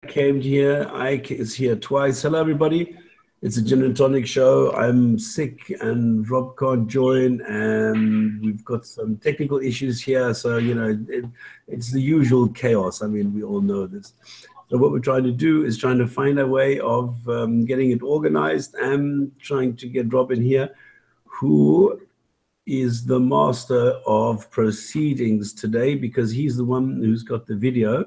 came here. Ike is here twice. Hello, everybody. It's a Gin and Tonic show. I'm sick and Rob can't join, and we've got some technical issues here. So, you know, it's the usual chaos. I mean, we all know this. So what we're trying to do is trying to find a way of getting it organized and trying to get Rob in here, who is the master of proceedings today, because he's the one who's got the video,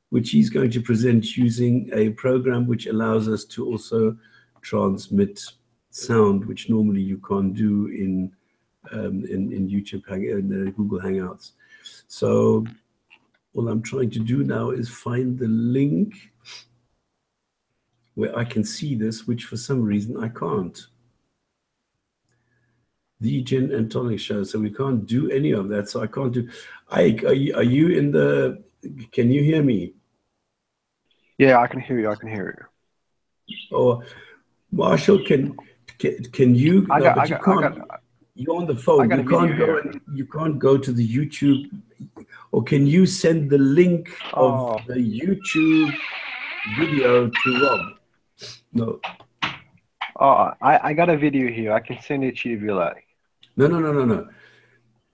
which he's going to present using a program which allows us to also transmit sound, which normally you can't do in YouTube, in Google Hangouts. So all I'm trying to do now is find the link where I can see this, which for some reason I can't. The Gin and Tonic show. So we can't do any of that. So I can't do. Ike, are you in the? Can you hear me? Yeah, I can hear you. I can hear you. Or Marshall, can you? You're on the phone. You can't go to the YouTube. Or can you send the link of the YouTube video to Rob? No. Oh, I got a video here. I can send it to you if you like. No.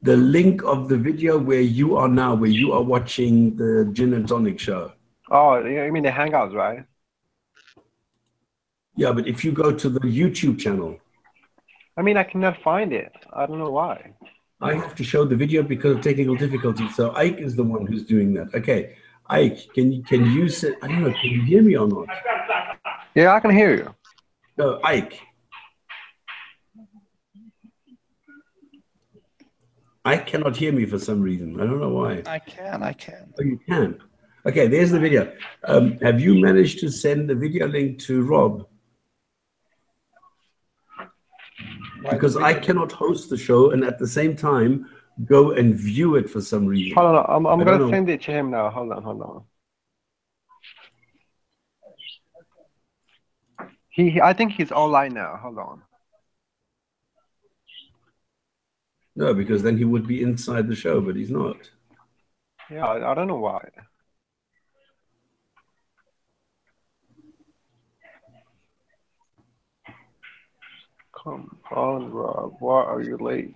The link of the video where you are now, where you are watching the Gin and Tonic show. Oh, you mean the Hangouts, right? Yeah, but if you go to the YouTube channel. I mean, I cannot find it. I don't know why. I have to show the video because of technical difficulties. So Ike is the one who's doing that. Okay, Ike, can you say? I don't know. Can you hear me or not? Yeah, I can hear you. No, Ike. Ike cannot hear me for some reason. I don't know why. I can. Oh, you can. Okay, there's the video. Have you managed to send the video link to Rob? Because I cannot host the show and at the same time go and view it for some reason. Hold on, I'm going to send it to him now. Hold on. I think he's online now. Hold on. No, because then he would be inside the show, but he's not. Yeah, I don't know why. Come on, Rob. Why are you late?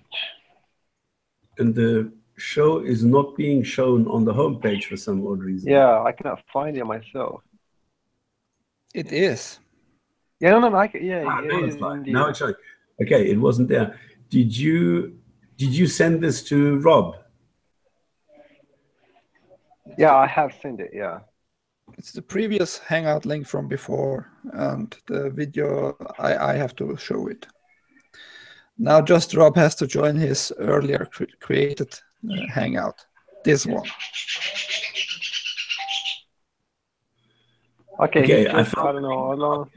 And the show is not being shown on the homepage for some odd reason. Yeah, I cannot find it myself. It is. Yeah, no, now it's showing. Okay, it wasn't there. Did you send this to Rob? Yeah, I have sent it. Yeah. It's the previous Hangout link from before, and the video I have to show it. Now just Rob has to join his earlier created Hangout. This one. Okay. I don't know.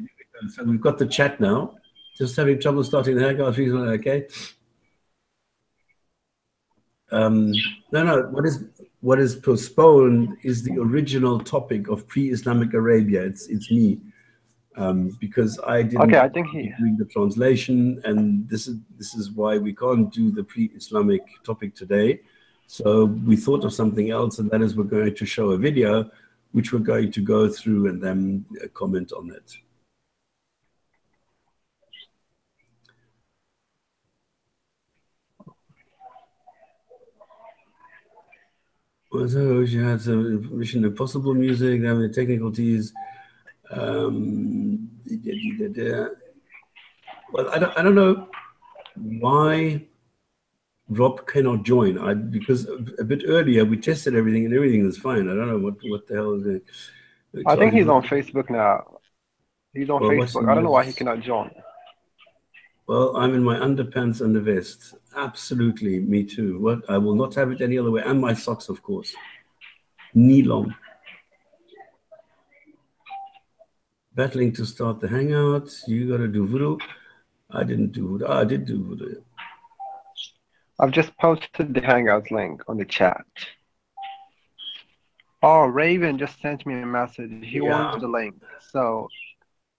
So we've got the chat now. Just having trouble starting the Hangout. Okay. No. What is postponed is the original topic of pre-Islamic Arabia. It's me, because I didn't. Okay, I think doing the translation, and this is why we can't do the pre-Islamic topic today. So we thought of something else, and that is we're going to show a video, which we're going to go through and then comment on it. So she had some Mission Impossible music, there were technicalities. Well, I don't know why Rob cannot join. Because a bit earlier we tested everything and everything is fine. I don't know what the hell is it. I think he's on Facebook now. He's on Facebook. I don't know why he cannot join. Well, I'm in my underpants and the vest. Absolutely, me too. What? I will not have it any other way. And my socks, of course. Knee long. Battling to start the Hangout. You got to do voodoo. I didn't do voodoo. I did do voodoo. I've just posted the Hangouts link on the chat. Oh, Raven just sent me a message. He wants the link. So,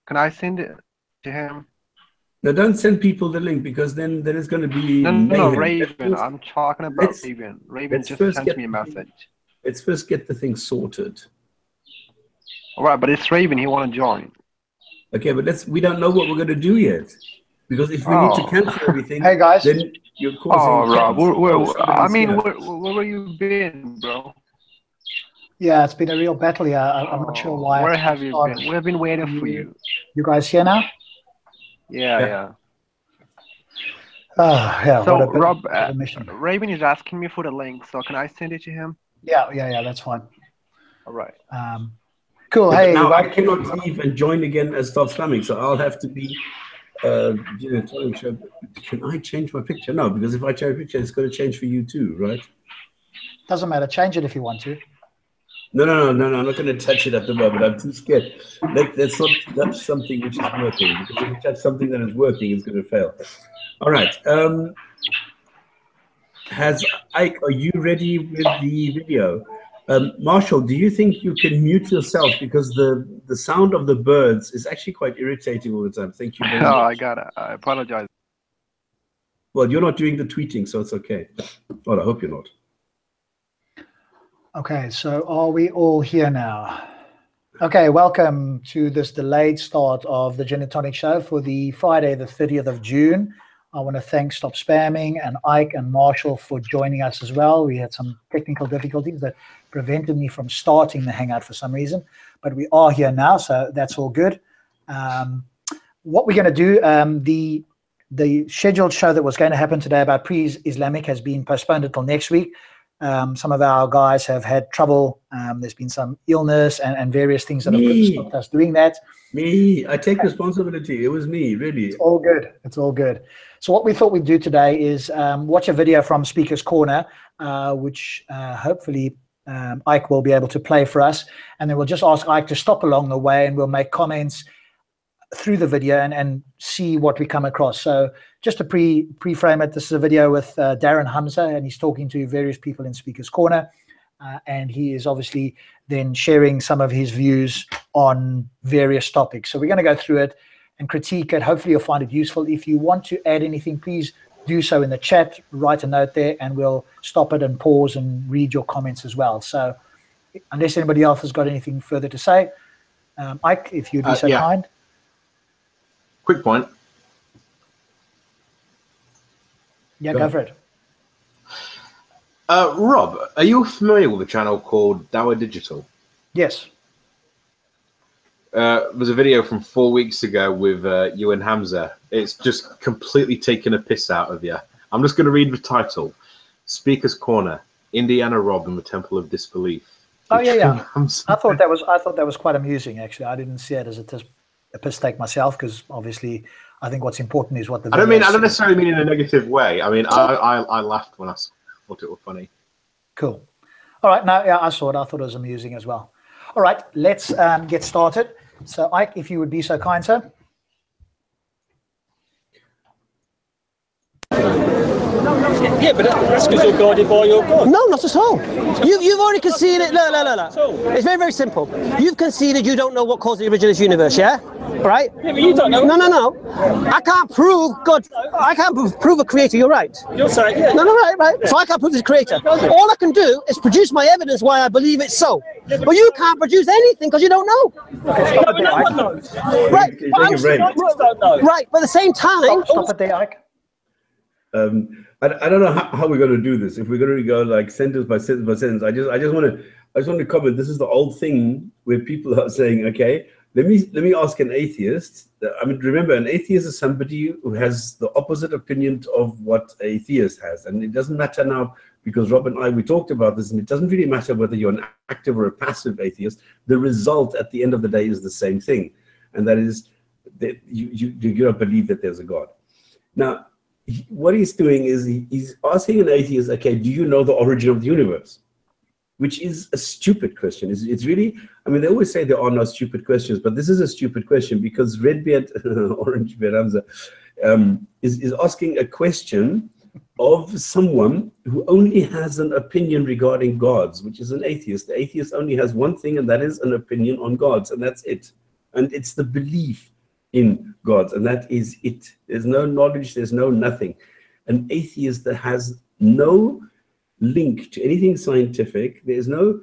can I send it to him? Now, don't send people the link, because then it's going to be no, Raven. I'm talking about Raven. Raven just sent me a message. Let's first get the thing sorted. All right, but it's Raven. He want to join. Okay, but we don't know what we're going to do yet. Because if we need to cancel everything, hey guys, then you're causing Rob, I mean, here. where you been, bro? Yeah, it's been a real battle here. I'm not sure why. Where have you been? We've been waiting for you. You guys here now? Yeah. Yeah. So, Rob, Raven is asking me for the link, so can I send it to him? Yeah, that's fine. All right. Cool. But hey, now I cannot leave and join again as Stop Slamming, so I'll have to be. Can I change my picture? No, because if I change my picture, it's going to change for you too, right? Doesn't matter. Change it if you want to. No. I'm not going to touch it at the moment. I'm too scared. That's not touch something which is working. Because if you touch something that is working, it's going to fail. All right. Ike, are you ready with the video? Marshall, do you think you can mute yourself, because the sound of the birds is actually quite irritating all the time? Thank you very much. I got it. I apologize. Well, you're not doing the tweeting, so it's okay. Well, I hope you're not. Okay, so are we all here now? Okay, welcome to this delayed start of the Jinn&Tonic show for the Friday, the 30th of June. I want to thank Stop Spamming and Ike and Marshall for joining us as well. We had some technical difficulties that prevented me from starting the Hangout for some reason, but we are here now, so that's all good. What we're going to do, the scheduled show that was going to happen today about pre-Islamic has been postponed until next week. Some of our guys have had trouble. There's been some illness and various things that have stopped us doing that. I take responsibility. It was me, really. It's all good. It's all good. So what we thought we'd do today is watch a video from Speaker's Corner, which hopefully Ike will be able to play for us. And then we'll just ask Ike to stop along the way, and we'll make comments through the video and see what we come across. So just to pre-frame it, this is a video with Darren Hamza, and he's talking to various people in Speaker's Corner. And he is obviously then sharing some of his views on various topics. So we're going to go through it and critique it. Hopefully you'll find it useful. If you want to add anything, please do so in the chat. Write a note there, and we'll stop it and pause and read your comments as well. So unless anybody else has got anything further to say, Ike, if you'd be so kind. Quick point. Yeah, go for it. Rob, are you familiar with a channel called Dower Digital? Yes. There was a video from 4 weeks ago with you and Hamza. It's just completely taken a piss out of you. I'm just going to read the title: Speaker's Corner, Indiana Rob and the Temple of Disbelief. Oh yeah. I thought that was quite amusing, actually. I didn't see it as a piss take myself, because obviously I think what's important is what the video I don't necessarily mean in a negative way. I mean, I laughed when I thought it was funny. Cool. All right. Now, yeah, I saw it. I thought it was amusing as well. All right, let's get started. So, Ike, if you would be so kind, sir. Yeah, but that's because you're guided by your God. No, not at all. You've already conceded. No. It's very, very simple. You've conceded you don't know what caused the original universe, yeah? Right? Yeah, but you don't know. No. I can't prove God. I can't prove a creator. You're right. You're saying, yeah. No, right. So I can't prove there's a creator. All I can do is produce my evidence why I believe it's so. But you can't produce anything because you don't know. Okay, stop it there, no Ike. one knows. Right. Don't know. Right, but at the same time. Stop it there, Ike. I don't know how we're going to do this. If we're going to go like sentence by sentence by sentence, I just want to comment. This is the old thing where people are saying, okay, let me ask an atheist. I mean, remember, an atheist is somebody who has the opposite opinion of what a theist has, and it doesn't matter now, because Rob and we talked about this, and it doesn't really matter whether you're an active or a passive atheist. The result at the end of the day is the same thing, and that is that you don't believe that there's a God. Now, what he's doing is he's asking an atheist, okay, do you know the origin of the universe? Which is a stupid question. It's really, I mean, they always say there are no stupid questions, but this is a stupid question, because Redbeard, Orange Beard Hamza, is asking a question of someone who only has an opinion regarding gods, which is an atheist. The atheist only has one thing, and that is an opinion on gods, and that's it. And it's the belief in gods, and that is it. There's no knowledge, there's no nothing. An atheist that has no link to anything scientific, there's no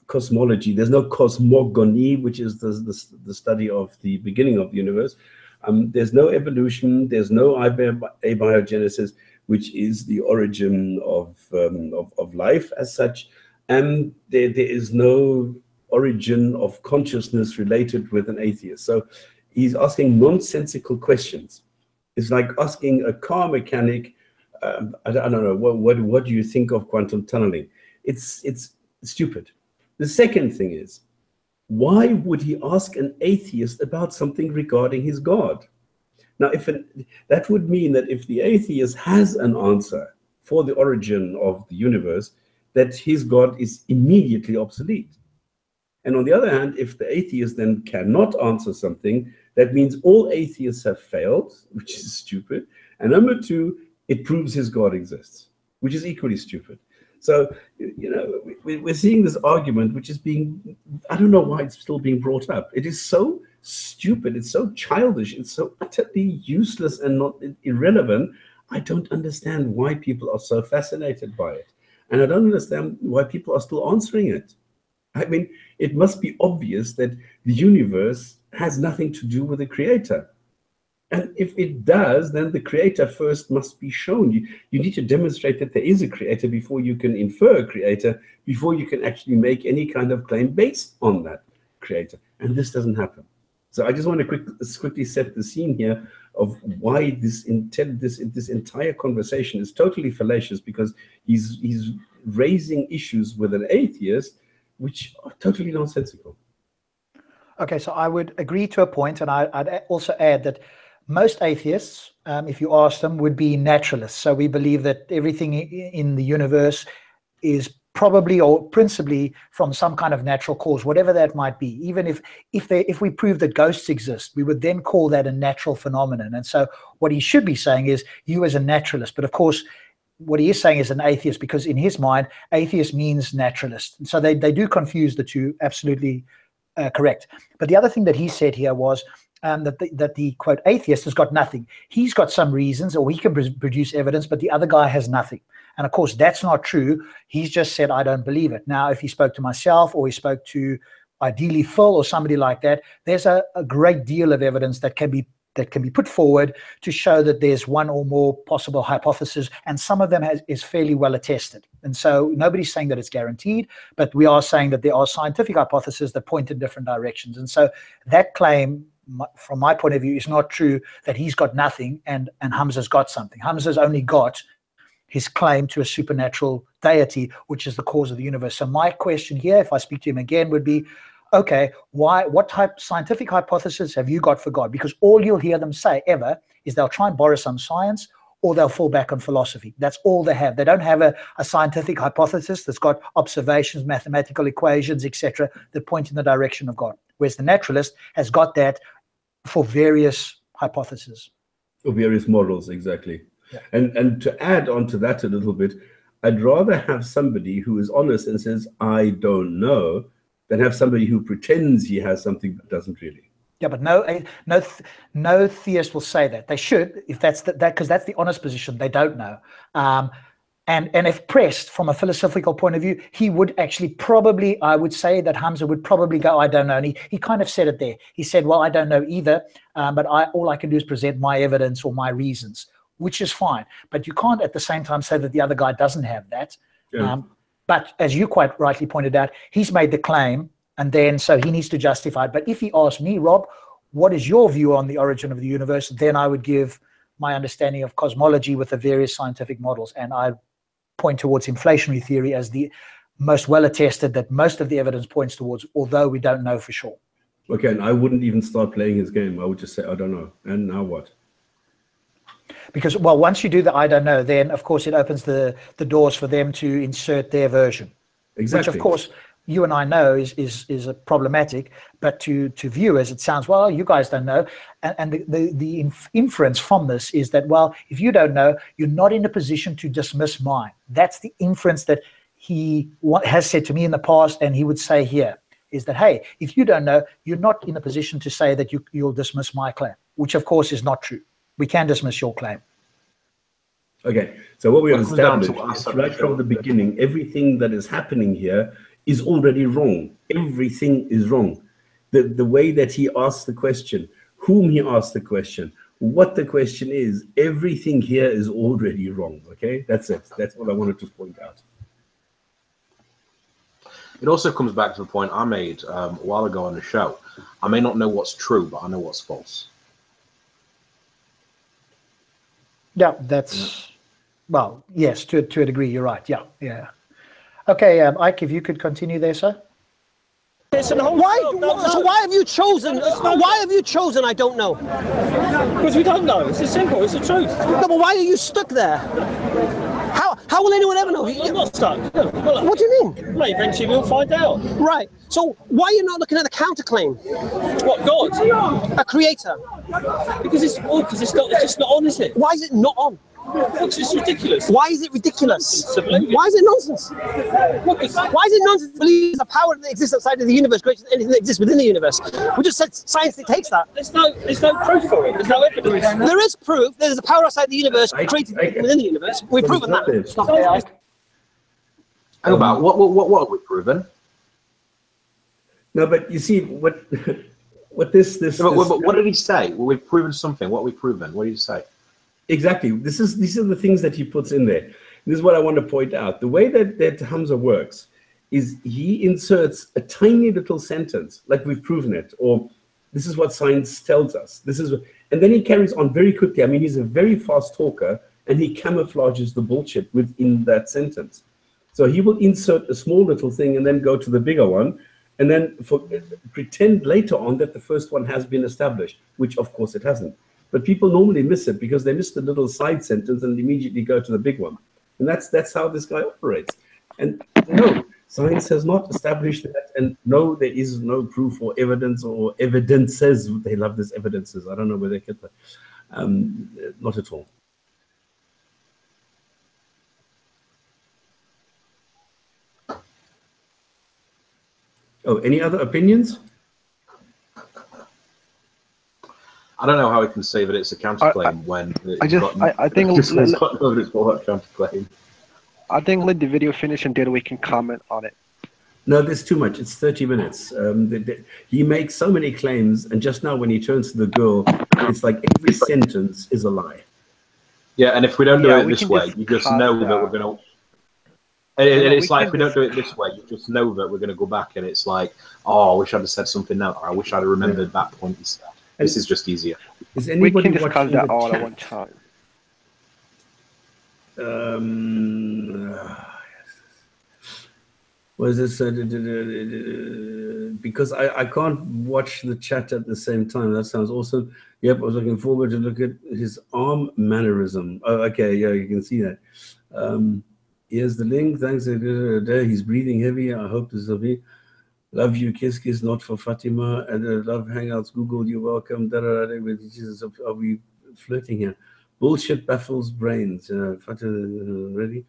cosmology. There's no cosmogony, which is the study of the beginning of the universe. There's no evolution. There's no abiogenesis, which is the origin of life as such. And there is no origin of consciousness related with an atheist. So he's asking nonsensical questions. It's like asking a car mechanic, I don't know, what do you think of quantum tunneling? It's stupid. The second thing is, why would he ask an atheist about something regarding his God? Now, that would mean that if the atheist has an answer for the origin of the universe, that his God is immediately obsolete. And on the other hand, if the atheist then cannot answer something, that means all atheists have failed, which is stupid. And number two, it proves his God exists, which is equally stupid. So, we're seeing this argument, which is being, I don't know why it's still being brought up. It is so stupid. It's so childish. It's so utterly useless and not irrelevant. I don't understand why people are so fascinated by it. And I don't understand why people are still answering it. I mean, it must be obvious that the universe has nothing to do with the creator. And if it does, then the creator first must be shown. You need to demonstrate that there is a creator before you can infer a creator, before you can actually make any kind of claim based on that creator. And this doesn't happen. So I just want to quickly set the scene here of why this entire conversation is totally fallacious, because he's raising issues with an atheist which are totally nonsensical. Okay, so I would agree to a point, and I'd also add that most atheists, if you ask them, would be naturalists. So we believe that everything in the universe is probably or principally from some kind of natural cause, whatever that might be. Even if we prove that ghosts exist, we would then call that a natural phenomenon. And so what he should be saying is, you as a naturalist. But of course, what he is saying is an atheist, because in his mind, atheist means naturalist. And so they do confuse the two, absolutely correct. But the other thing that he said here was that the quote atheist has got nothing. He's got some reasons, or he can produce evidence, but the other guy has nothing. And of course, that's not true. He's just said, I don't believe it. Now, if he spoke to myself, or he spoke to ideally Phil or somebody like that, there's a great deal of evidence that can be put forward to show that there's one or more possible hypotheses, and some of them is fairly well attested. And so nobody's saying that it's guaranteed, but we are saying that there are scientific hypotheses that point in different directions. And so that claim, from my point of view, is not true, that he's got nothing and Hamza's got something. Hamza's only got his claim to a supernatural deity, which is the cause of the universe. So my question here, if I speak to him again, would be, okay, what type scientific hypothesis have you got for God? Because all you'll hear them say ever is they'll try and borrow some science, or they'll fall back on philosophy. That's all they have. They don't have a scientific hypothesis that's got observations, mathematical equations, etc., that point in the direction of God. Whereas the naturalist has got that for various hypotheses. Or various models, exactly. Yeah. And to add on to that a little bit, I'd rather have somebody who is honest and says, I don't know, than have somebody who pretends he has something but doesn't really. Yeah, but no theist will say that. They should, if that's because that's the honest position. They don't know. And if pressed from a philosophical point of view, he would actually probably, I would say that Hamza would probably go, I don't know. And he kind of said it there. He said, well, I don't know either, but all I can do is present my evidence or my reasons, which is fine. But you can't at the same time say that the other guy doesn't have that. Yeah. But as you quite rightly pointed out, he's made the claim, and then so he needs to justify it. But if he asked me, Rob, what is your view on the origin of the universe? Then I would give my understanding of cosmology with the various scientific models. And I point towards inflationary theory as the most well attested, that most of the evidence points towards, although we don't know for sure. Okay, and I wouldn't even start playing his game. I would just say, I don't know. And now what? Because, well, once you do the I don't know, then of course it opens the doors for them to insert their version. Exactly. Which of course you and I know is problematic, but to viewers it sounds, well, you guys don't know. And the inference from this is that, well, if you don't know, you're not in a position to dismiss mine. That's the inference that he has said to me in the past, and he would say here, is that, hey, if you don't know, you're not in a position to say that you'll dismiss my claim, which of course is not true. We can dismiss your claim. Okay, so what we understand is right from the beginning, everything that is happening here is already wrong. Everything is wrong. The way that he asks the question, whom he asks the question, what the question is, everything here is already wrong. Okay, that's it. That's what I wanted to point out. It also comes back to the point I made a while ago on the show. I may not know what's true, but I know what's false. Yeah, that's, well, yes, to a degree, you're right. Yeah, yeah. Okay, Ike, if you could continue there, sir. So why have you chosen? Why have you chosen? I don't know. Because we don't know. It's as simple. It's the truth. No, but why are you stuck there? How will anyone ever know? I'm not stuck. What do you mean? Well, eventually we'll find out. Right. So why are you not looking at the counterclaim? What, God? A creator. Because it's just not on, is it? Why is it not on? Because it's ridiculous. Why is it ridiculous? Absolutely. Why is it nonsense? Why is it nonsense to believe there's a power that exists outside of the universe greater than anything that exists within the universe? We just said science dictates that. There's no proof for it. There's no evidence. There is proof. There's a power outside the universe created within the universe. We've proven that. Hang about, what have we proven? No, but you see what this. No, but what did he say? Well, we've proven something. What have we proven? What did he say? Exactly. These are the things that he puts in there. This is what I want to point out. The way that Hamza works is he inserts a tiny little sentence, like we've proven it, or this is what science tells us. And then he carries on very quickly. I mean, he's a very fast talker, and he camouflages the bullshit within that sentence. So he will insert a small little thing and then go to the bigger one, and then pretend later on that the first one has been established, which of course it hasn't. But people normally miss it because they miss the little side sentence and immediately go to the big one. And that's how this guy operates. And no, science has not established that. And no, there is no proof or evidence or evidences. They love this evidences. I don't know where they get that. Not at all. Oh, any other opinions? I don't know how we can say that it's a counterclaim when I think it's got no evidence for that counterclaim. I think let the video finish and then we can comment on it. No, there's too much. It's 30 minutes. He makes so many claims, and just now when he turns to the girl, it's like every sentence is a lie. Yeah, and if we don't do it this way, you just know that we're going to... And it's like, if we don't do it this way, you just know that we're going to go back, and it's like, oh, I wish I'd have said something now, or I wish I'd have remembered that point instead. This is just easier. Is anybody we can discuss that all chat? at one time. Was this because I can't watch the chat at the same time? That sounds awesome. Yep, I was looking forward to look at his arm mannerism. Oh, okay, yeah, you can see that. Here's the link. Thanks. He's breathing heavy. I hope this will be. Love you, kiss, kiss, not for Fatima. And love Hangouts, Google, you're welcome. Jesus, are we flirting here? Bullshit baffles brains. Ready?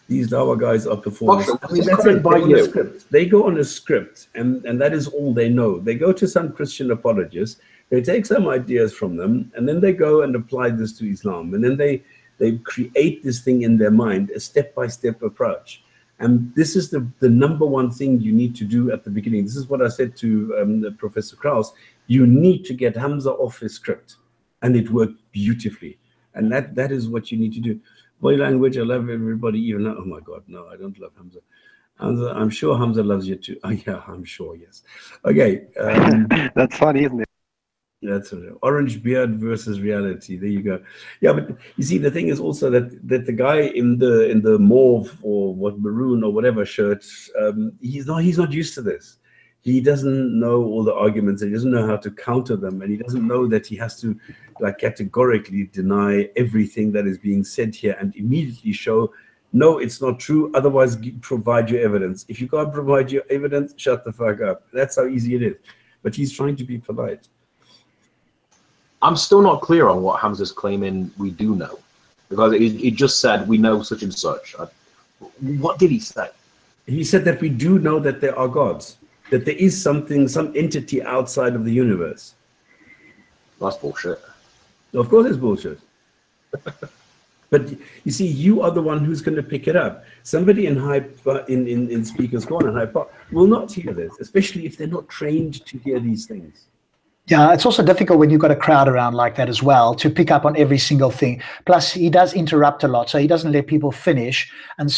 These Dawa guys are performers. I mean, that's it. They, on a script. They go on a script, and that is all they know. They go to some Christian apologist. They take some ideas from them, and then they go and apply this to Islam. And then they create this thing in their mind, a step-by-step approach. And this is the number one thing you need to do at the beginning. This is what I said to Professor Krauss. You need to get Hamza off his script. And it worked beautifully. And that is what you need to do. Body language, I love everybody. Even oh my God, no, I don't love Hamza. I'm sure Hamza loves you too. Oh, yeah, I'm sure, yes. Okay. That's funny, isn't it? That's orange beard versus reality. There you go. Yeah, but you see, the thing is also that the guy in the mauve or what maroon or whatever shirt, he's not used to this. He doesn't know all the arguments. And he doesn't know how to counter them, and he doesn't know that he has to like categorically deny everything that is being said here and immediately show, no, it's not true. Otherwise, provide your evidence. If you can't provide your evidence, shut the fuck up. That's how easy it is. But he's trying to be polite. I'm still not clear on what Hamza's claiming we do know, because he just said we know such and such. What did he say? He said that we do know that there are gods, that there is something, some entity outside of the universe. That's bullshit. Of course it's bullshit. But you see, you are the one who's going to pick it up. Somebody in Speaker's Corner and Hyde Park will not hear this, especially if they're not trained to hear these things. Yeah, it's also difficult when you've got a crowd around like that as well to pick up on every single thing. Plus, he does interrupt a lot, so he doesn't let people finish. And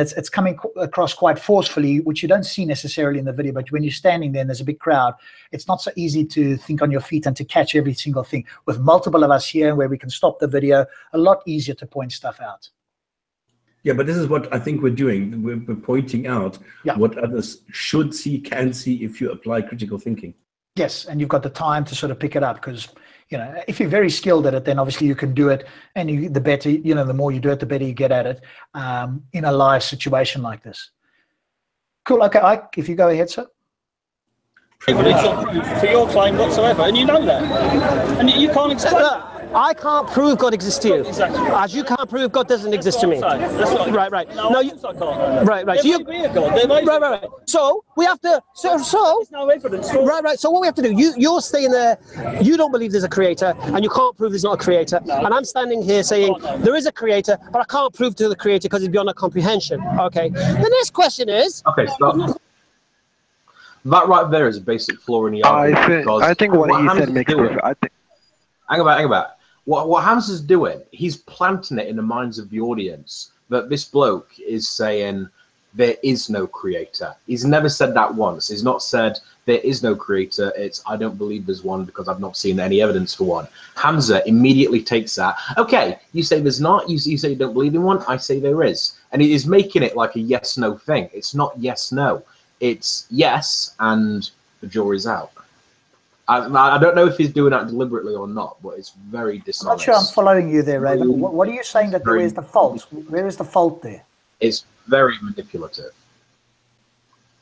it's coming across quite forcefully, which you don't see necessarily in the video. But when you're standing there and there's a big crowd, it's not so easy to think on your feet and to catch every single thing. With multiple of us here where we can stop the video, a lot easier to point stuff out. Yeah, but this is what I think we're doing. We're pointing out what others should see, can see, if you apply critical thinking. Yes, and you've got the time to sort of pick it up because, you know, if you're very skilled at it, then obviously you can do it. And the better, you know, the more you do it, the better you get at it in a live situation like this. Cool. Okay, Ike, if you go ahead, sir. Evidence or proof for your claim whatsoever, and you know that. And you can't explain that. I can't prove God exists to you. Exactly. As you can't prove God doesn't exist to me. Right. No, you can't. Right. There So may be a God. Right. So we have to. There's no evidence. Right. So what we have to do? You're staying there. You don't believe there's a creator, and you can't prove there's not a creator. No. And I'm standing here saying there is a creator, but I can't prove to the creator because it's beyond our comprehension. Okay. The next question is. Okay. Stop. That right there is a basic flaw in the argument. I think what he said makes sense. Hang about. What Hamza's doing, he's planting it in the minds of the audience that this bloke is saying there is no creator. He's never said that once. He's not said there is no creator. It's I don't believe there's one because I've not seen any evidence for one. Hamza immediately takes that. Okay, you say there's not. You say you don't believe in one. I say there is. And he is making it like a yes-no thing. It's not yes-no. It's yes, and the jury's out. I don't know if he's doing that deliberately or not, but it's very dishonest. I'm not sure I'm following you there, Raven. What are you saying that there is the fault? Where is the fault there? It's very manipulative.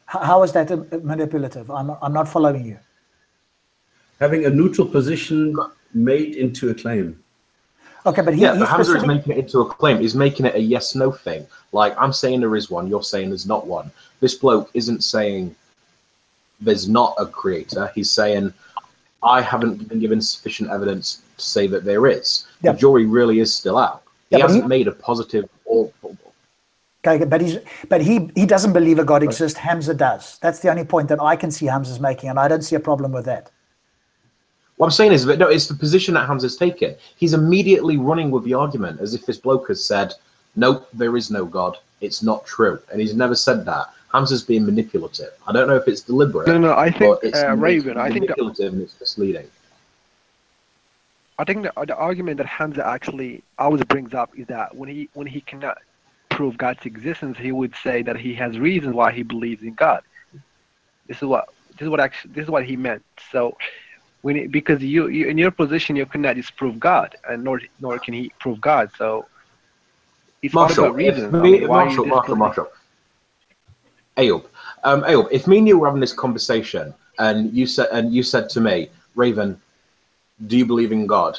How is that manipulative? I'm not following you. Having a neutral position made into a claim. Okay, but but Hamza is making it into a claim. He's making it a yes-no thing. Like, I'm saying there is one, you're saying there's not one. This bloke isn't saying there's not a creator. He's saying, I haven't been given sufficient evidence to say that there is. The jury really is still out. He hasn't made a positive or... Okay, but he doesn't believe a God exists. Hamza does. That's the only point that I can see Hamza's making, and I don't see a problem with that. What I'm saying is that no, it's the position that Hamza's taken. He's immediately running with the argument as if this bloke has said, nope, there is no God. It's not true. And he's never said that. Hamza's being manipulative. I don't know if it's deliberate. No, I think it's Raven. I think manipulative and it's misleading. I think the argument that Hamza actually always brings up is that when he cannot prove God's existence, he would say that he has reasons why he believes in God. This is what he meant. So because you in your position you cannot disprove God, and nor can he prove God. So it's all about reasons. Marshall. Ayub, if me and you were having this conversation and you said to me, Raven, do you believe in God?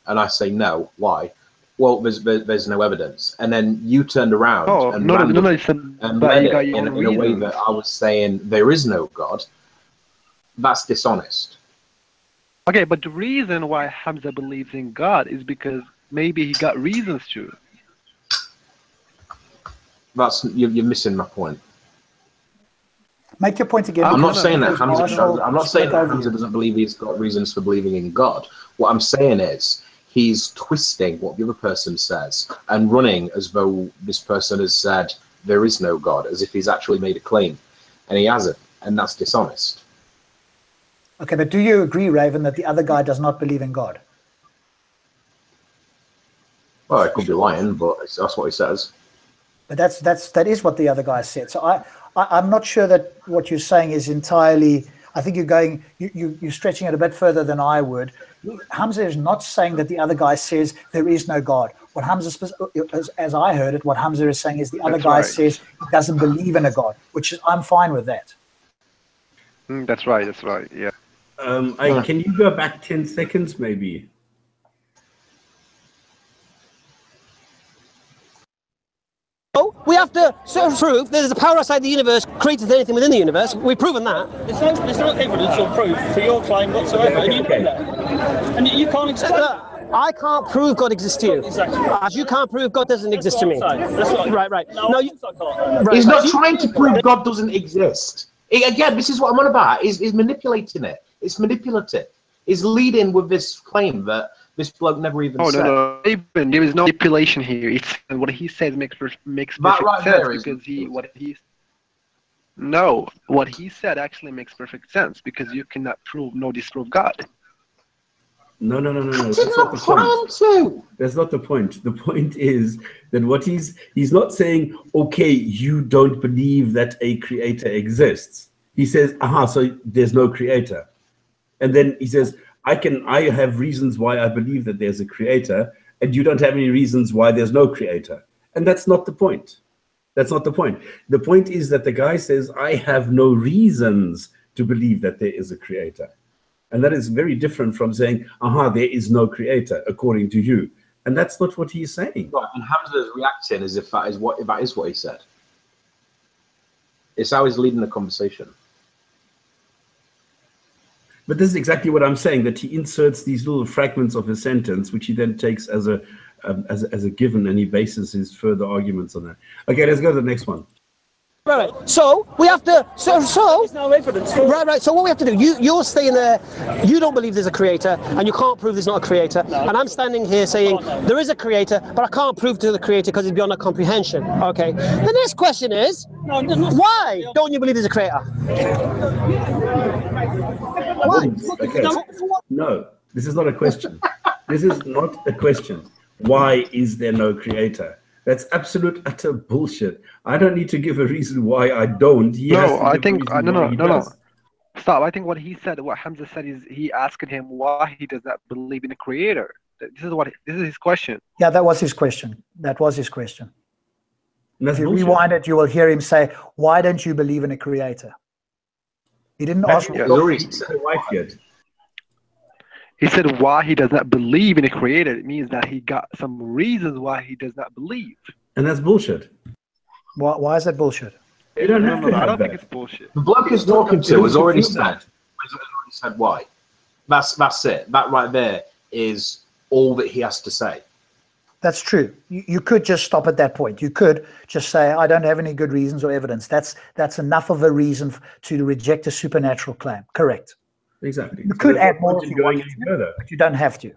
And I say no. Why? Well, there's no evidence. And then you turned around and read it in a way that I was saying there is no God. That's dishonest. Okay, but the reason why Hamza believes in God is because maybe he got reasons to. You're missing my point. Make your point again. I'm not saying that Hamza doesn't believe he's got reasons for believing in God. What I'm saying is he's twisting what the other person says and running as though this person has said there is no God, as if he's actually made a claim, and he hasn't, and that's dishonest. Okay, but do you agree, Raven, that the other guy does not believe in God? Well, I could be lying, but that's what he says. But that is what the other guy said. So I'm not sure that what you're saying is entirely. I think you're stretching it a bit further than I would. Hamza is not saying that the other guy says there is no God. What Hamza, as I heard it, what Hamza is saying is the other guy says he doesn't believe in a God, which is I'm fine with that. That's right. Yeah. Can you go back 10 seconds, maybe? We have to sort of prove there's a power outside the universe created anything within the universe. We've proven that. There's no evidence or proof for your claim whatsoever, and you know that. And you can't explain that. I can't prove God exists to you. Exactly. As you can't prove God doesn't exist to me. Right. No, He's not trying to prove God doesn't exist. Again, this is what I'm on about. He's manipulating it. It's manipulative. He's leading with this claim that this bloke never even said. No. There is no manipulation here. It's what he says makes perfect sense because what he said actually makes perfect sense because you cannot disprove God. No. That's not the point. That's not the point. The point is that what he's not saying, okay, you don't believe that a creator exists. He says, so there's no creator. And then he says, I have reasons why I believe that there's a creator, and you don't have any reasons why there's no creator. And that's not the point. That's not the point. The point is that the guy says, I have no reasons to believe that there is a creator. And that is very different from saying, there is no creator, according to you. And that's not what he's saying. Right, and Hamza's reacting as if that is what he said. It's how he's leading the conversation. But this is exactly what I'm saying, that he inserts these little fragments of a sentence, which he then takes as a given, and he bases his further arguments on that. Okay, let's go to the next one. Right. So we have to. There's no evidence. Right. So what we have to do? You're staying there. You don't believe there's a creator, and you can't prove there's not a creator. No. And I'm standing here saying there is a creator, but I can't prove to the creator because it's beyond our comprehension. Okay. The next question is, why don't you believe there's a creator? Why? Okay. No, this is not a question. This is not a question. Why is there no creator? That's absolute utter bullshit. I don't need to give a reason why I don't. No. Stop. I think what Hamza said is he asked him why he does not believe in a creator. This is his question. Yeah, that was his question. If you bullshit. rewind it, you will hear him say, "Why don't you believe in a creator?" He didn't ask. He said why he does not believe in a creator. It means that he got some reasons why he does not believe. And that's bullshit. Why is that bullshit? You don't have to I have don't that. think it's bullshit. The bloke he's talking to has already said why. That's it. That right there is all that he has to say. That's true. You could just stop at that point. You could just say, I don't have any good reasons or evidence. That's enough of a reason to reject a supernatural claim. Correct. Exactly. You could add more if you wanted to, but you don't have to.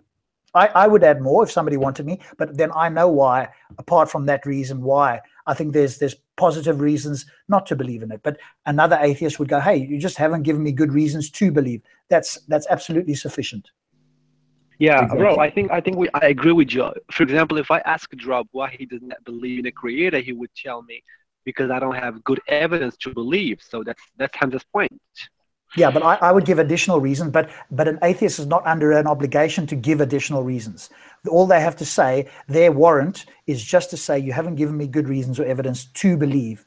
I would add more if somebody wanted me, but then I know why, apart from that reason why. I think there's positive reasons not to believe in it. But another atheist would go, hey, you just haven't given me good reasons to believe. That's absolutely sufficient. Yeah, exactly. Bro, I agree with you. For example, if I ask Rob why he does not believe in a creator, he would tell me because I don't have good evidence to believe. So that's Hamza's point. Yeah, but I would give additional reasons, but an atheist is not under an obligation to give additional reasons. All they have to say, their warrant is just to say, you haven't given me good reasons or evidence to believe.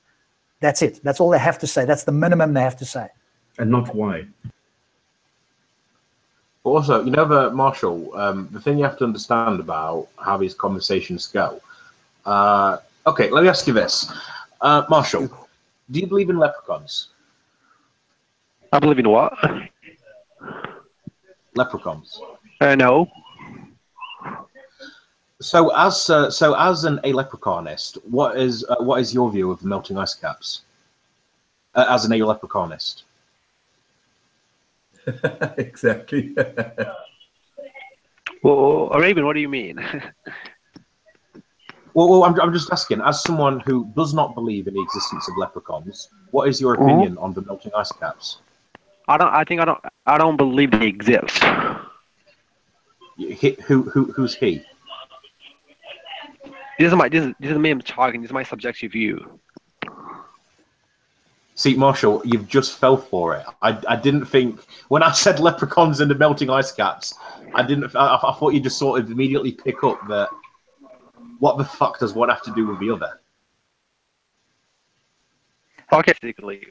That's it. That's all they have to say. That's the minimum they have to say. And not why. Also, Marshall, the thing you have to understand about how these conversations go. Okay, let me ask you this. Marshall, do you believe in leprechauns? I believe in what? Leprechauns. No. So as a leprechaunist, what is your view of the melting ice caps? As an leprechaunist. Exactly. Well, Raven, what do you mean? Well, I'm just asking, as someone who does not believe in the existence of leprechauns, what is your opinion on the melting ice caps? I don't believe they exist. Who's he? This is me talking. This is my subjective view. See, Marshall, you've just fell for it. I didn't think when I said leprechauns and the melting ice caps. I thought you just sort of immediately pick up that. What the fuck does one have to do with the other? Okay,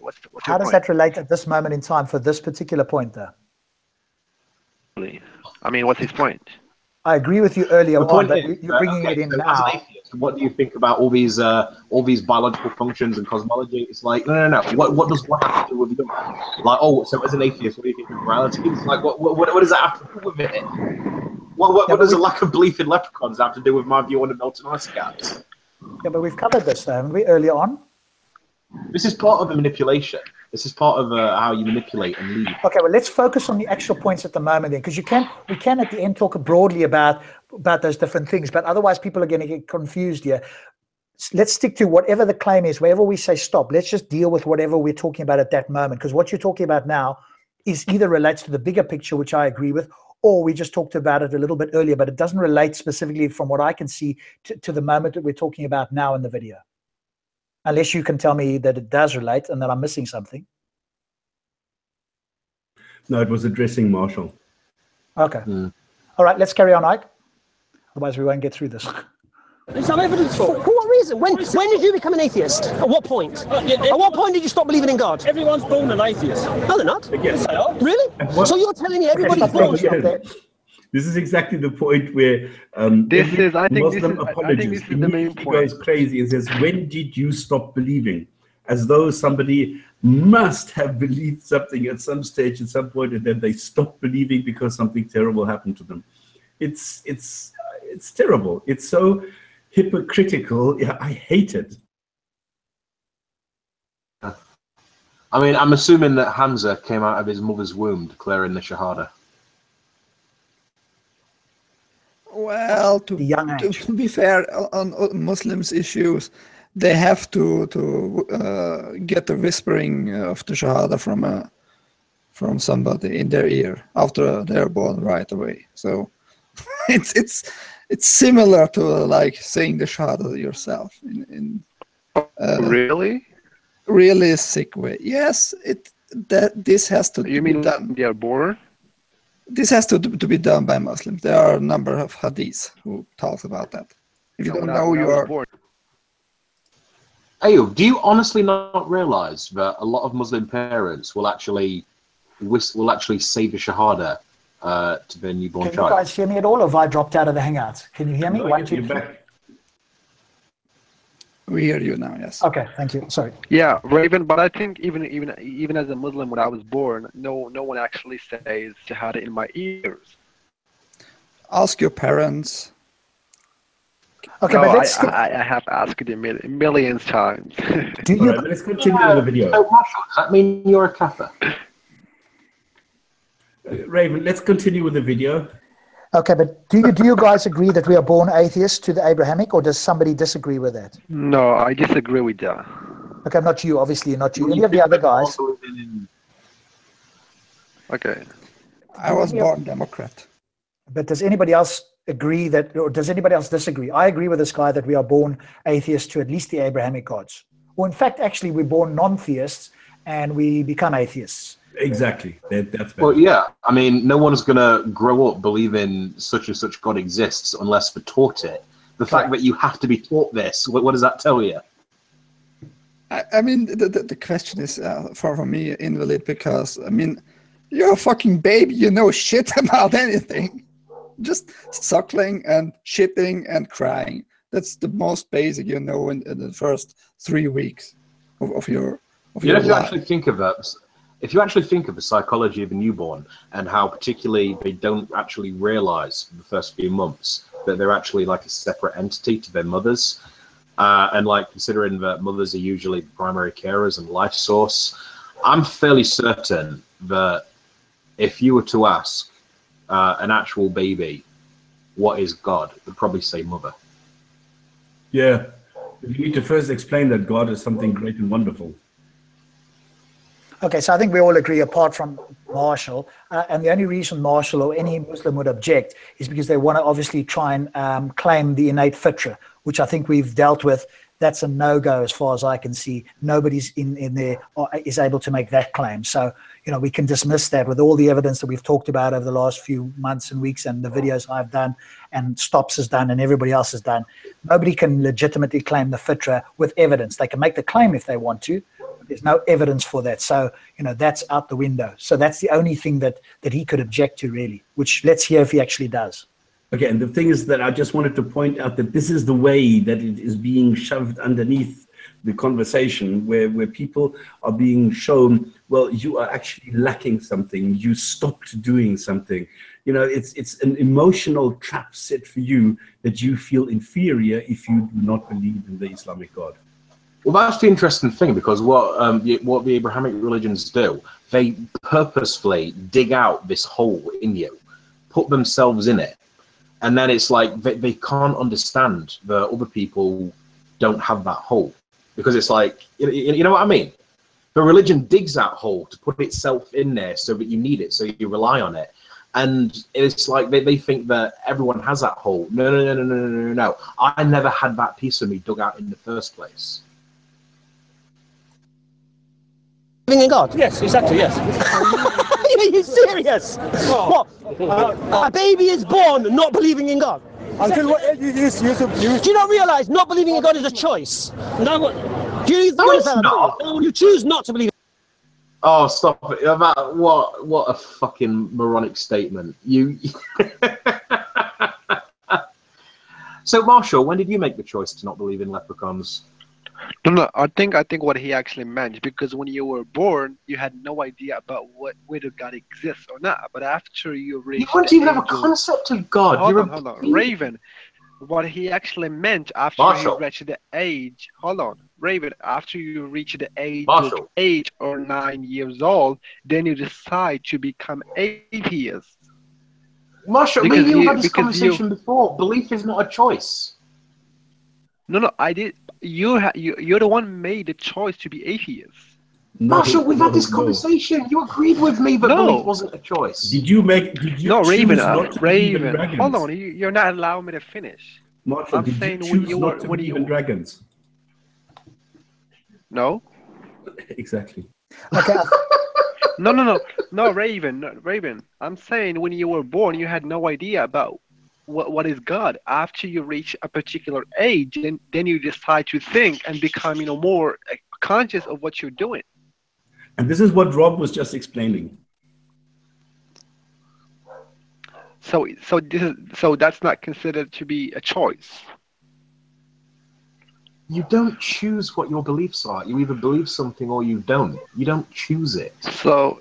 what's how does that relate at this moment in time for this particular point, though? I mean, what's his point? I agree with you earlier on, but you're bringing it in now. As an atheist, what do you think about all these biological functions and cosmology? It's like no. What does one have to do with the other? Like, so as an atheist, what do you think of morality? It's like what does that have to do with it? what does a lack of belief in leprechauns have to do with my view on the melting ice caps? Yeah, but we've covered this, though, haven't we, earlier on? This is part of the manipulation. This is part of how you manipulate and lead. Okay, well, let's focus on the actual points at the moment then, because we can at the end talk broadly about those different things, but otherwise people are going to get confused here. Let's stick to whatever the claim is. Wherever we say stop, let's just deal with whatever we're talking about at that moment, because what you're talking about now is either relates to the bigger picture, which I agree with, or we just talked about it a little bit earlier, but it doesn't relate specifically, from what I can see, to the moment that we're talking about now in the video. Unless you can tell me that it does relate and that I'm missing something. No, it was addressing Marshall. Okay. All right, let's carry on, Ike. Otherwise we won't get through this. There's some evidence for it. For what reason? When did you become an atheist? At what point? At what point did you stop believing in God? Everyone's born an atheist. No, they're not. Yes, they are. Really? So you're telling me everybody's born? This is exactly the point where I think this is the main point. Goes crazy and says, when did you stop believing? As though somebody must have believed something at some stage, at some point, and then they stop believing because something terrible happened to them. It's terrible. It's so hypocritical. Yeah, I hate it. I mean, I'm assuming that Hamza came out of his mother's womb declaring the Shahada. Well, to be fair, on Muslims' issues, they have to get the whispering of the Shahada from somebody in their ear after they're born right away. So it's similar to like saying the Shahada yourself in really sick way. Yes, this has to be done. They are born. This has to be done by Muslims. There are a number of hadiths who talks about that. If you don't know, you are. Ayub, do you honestly not realize that a lot of Muslim parents will actually say the Shahada to their newborn child? Can you guys hear me at all, or have I dropped out of the Hangout? Can you hear me? No, you're back. We hear you now, yes. Okay, thank you. Sorry. Yeah, Raven, but I think even as a Muslim, when I was born, no one actually says Shahada in my ears. Ask your parents. Okay, no, but let's I have asked it millions times. Do you? Right, let's continue with the video. So, Marshall, does that mean you're a kafir? Raven, let's continue with the video. Okay, but do you guys agree that we are born atheists to the Abrahamic, or does somebody disagree with that? No, I disagree with that. Okay, not you, obviously, not you. Any of the other guys? Okay. I was born Democrat. But does anybody else agree that, or does anybody else disagree? I agree with this guy that we are born atheists to at least the Abrahamic gods. Or in fact, actually, we're born non-theists and we become atheists. Exactly. That's better. Well, yeah. I mean, no one's going to grow up believing such and such God exists unless they're taught it. The fact that you have to be taught this, what does that tell you? I mean, the question is for me invalid because, I mean, you're a fucking baby. You know shit about anything. Just suckling and shitting and crying. That's the most basic you know in the first 3 weeks of your life. If you actually think of the psychology of a newborn and how particularly they don't actually realize the first few months that they're actually like a separate entity to their mothers, and like considering that mothers are usually primary carers and life source, I'm fairly certain that if you were to ask an actual baby, what is God, they'd probably say mother. Yeah. You need to first explain that God is something great and wonderful. Okay, so I think we all agree, apart from Marshall, and the only reason Marshall or any Muslim would object is because they want to obviously try and claim the innate fitra, which I think we've dealt with. That's a no-go as far as I can see. Nobody's in there is able to make that claim. So, you know, we can dismiss that with all the evidence that we've talked about over the last few months and weeks, and the videos I've done and Stops has done and everybody else has done. Nobody can legitimately claim the fitra with evidence. They can make the claim if they want to. There's no evidence for that. So, you know, that's out the window. So that's the only thing that he could object to, really, which let's hear if he actually does. Okay, and the thing is that I just wanted to point out that this is the way that it is being shoved underneath the conversation where people are being shown, well, you are actually lacking something. You stopped doing something. You know, it's an emotional trap set for you that you feel inferior if you do not believe in the Islamic God. Well, that's the interesting thing, because what the Abrahamic religions do, they purposefully dig out this hole in you, put themselves in it, and then it's like they can't understand that other people don't have that hole, because it's like, you know what I mean? The religion digs that hole to put itself in there so that you need it, so you rely on it. And it's like they think that everyone has that hole. No. I never had that piece of me dug out in the first place. Believing in God? Yes, exactly, yes. Are you serious? What? A baby is born not believing in God? Until you Do you not realise not believing in God is a choice? No, Do you understand that? not. You choose not to believe. Oh, stop it. What a fucking moronic statement. So, Marshall, when did you make the choice to not believe in leprechauns? No, I think what he actually meant, because when you were born, you had no idea about whether God exists or not. But after you reached, You don't even have a concept of God. Hold on, Raven. What he actually meant after Marshall. you reached the age, hold on, Raven. After you reach the age Marshall. of 8 or 9 years old, then you decide to become atheist. Marshall, Because you've had this because conversation before. Belief is not a choice. No, I did. You're the one who made the choice to be atheist. No, Marshall, we've had this no. conversation. You agreed with me that belief wasn't a choice. Did you No, choose Raven. not to believe in Raven. dragons? Hold on, you're not allowing me to finish. Marshall, I'm did you saying choose not to believe in dragons? No. Exactly. Okay. No, Raven. I'm saying when you were born, you had no idea about what is God. After you reach a particular age, then you decide to think and become, more conscious of what you're doing. And this is what Rob was just explaining. So that's not considered to be a choice. You don't choose what your beliefs are. You either believe something or you don't. You don't choose it. So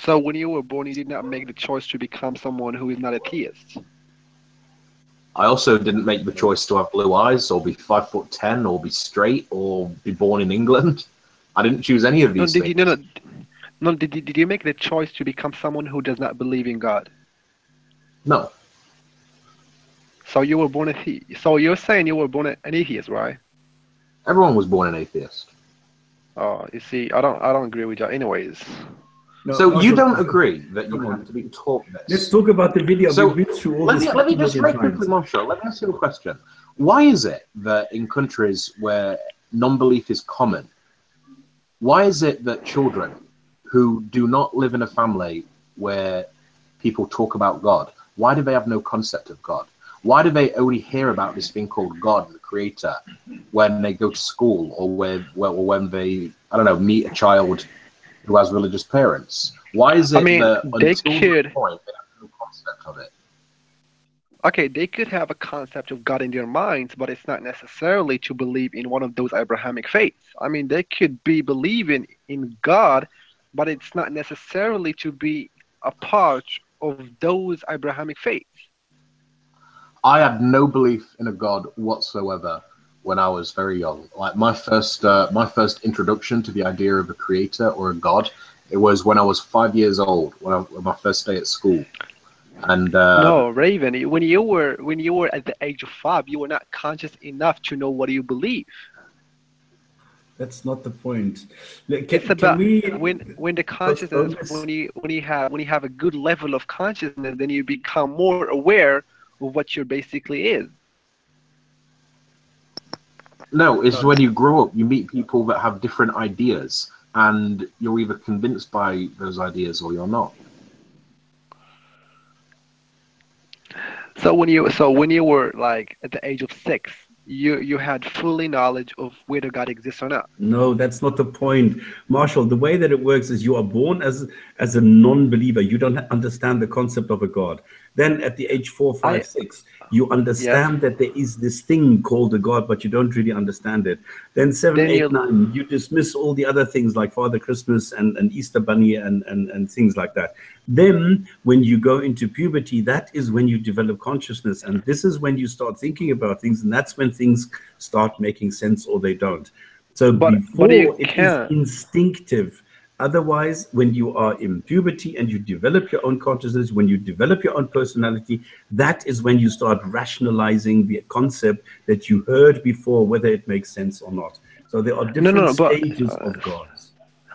when you were born, you did not make the choice to become someone who is not a theist. I also didn't make the choice to have blue eyes or be 5'10" or be straight or be born in England. I didn't choose any of these things. Did you make the choice to become someone who does not believe in God? No. So you were born So you're saying you were born an atheist, right? Everyone was born an atheist. Oh, you see, I don't agree with you. Anyways. No, So Marshall, you don't agree that you have to be taught this? Let's talk about the video. So We've been through all let this. me just very quickly, Marshall, let me ask you a question. Why is it that in countries where non-belief is common, why is it that children who do not live in a family where people talk about God, why do they have no concept of God? Why do they only hear about this thing called God, the Creator, when they go to school or when they, I don't know, meet a child who has religious parents? Why is it that until that point they have no concept of it? Okay, they could have a concept of God in their minds, but it's not necessarily to believe in one of those Abrahamic faiths. I mean, they could be believing in God, but it's not necessarily to be a part of those Abrahamic faiths. I had no belief in a God whatsoever when I was very young. Like my first introduction to the idea of a creator or a God, it was when I was 5 years old, when my first day at school. And no, Raven, when you were at the age of 5, you were not conscious enough to know what you believe. That's not the point. It's about when the consciousness, when you have a good level of consciousness, then you become more aware of what you basically is. No, it's when you grow up, you meet people that have different ideas, and you're either convinced by those ideas or you're not. So when you were like at the age of 6, you had fully knowledge of whether God exists or not. No, that's not the point, Marshall. The way that it works is you are born as a non-believer. You don't understand the concept of a God. Then at the age 4, 5, 6, you understand that there is this thing called a God, but you don't really understand it. Then 7, Then 8, 9, you dismiss all the other things like Father Christmas and Easter Bunny and things like that. Then when you go into puberty, that is when you develop consciousness, and this is when you start thinking about things, and that's when things start making sense or they don't. So before it is instinctive. Otherwise, when you are in puberty and you develop your own consciousness, when you develop your own personality, that is when you start rationalizing the concept that you heard before, whether it makes sense or not. So there are different stages of gods.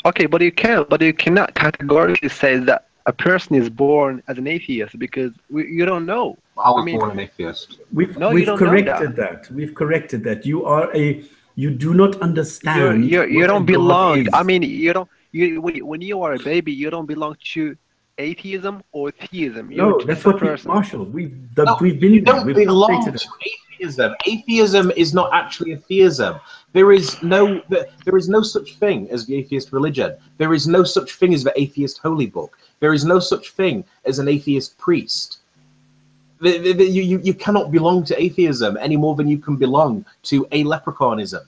Okay, but you cannot categorically say that a person is born as an atheist, because you don't know. I was born an atheist. We've corrected that. We've corrected that. You do not understand. You don't belong. I mean, you don't. When you are a baby, you don't belong to atheism or theism. No, that's what Marshall. We've belong to atheism. Atheism is not actually a theism. There is no such thing as the atheist religion. There is no such thing as the atheist holy book. There is no such thing as an atheist priest. You cannot belong to atheism any more than you can belong to a leprechaunism.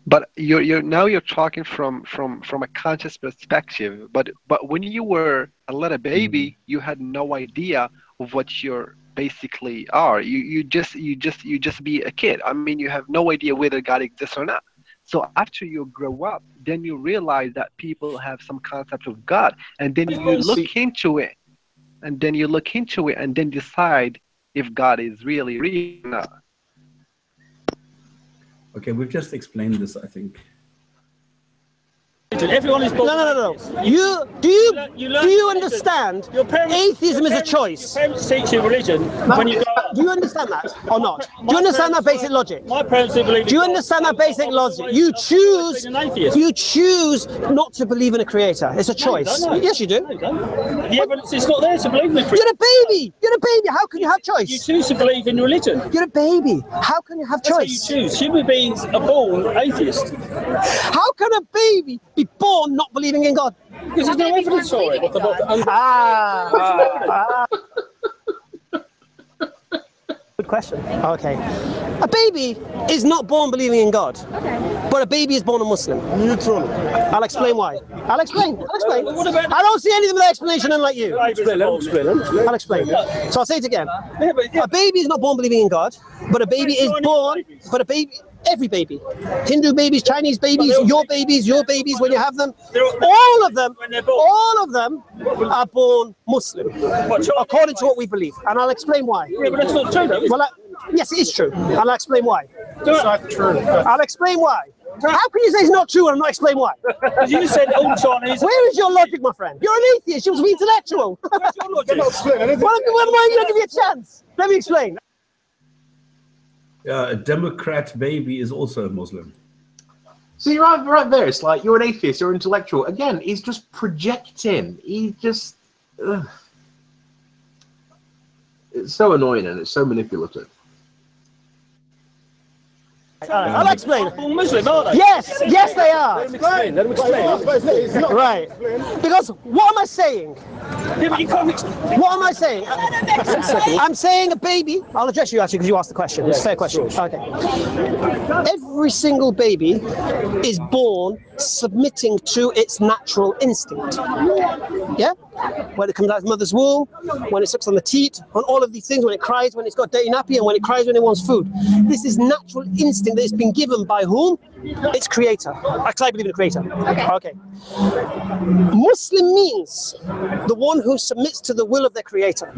But you're talking from a conscious perspective. But when you were a little baby, you had no idea of what you're basically are. You just be a kid. I mean, you have no idea whether God exists or not. So after you grow up, then you realize that people have some concept of God, and then you look into it, and then decide if God is really real or not. Okay, we've just explained this, I think. Everyone is born. No. Do you understand? Atheism is a choice. Your parents teach you religion when you go. Do you understand that or not? Do you understand that basic logic? My parents do believe. Do you understand that basic logic? You choose not to believe in a creator. It's a choice. Yes, you do. The evidence is not there to believe in a creator. You're a baby. You're a baby. How can you have choice? You choose to believe in religion. You're a baby. How can you have choice? You choose. Human beings are born atheist. How can a baby be born not believing in God? Because there's no evidence for it. Good question. Okay. A baby is not born believing in God, but a baby is born a Muslim. Neutral. I'll explain why. I'll explain. I don't see anything without explanation, unlike you. I'll explain. So I'll say it again. A baby is not born believing in God, but a baby is born, every baby, Hindu babies, Chinese babies, your babies when you have them, all of them are born Muslim, according to what we believe. And I'll explain why. Yeah, but that's not true, though. Well, yes, it is true. And I'll explain why. It's not true. I'll explain why. How can you say it's not true and I'm not explain why? Because you said all Chinese. Where is your logic, my friend? You're an atheist. You're supposed to be intellectual. Where's your logic? Well, why are you going to give me a chance? Let me explain. A Democrat baby is also a Muslim. See, right there, it's like you're an atheist, you're intellectual. Again, he's just projecting. He just... It's so annoying and it's so manipulative. I'll explain. Muslim, are they? Yes, they are. Let them explain. Right. Because what am I saying? Yeah, but you can't explain. What am I saying? I'm saying a baby. I'll address you actually because you asked the question. It's a fair question. Okay. Every single baby is born submitting to its natural instinct. Yeah? When it comes out of its mother's womb, when it sucks on the teat, on all of these things, when it cries, when it's got dirty nappy, and when it cries when it wants food. This is natural instinct that has been given by whom? Its creator. Actually, I believe in a creator. Okay. Muslim means the one who submits to the will of their creator.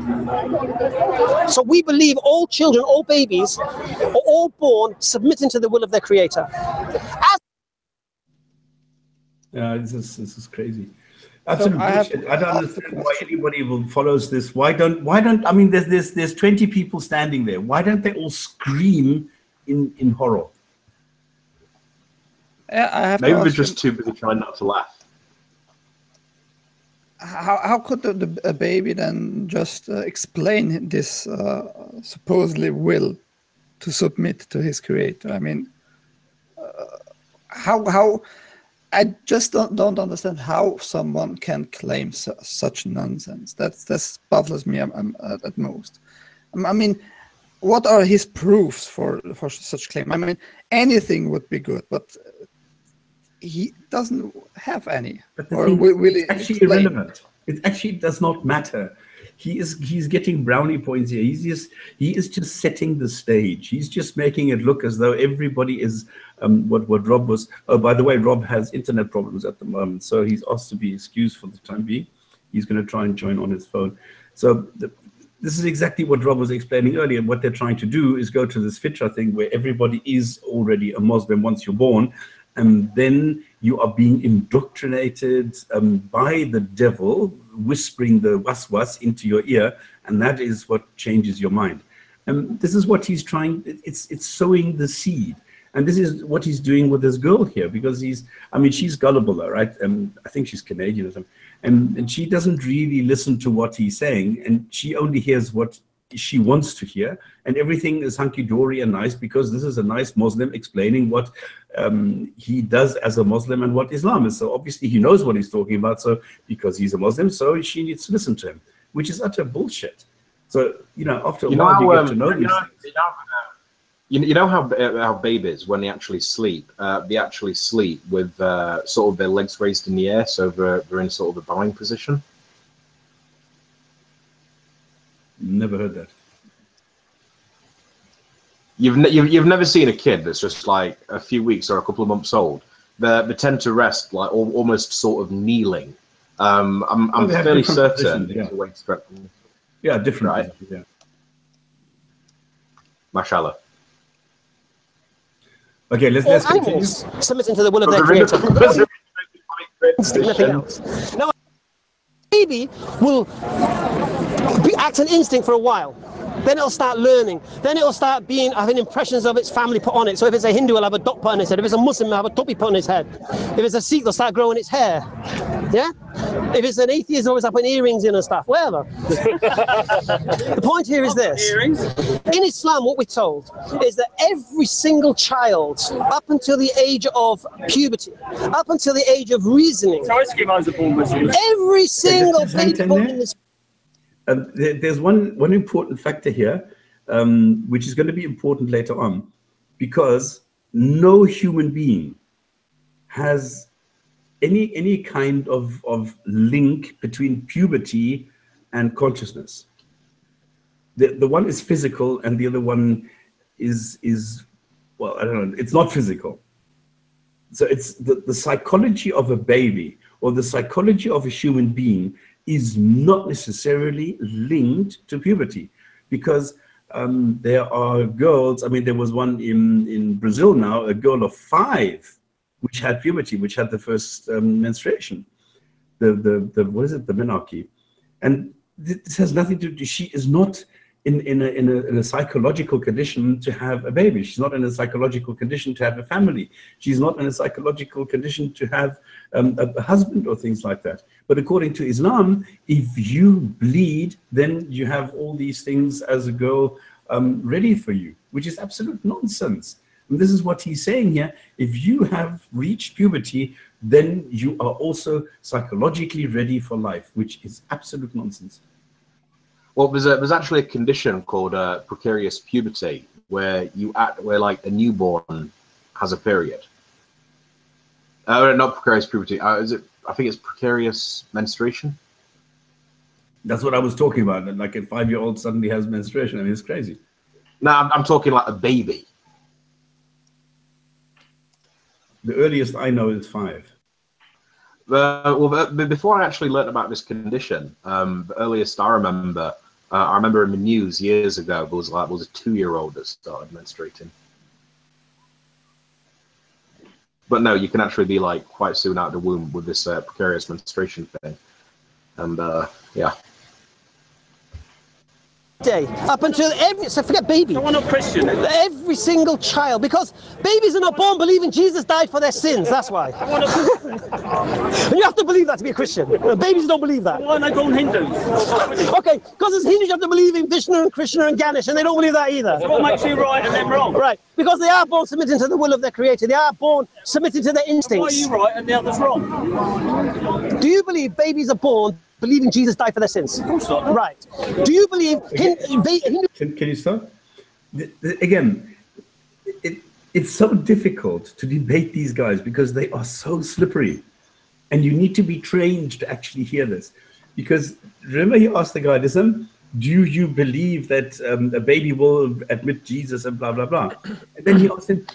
So we believe all children, all babies, are all born submitting to the will of their creator. This is crazy. Absolutely. I don't understand why anybody follows this. Why don't I mean there's 20 people standing there. Why don't they all scream in horror? Yeah, Maybe we're just too busy trying not to laugh. how could a baby then just explain this supposedly will to submit to his creator? I mean, how I just don't understand how someone can claim such nonsense. That's baffles me at most. I mean, what are his proofs for such claim? I mean, anything would be good, but he doesn't have any. But the Or thing, will it's actually irrelevant. It actually does not matter. He's getting brownie points here. He is just setting the stage. He's just making it look as though everybody is what Rob was. Oh, by the way, Rob has internet problems at the moment, so he's asked to be excused for the time being. He's going to try and join on his phone. So this is exactly what Rob was explaining earlier. What they're trying to do is go to this fitra thing where everybody is already a Muslim once you're born, and then you are being indoctrinated by the devil, whispering the waswas into your ear, and that is what changes your mind. And this is what he's trying. It's sowing the seed, and this is what he's doing with this girl here, because she's gullible, right? I think she's Canadian or something, and she doesn't really listen to what he's saying, and she only hears what she wants to hear, and everything is hunky-dory and nice because this is a nice Muslim explaining what he does as a Muslim and what Islam is. So obviously he knows what he's talking about, so because he's a Muslim, so she needs to listen to him, which is utter bullshit. So, after a while you get to know these things. You know how babies, when they actually sleep with sort of their legs raised in the air, so they're in sort of a bowing position? Never heard that. You've never seen a kid that's just like a few weeks or a couple of months old. They tend to rest like almost sort of kneeling. I'm fairly certain. Yeah, different. Right? Yeah. Mashallah. Okay, let's continue. Submitting to the will of their creator. Nothing else. Now, baby will act an instinct for a while. Then it'll start learning. Then it'll start having impressions of its family put on it. So if it's a Hindu, it'll have a dot put on his head. If it's a Muslim, it'll have a topi put on his head. If it's a Sikh, they'll start growing its hair. Yeah? If it's an atheist, they'll always have putting earrings in and stuff. Whatever. The point here is this. In Islam, what we're told is that every single child, up until the age of puberty, up until the age of reasoning, every single baby born in this. There's one important factor here, which is going to be important later on, because no human being has any kind of link between puberty and consciousness. The one is physical, and the other one is well, I don't know. It's not physical. So it's the psychology of a baby or the psychology of a human being is not necessarily linked to puberty, because there are girls. I mean, there was one in Brazil now, a girl of 5, which had puberty, which had the first menstruation. The what is it? The menarche, and this has nothing to do. She is not in a psychological condition to have a baby. She's not in a psychological condition to have a family. She's not in a psychological condition to have a husband or things like that. But according to Islam, if you bleed, then you have all these things as a girl ready for you, which is absolute nonsense. And this is what he's saying here. If you have reached puberty, then you are also psychologically ready for life, which is absolute nonsense. Well, there's actually a condition called precarious puberty, where like a newborn has a period. Not precarious puberty. Is it? I think it's precarious menstruation. That's what I was talking about. Like a 5-year-old suddenly has menstruation. I mean, it's crazy. No, I'm talking like a baby. The earliest I know is 5. Well, before I actually learned about this condition, the earliest I remember in the news years ago, was a 2-year-old that started menstruating. But no, you can actually be like quite soon out of the womb with this precarious menstruation thing, and yeah. day, up until so forget baby. So why not Christian? Every single child, because babies are not born believing Jesus died for their sins. That's why. And you have to believe that to be a Christian. Babies don't believe that. Why are they born Hindus? Okay, because as Hindus you have to believe in Vishnu and Krishna and Ganesh, and they don't believe that either. So what makes you right and them wrong? Right, because they are born submitting to the will of their Creator. They are born submitting to their instincts. Why are you right and the others wrong? Do you believe babies are born believing Jesus died for their sins? Of course not. Right. Do you believe Can you stop? Again, it's so difficult to debate these guys because they are so slippery, and you need to be trained to actually hear this. Because remember, he asked the guy, listen, do you believe that a baby will admit Jesus and blah blah blah? And then he asked him,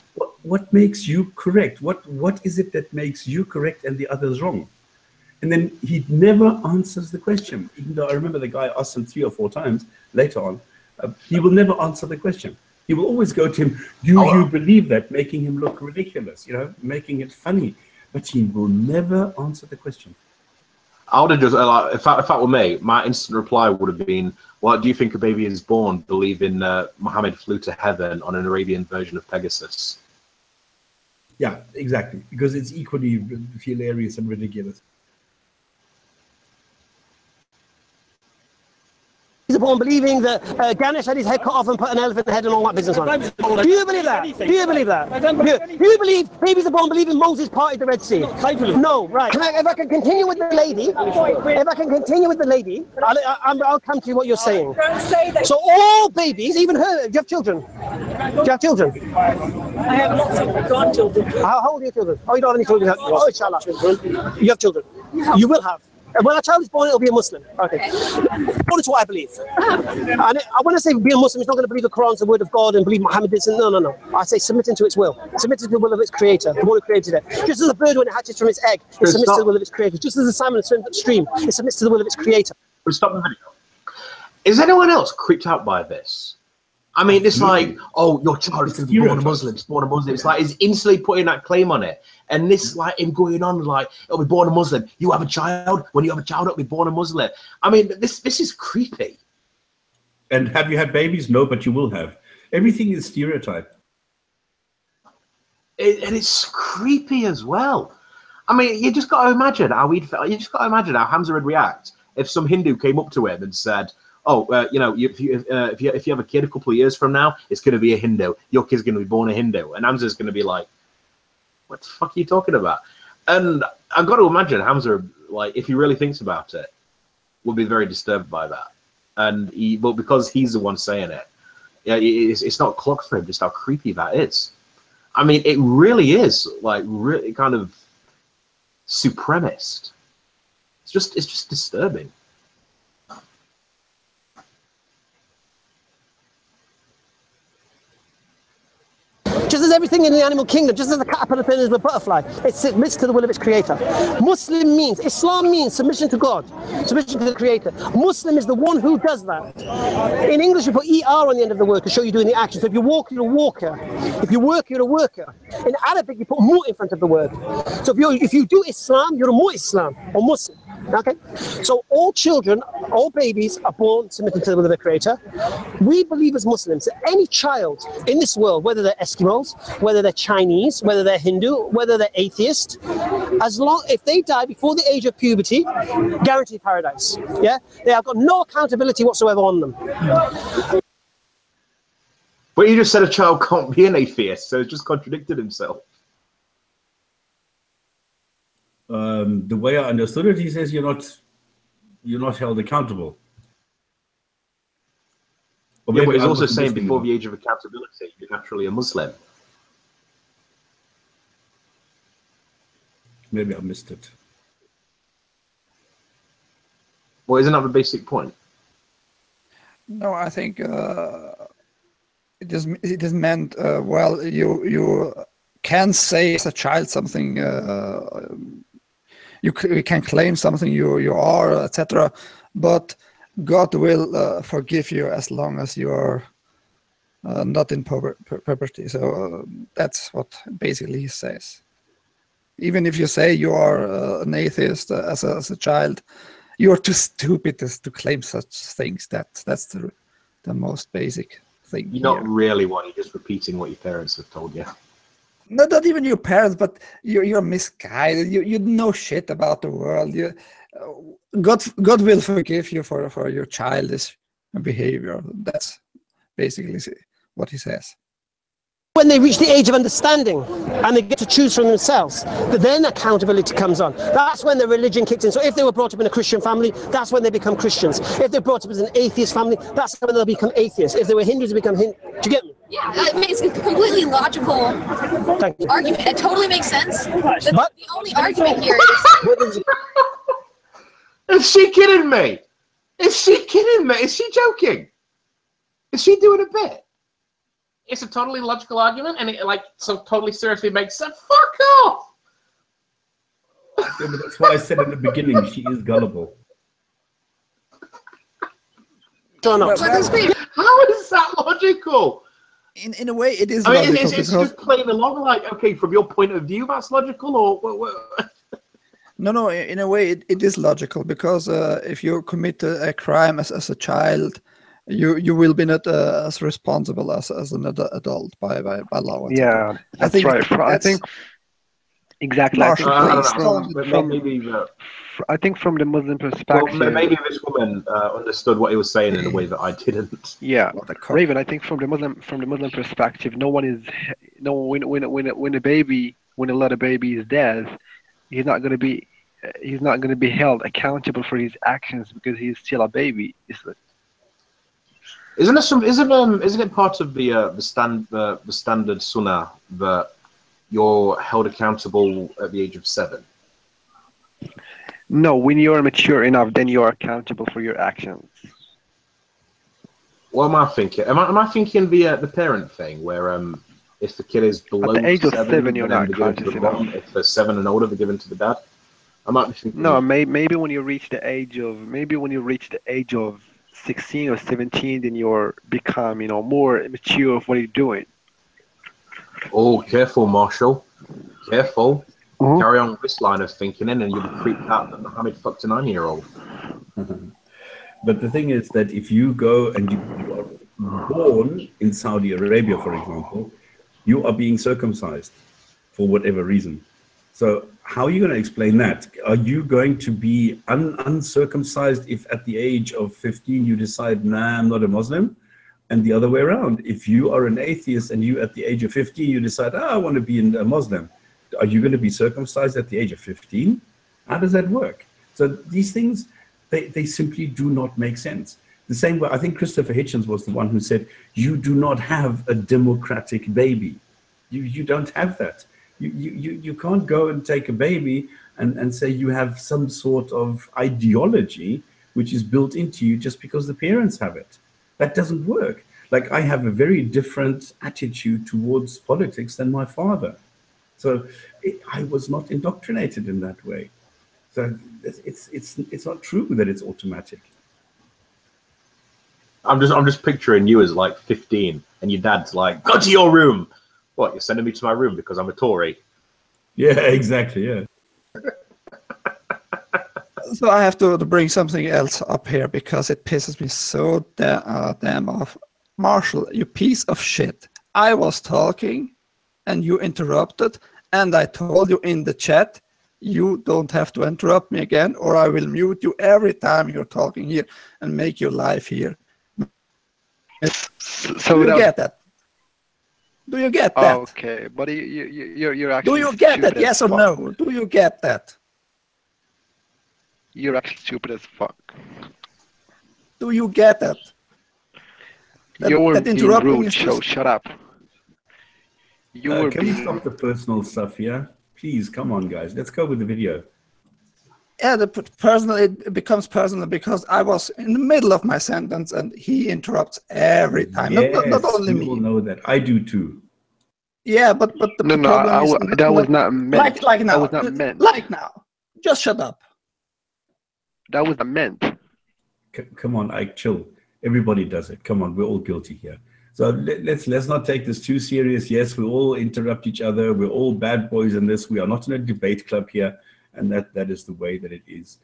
what makes you correct? What is it that makes you correct and the others wrong? And then he never answers the question, even though I remember the guy asked him 3 or 4 times later on. He will never answer the question. He will always go to him, do you believe that? Making him look ridiculous, you know, making it funny. But he will never answer the question. I would have just, like, if that were me, my instant reply would have been, well, do you think a baby is born believing Muhammad flew to heaven on an Arabian version of Pegasus? Yeah, exactly. Because it's equally hilarious and ridiculous. He's born believing that Ganesh had his head cut off and put an elephant head and all that business on it. Do you believe that? Do you believe that? Do you believe babies are born believing Moses parted the Red Sea? No, right. If I can continue with the lady, I'll come to what you're saying. So all babies, even her, do you have children? Do you have children? I have lots of grandchildren. How old are your children? Oh, you don't have any children? Oh, inshallah. You have children. You will have. When a child is born, it'll be a Muslim. Okay. That's what I believe. And when I say be a Muslim, it's not going to believe the Quran is the word of God and believe Muhammad is. No. I say submitting to its will. Submitting to the will of its creator, the one who created it. Just as a bird, when it hatches from its egg, it submits to the will of its creator. Just as a salmon swims upstream, it submits to the will of its creator. We'll stop the video. Is anyone else creeped out by this? I mean, it's like, oh, your child is going to be born a Muslim. It's born a Muslim. It's like he's instantly putting that claim on it. And this, like, him going on, like, it'll be born a Muslim. You have a child. When you have a child, it'll be born a Muslim. I mean, this is creepy. And have you had babies? No, but you will have. Everything is stereotype. And it's creepy as well. I mean, you just got to imagine how Hamza would react if some Hindu came up to him and said, oh, you know, if you have a kid a couple of years from now, it's going to be a Hindu. Your kid's going to be born a Hindu. And Hamza's going to be like, what the fuck are you talking about? And I've got to imagine Hamza, like, if he really thinks about it, will be very disturbed by that. But because he's the one saying it, yeah, it's not clocked for him just how creepy that is. I mean, it really is, like, really kind of supremacist. It's just disturbing. Just as everything in the animal kingdom, just as the caterpillar turns into a butterfly, it submits to the will of its creator. Islam means submission to God, submission to the creator. Muslim is the one who does that. In English, you put ER on the end of the word to show you're doing the action. So if you walk, you're a walker. If you work, you're a worker. In Arabic, you put mu in front of the word. So if you do Islam, you're a mu-Islam or Muslim. Okay, so all children, all babies are born submitting to the will of their creator. We believe as Muslims that any child in this world, whether they're Eskimos, whether they're Chinese, whether they're Hindu, whether they're atheist, if they die before the age of puberty, guaranteed paradise. Yeah, they have got no accountability whatsoever on them. But you just said a child can't be an atheist, so it's just contradicted himself. The way I understood it, he says you're not held accountable. Yeah, but he's also saying before the age of accountability, you're naturally a Muslim. Maybe I missed it. Well, isn't that the basic point? No, I think it is meant well. You can say as a child something. You can claim something you are, etc. But God will forgive you as long as you are not in puberty. So that's what basically he says. Even if you say you are an atheist as a child, you are too stupid to claim such things. That's the the most basic thing. You're not here. really one. You're just repeating what your parents have told you. No, not even your parents, but you're misguided. You know shit about the world. God will forgive you for your childish behavior. That's basically what he says. When they reach the age of understanding and they get to choose for themselves, but then accountability comes on. That's when the religion kicks in. So if they were brought up in a Christian family, that's when they become Christians. If they're brought up as an atheist family, that's when they'll become atheists. If they were Hindus, they become Hindu. Do you get me? Yeah, that makes a completely logical argument. It totally makes sense. The only argument here is... Is she kidding me? Is she kidding me? Is she joking? Is she doing a bit? It's a totally logical argument, and it so totally seriously makes sense. Fuck off! Yeah, but that's why I said in the beginning, she is gullible. How is that logical? In a way, it is. I mean, it's just playing along. Like, okay, from your point of view, that's logical, or No. In a way, it is logical because if you commit a crime as a child, you will be not as responsible as an adult by law. Yeah, that's right. I think exactly. I think from the Muslim perspective. Well, maybe this woman understood what he was saying in a way that I didn't. Yeah, Raven. I think from the Muslim perspective, when a little baby is dead, he's not going to be held accountable for his actions because he's still a baby. Isn't it part of the standard sunnah that you're held accountable at the age of 7? No, when you're mature enough, then you're accountable for your actions. What am I thinking? Am I thinking the parent thing where if the kid is below at the age of 7, you're not conscious enough. If they're 7 and older, they're given to the dad. I might be thinking. No, maybe when you reach the age of 16 or 17, then you're become more mature of what you're doing. Oh, careful, Marshall. Careful. Carry on with this line of thinking, and you'll be creeped out that Mohammed fucked a 9-year-old. But the thing is that if you go and you are born in Saudi Arabia, for example, you are being circumcised for whatever reason. So how are you going to explain that? Are you going to be uncircumcised if at the age of 15 you decide, nah, I'm not a Muslim? And the other way around, if you are an atheist and you at the age of 15 you decide, I want to be a Muslim, are you going to be circumcised at the age of 15? How does that work? So these things, they simply do not make sense. The same way, I think Christopher Hitchens was the one who said, you do not have a democratic baby. You don't have that. You can't go and take a baby and say you have some sort of ideology which is built into you just because the parents have it. That doesn't work. Like, I have a very different attitude towards politics than my father. So I was not indoctrinated in that way. So it's not true that it's automatic. I'm just picturing you as like 15 and your dad's like, go to your room. What, you're sending me to my room because I'm a Tory? Yeah, exactly, yeah. So I have to bring something else up here because it pisses me so damn off. Marshall, you piece of shit. I was talking and you interrupted, and I told you in the chat, you don't have to interrupt me again or I will mute you every time you're talking here and make you live here. So do you get that? Do you get that? Okay, but you're actually. Do you get that? Yes or no? Do you get that? You're actually stupid as fuck. Do you get that? You're being rude, so shut up. Can you stop the personal stuff here? Please, come on, guys. Let's go with the video. Yeah, it becomes personal because I was in the middle of my sentence and he interrupts every time. Yes, not only me. You will know that. I do too. Yeah, but the problem is that was not meant. Like now. That was not meant. Like now. Just shut up. That was not meant. Come on, Ike, chill. Everybody does it. Come on, we're all guilty here. So let's not take this too serious. Yes, we all interrupt each other. We're all bad boys in this. We are not in a debate club here. And that is the way that it is.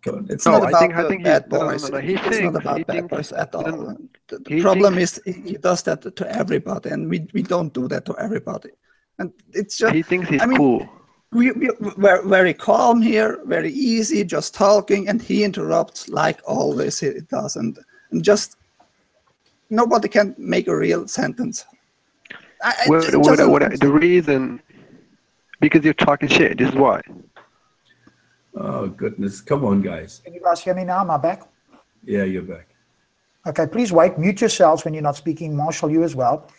It's No, not I about think- I the think he- bad no, no, boys. no, he It's thinks- not about he bad thinks- boys at all. no, The he problem thinks- is he does that to everybody, and we don't do that to everybody. And it's just, He thinks he's I mean, cool. we're very calm here, very easy, just talking, and he interrupts like always he does, and just nobody can make a real sentence. The reason, because you're talking shit. This is why. Oh, goodness. Come on, guys. Can you guys hear me now? Am I back? Yeah, you're back. Okay, please wait. Mute yourselves when you're not speaking. Marshall, you as well.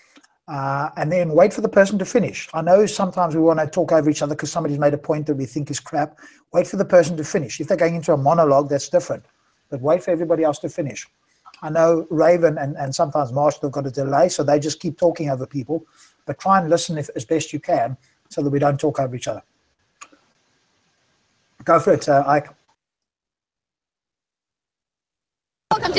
And then wait for the person to finish. I know sometimes we want to talk over each other because somebody's made a point that we think is crap. Wait for the person to finish. If they're going into a monologue, that's different. But wait for everybody else to finish. I know Raven and sometimes Marshall have got a delay, so they just keep talking over people. But try and listen as best you can so that we don't talk over each other. Go for it, Ike.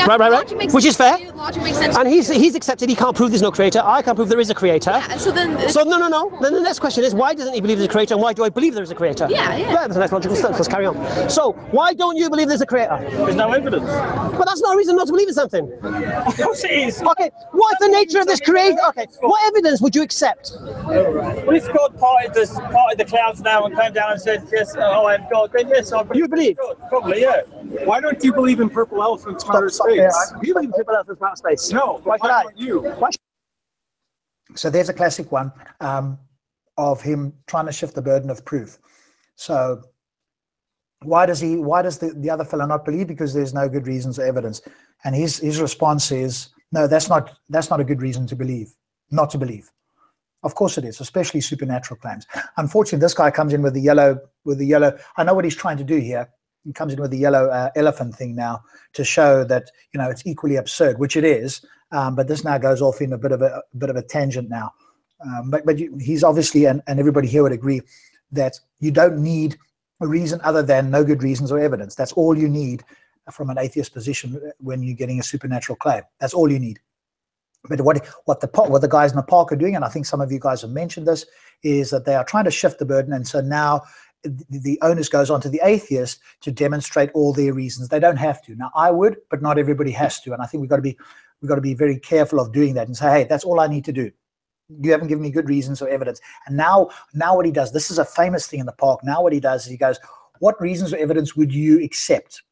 Right. Which is fair. Logic makes sense. And he's accepted he can't prove there's no creator. I can't prove there is a creator. Yeah, so then. No. Then the next question is, why doesn't he believe there's a creator, and why do I believe there is a creator? Yeah. That's a nice logical step. Let's carry on. So why don't you believe there's a creator? There's no evidence. But that's not a reason not to believe in something. Of course it is. Okay, what's the nature of this creator? Okay, what evidence would you accept? Well, if God parted the clouds now and came down and said, yes, I am God, then yes, I believe. You believe? God. Probably, yeah. Why don't you believe in purple elephants from outer space? You believe in people out of outer space? No, Why should I? you? So there's a classic one of him trying to shift the burden of proof. So why does the other fellow not believe? Because there's no good reasons or evidence. And his response is, no, that's not a good reason to believe, not to believe. Of course it is, especially supernatural claims. Unfortunately, this guy comes in with the yellow. I know what he's trying to do here. He comes in with the yellow elephant thing now to show that, you know, it's equally absurd, which it is. But this now goes off in a bit of a tangent now. But he's obviously, and everybody here would agree, that you don't need a reason other than no good reasons or evidence. That's all you need from an atheist position when you're getting a supernatural claim. That's all you need. But what the guys in the park are doing, and I think some of you guys have mentioned this, is that they are trying to shift the burden. And so now the onus goes on to the atheist to demonstrate all their reasons. They don't have to. Now I would, but not everybody has to. And I think we've got to be very careful of doing that and say, hey, that's all I need to do. You haven't given me good reasons or evidence. And now what he does, this is a famous thing in the park. Now what he does is he goes, what reasons or evidence would you accept?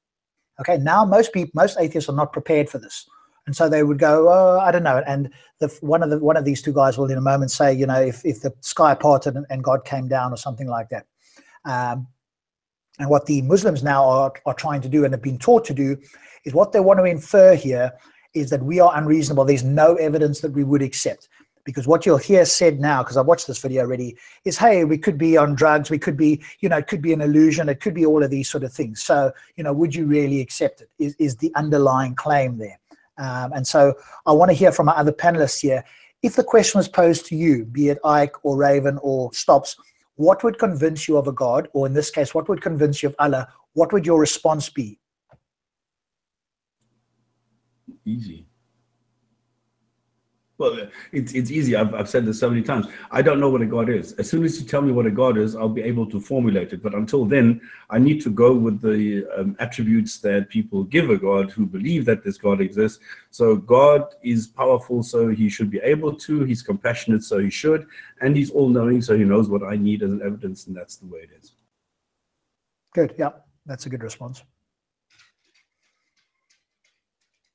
Okay, now most atheists are not prepared for this. And so they would go, oh, I don't know. And one of these two guys will in a moment say, you know, if the sky parted and God came down or something like that. And what the Muslims now are trying to do and have been taught to do is what they want to infer here is that we are unreasonable. There's no evidence that we would accept. Because what you'll hear said now, because I've watched this video already, is, hey, we could be on drugs, we could be, you know, it could be an illusion, it could be all of these sort of things. So, you know, would you really accept it is the underlying claim there. And so I want to hear from our other panelists here. If the question was posed to you, be it Ike or Raven or Stops, what would convince you of a God? Or in this case, what would convince you of Allah? What would your response be? Easy. Well, it's easy. I've said this so many times. I don't know what a God is. As soon as you tell me what a God is, I'll be able to formulate it. But until then, I need to go with the attributes that people give a God who believe that this God exists. So God is powerful, so he should be able to. He's compassionate, so he should. And he's all-knowing, so he knows what I need as an evidence, and that's the way it is. Good. Yeah, that's a good response.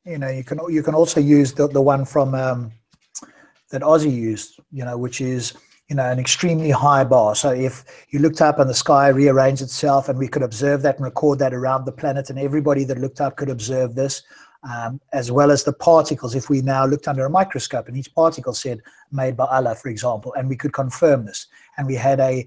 You know, you can also use the one from that Ozzy used, you know, which is, you know, an extremely high bar. So if you looked up and the sky rearranged itself and we could observe that and record that around the planet, and everybody that looked up could observe this, as well as the particles, if we now looked under a microscope and each particle said made by Allah, for example, and we could confirm this, and we had a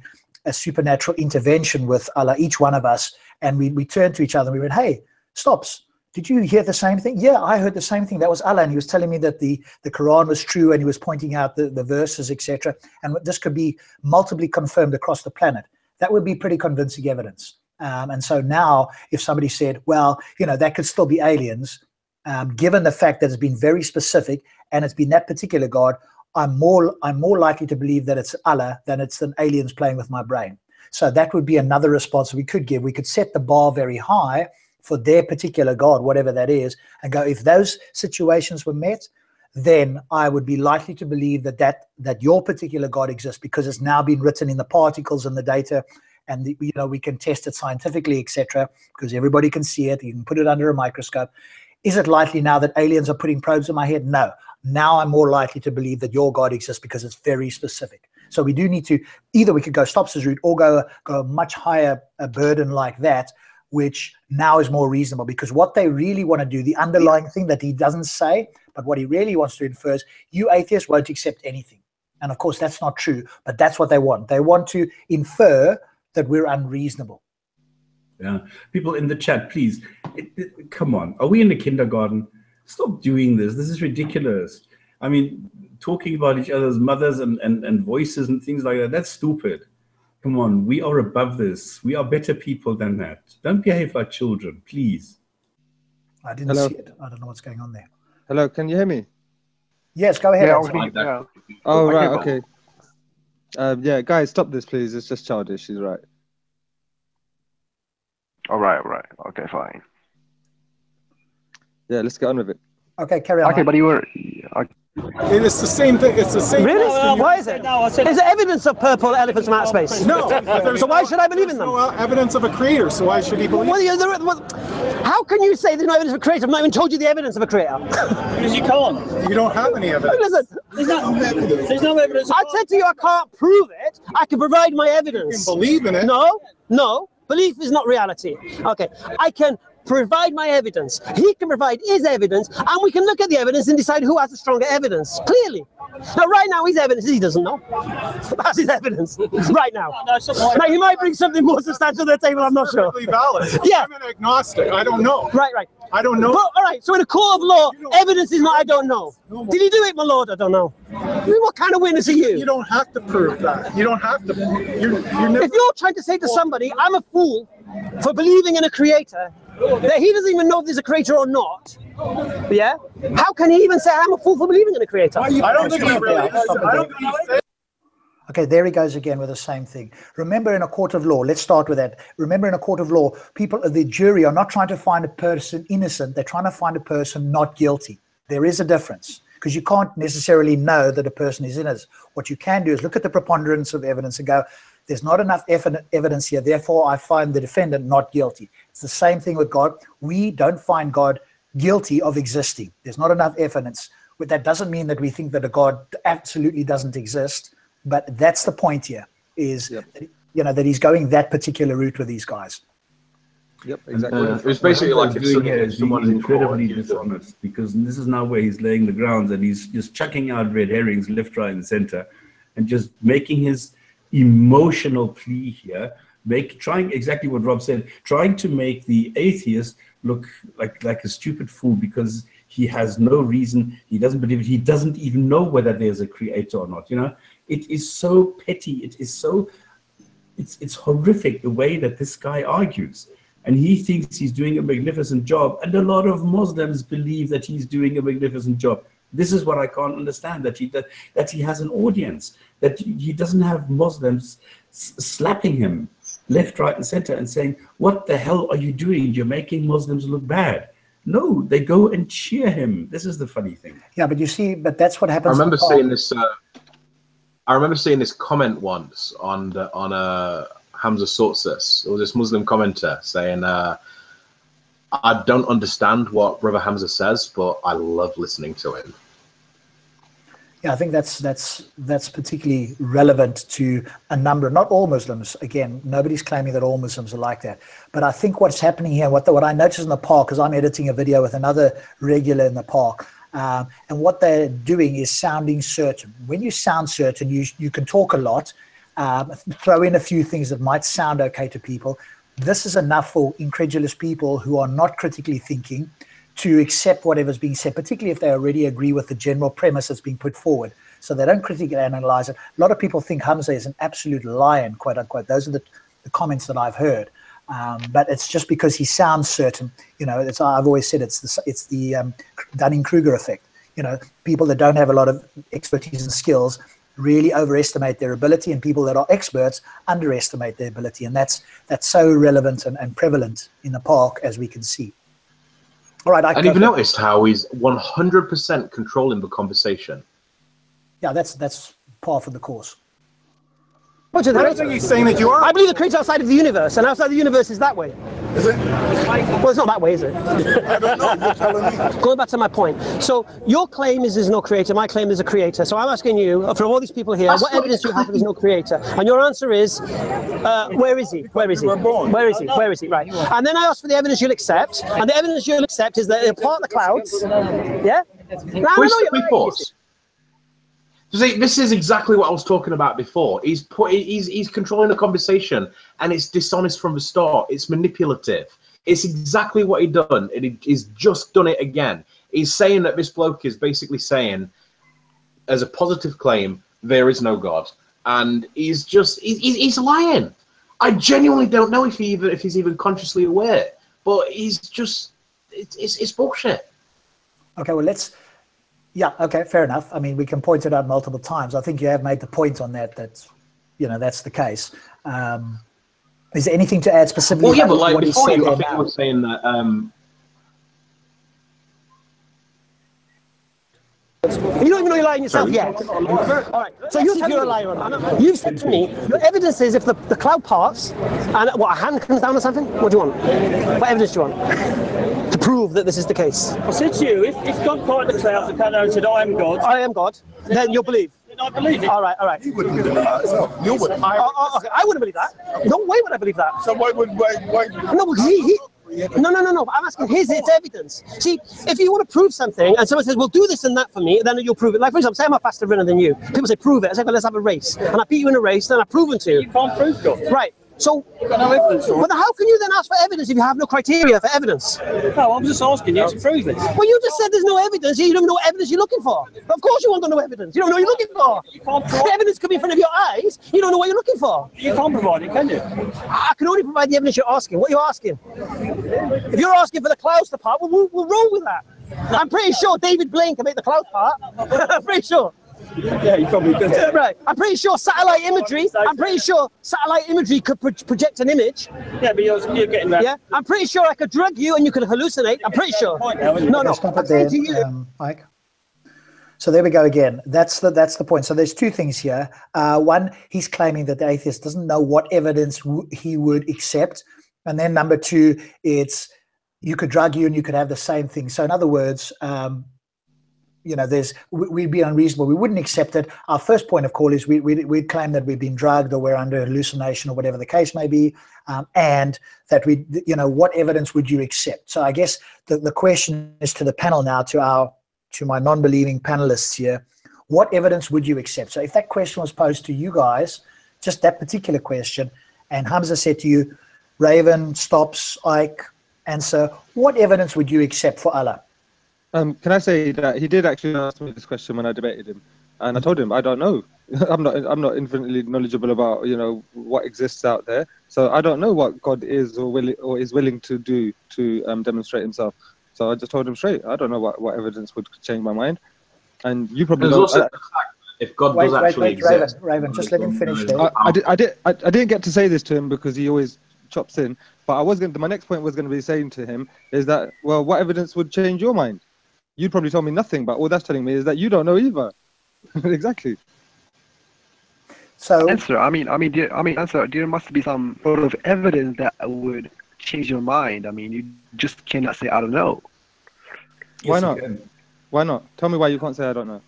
supernatural intervention with Allah, each one of us, and we turned to each other and we went, hey, Stops, did you hear the same thing? Yeah, I heard the same thing. That was Allah, and he was telling me that the Qur'an was true, and he was pointing out the verses, etc. And this could be multiply confirmed across the planet. That would be pretty convincing evidence. And so now, if somebody said, well, you know, that could still be aliens, given the fact that it's been very specific and it's been that particular God, I'm more likely to believe that it's Allah than it's an aliens playing with my brain. So that would be another response we could give. We could set the bar very high, for their particular God, whatever that is, and go, if those situations were met, then I would be likely to believe that your particular God exists, because it's now been written in the particles and the data, and we can test it scientifically, etc., because everybody can see it. You can put it under a microscope. Is it likely now that aliens are putting probes in my head? No. Now I'm more likely to believe that your God exists because it's very specific. So we do need to, either we could go Stops' route or go a much higher burden like that, which now is more reasonable, because what they really want to do, the underlying thing that he doesn't say, but what he really wants to infer is, you atheists won't accept anything. And of course, that's not true, but that's what they want. They want to infer that we're unreasonable. Yeah, people in the chat, please, come on. Are we in the kindergarten? Stop doing this. This is ridiculous. I mean, talking about each other's mothers and voices and things like that, that's stupid. Come on, we are above this. We are better people than that. Don't behave like children, please. I didn't see it. I don't know what's going on there. Hello, can you hear me? Yes, go ahead. Yeah, Oh, right, okay. Yeah, guys, stop this, please. It's just childish. She's right. All right. Okay, fine. Yeah, let's get on with it. Okay, carry on. Okay, but you were... It's the same thing. It's the same. Really? Why is it? Is there evidence of purple elephants from outer space? No. So why should I believe in them? No evidence of a creator, so why should he believe? How can you say there's no evidence of a creator? I've not even told you the evidence of a creator. Because you can't. You don't have any evidence. Listen, There's no evidence. I said to you, I can't prove it. I can provide my evidence. You can believe in it. No. Belief is not reality. Okay, I can provide my evidence. He can provide his evidence, and we can look at the evidence and decide who has the stronger evidence. Clearly. Now, right now, his evidence, he doesn't know. That's his evidence. Right now. Now, he might bring something more substantial to the table, I'm not sure. Valid. Yeah. I'm an agnostic. I don't know. Right. I don't know. But, all right, so in a court of law, evidence is not I don't know. Did he do it, my lord? I don't know. What kind of witness are you? You don't have to prove that. You don't have to. You're never... If you're trying to say to somebody, I'm a fool for believing in a creator, that he doesn't even know if there's a creator or not, yeah? How can he even say I'm a fool for believing in a creator? I don't think he really is. I don't think he said. Okay, there he goes again with the same thing. Remember, in a court of law, let's start with that. Remember, in a court of law, the jury are not trying to find a person innocent. They're trying to find a person not guilty. There is a difference, because you can't necessarily know that a person is innocent. What you can do is look at the preponderance of evidence and go, there's not enough evidence here, therefore I find the defendant not guilty. It's the same thing with God. We don't find God guilty of existing. There's not enough evidence. But that doesn't mean that we think that a God absolutely doesn't exist. But that's the point here, is that he's going that particular route with these guys. Yep, exactly. It was basically like if doing here is being incredibly dishonest, because this is now where he's laying the grounds, and he's just chucking out red herrings left, right, and center, and just making his emotional plea here, trying exactly what Rob said, trying to make the atheist look like a stupid fool because he has no reason, he doesn't believe it, he doesn't even know whether there's a creator or not. It is so petty, it's horrific the way that this guy argues, and he thinks he's doing a magnificent job, and a lot of Muslims believe that he's doing a magnificent job. This is what I can't understand, that he has an audience, that he doesn't have Muslims slapping him left, right, and center and saying, what the hell are you doing? You're making Muslims look bad. No, they go and cheer him. This is the funny thing. Yeah, but you see, but that's what happens. I remember seeing this. I remember seeing this comment once on Hamza Myatt. It was this Muslim commenter saying, I don't understand what Brother Hamza says, but I love listening to him. Yeah, I think that's particularly relevant to a number, not all Muslims. Again, nobody's claiming that all Muslims are like that. But I think what's happening here, what I noticed in the park, because I'm editing a video with another regular in the park, and what they're doing is sounding certain. When you sound certain, you can talk a lot, throw in a few things that might sound okay to people. This is enough for incredulous people who are not critically thinking to accept whatever's being said, particularly if they already agree with the general premise that's being put forward. So they don't critically analyze it. A lot of people think Hamza is an absolute lion, quote unquote. Those are the comments that I've heard. But it's just because he sounds certain. I've always said it's the Dunning-Kruger effect. People that don't have a lot of expertise and skills really overestimate their ability, and people that are experts underestimate their ability. And that's so relevant and prevalent in the park, as we can see. All right. And you've noticed how he's 100% controlling the conversation. Yeah, that's par for the course. What are you saying that you are? I believe the creator's outside of the universe, and outside the universe is that way. Is it? Well, it's not that way, is it? I don't know. You're telling me. Going back to my point. So your claim is there's no creator. My claim there's a creator. So I'm asking you, from all these people here, what evidence do you have that there's no creator? And your answer is, where is he? Where is he? Where is he? Where is he? Right. And then I ask for the evidence you'll accept, and the evidence you'll accept is that they're part of the clouds. Yeah. This is exactly what I was talking about before. He's controlling the conversation, and it's dishonest from the start. It's manipulative. It's exactly what he done, and he's just done it again. He's saying that this bloke is basically saying, as a positive claim, there is no God, and he's lying. I genuinely don't know if he's even consciously aware, but he's just it's bullshit. Okay, well yeah, okay, fair enough. I mean, we can point it out multiple times. I think you have made the point on that, that's the case. Is there anything to add specifically? Well, yeah, but like before I think you were saying that... You don't even know you're lying yourself yet. All right, so you're a liar on that. You've said to me, your evidence is if the cloud parts, and a hand comes down or something? What do you want? What evidence do you want? To prove that this is the case. I said to you, if God parted the clouds and came down and said, I am God. I am God. Then you'll believe. Then I believe it. All right. You wouldn't believe that yourself. You wouldn't. Okay, I wouldn't believe that. No way would I believe that. So why? No, because No. I'm asking it's evidence. See, if you want to prove something and someone says, well, do this and that for me, then you'll prove it. Like, for example, say I'm a faster runner than you. People say, prove it. I say, well, let's have a race. And I beat you in a race, then I've proven to you. You can't prove God. Right. So, you've got no evidence. But how can you then ask for evidence if you have no criteria for evidence? No, I'm just asking you to prove it. Well, you just said there's no evidence. You don't know what evidence you're looking for. Of course you won't know evidence. You don't know what you're looking for. You can't provide the evidence could be in front of your eyes. You don't know what you're looking for. You can't provide it, can you? I can only provide the evidence you're asking. What are you asking? If you're asking for the clouds to part, we'll roll with that. I'm pretty sure David Blaine can make the cloud part. I'm pretty sure. Yeah, you probably could. Right. I'm pretty sure satellite imagery. I'm pretty sure satellite imagery could project an image. Yeah, but you're getting that. Yeah. I'm pretty sure I could drug you and you could hallucinate. I'm pretty sure. No. Stop it there, Mike. So there we go again. That's the point. So there's two things here. One, he's claiming that the atheist doesn't know what evidence he would accept, and then number two, it's you could drug you and you could have the same thing. So in other words. We'd be unreasonable. We wouldn't accept it. Our first point of call is we'd claim that we've been drugged or we're under hallucination or whatever the case may be, and that what evidence would you accept? So I guess the question is to the panel now, to my non-believing panelists here, what evidence would you accept? So if that question was posed to you guys, just that particular question, and Hamza said to you, Raven, Stops, Ike, answer, what evidence would you accept for Allah? Can I say that he did actually ask me this question when I debated him, and I told him I don't know. I'm not infinitely knowledgeable about what exists out there, so I don't know what God is or is willing to do to demonstrate Himself. So I just told him straight. I don't know what evidence would change my mind, and you probably don't. Also the fact that if God does actually exist, Raven, just let him finish there. I didn't get to say this to him because he always chops in, but my next point was going to be saying to him is that, well, what evidence would change your mind? You'd probably told me nothing, but all that's telling me is that you don't know either. Exactly. So answer. Answer. There must be some sort of evidence that would change your mind. I mean, you just cannot say I don't know. Why not? Why not? Tell me why you can't say I don't know.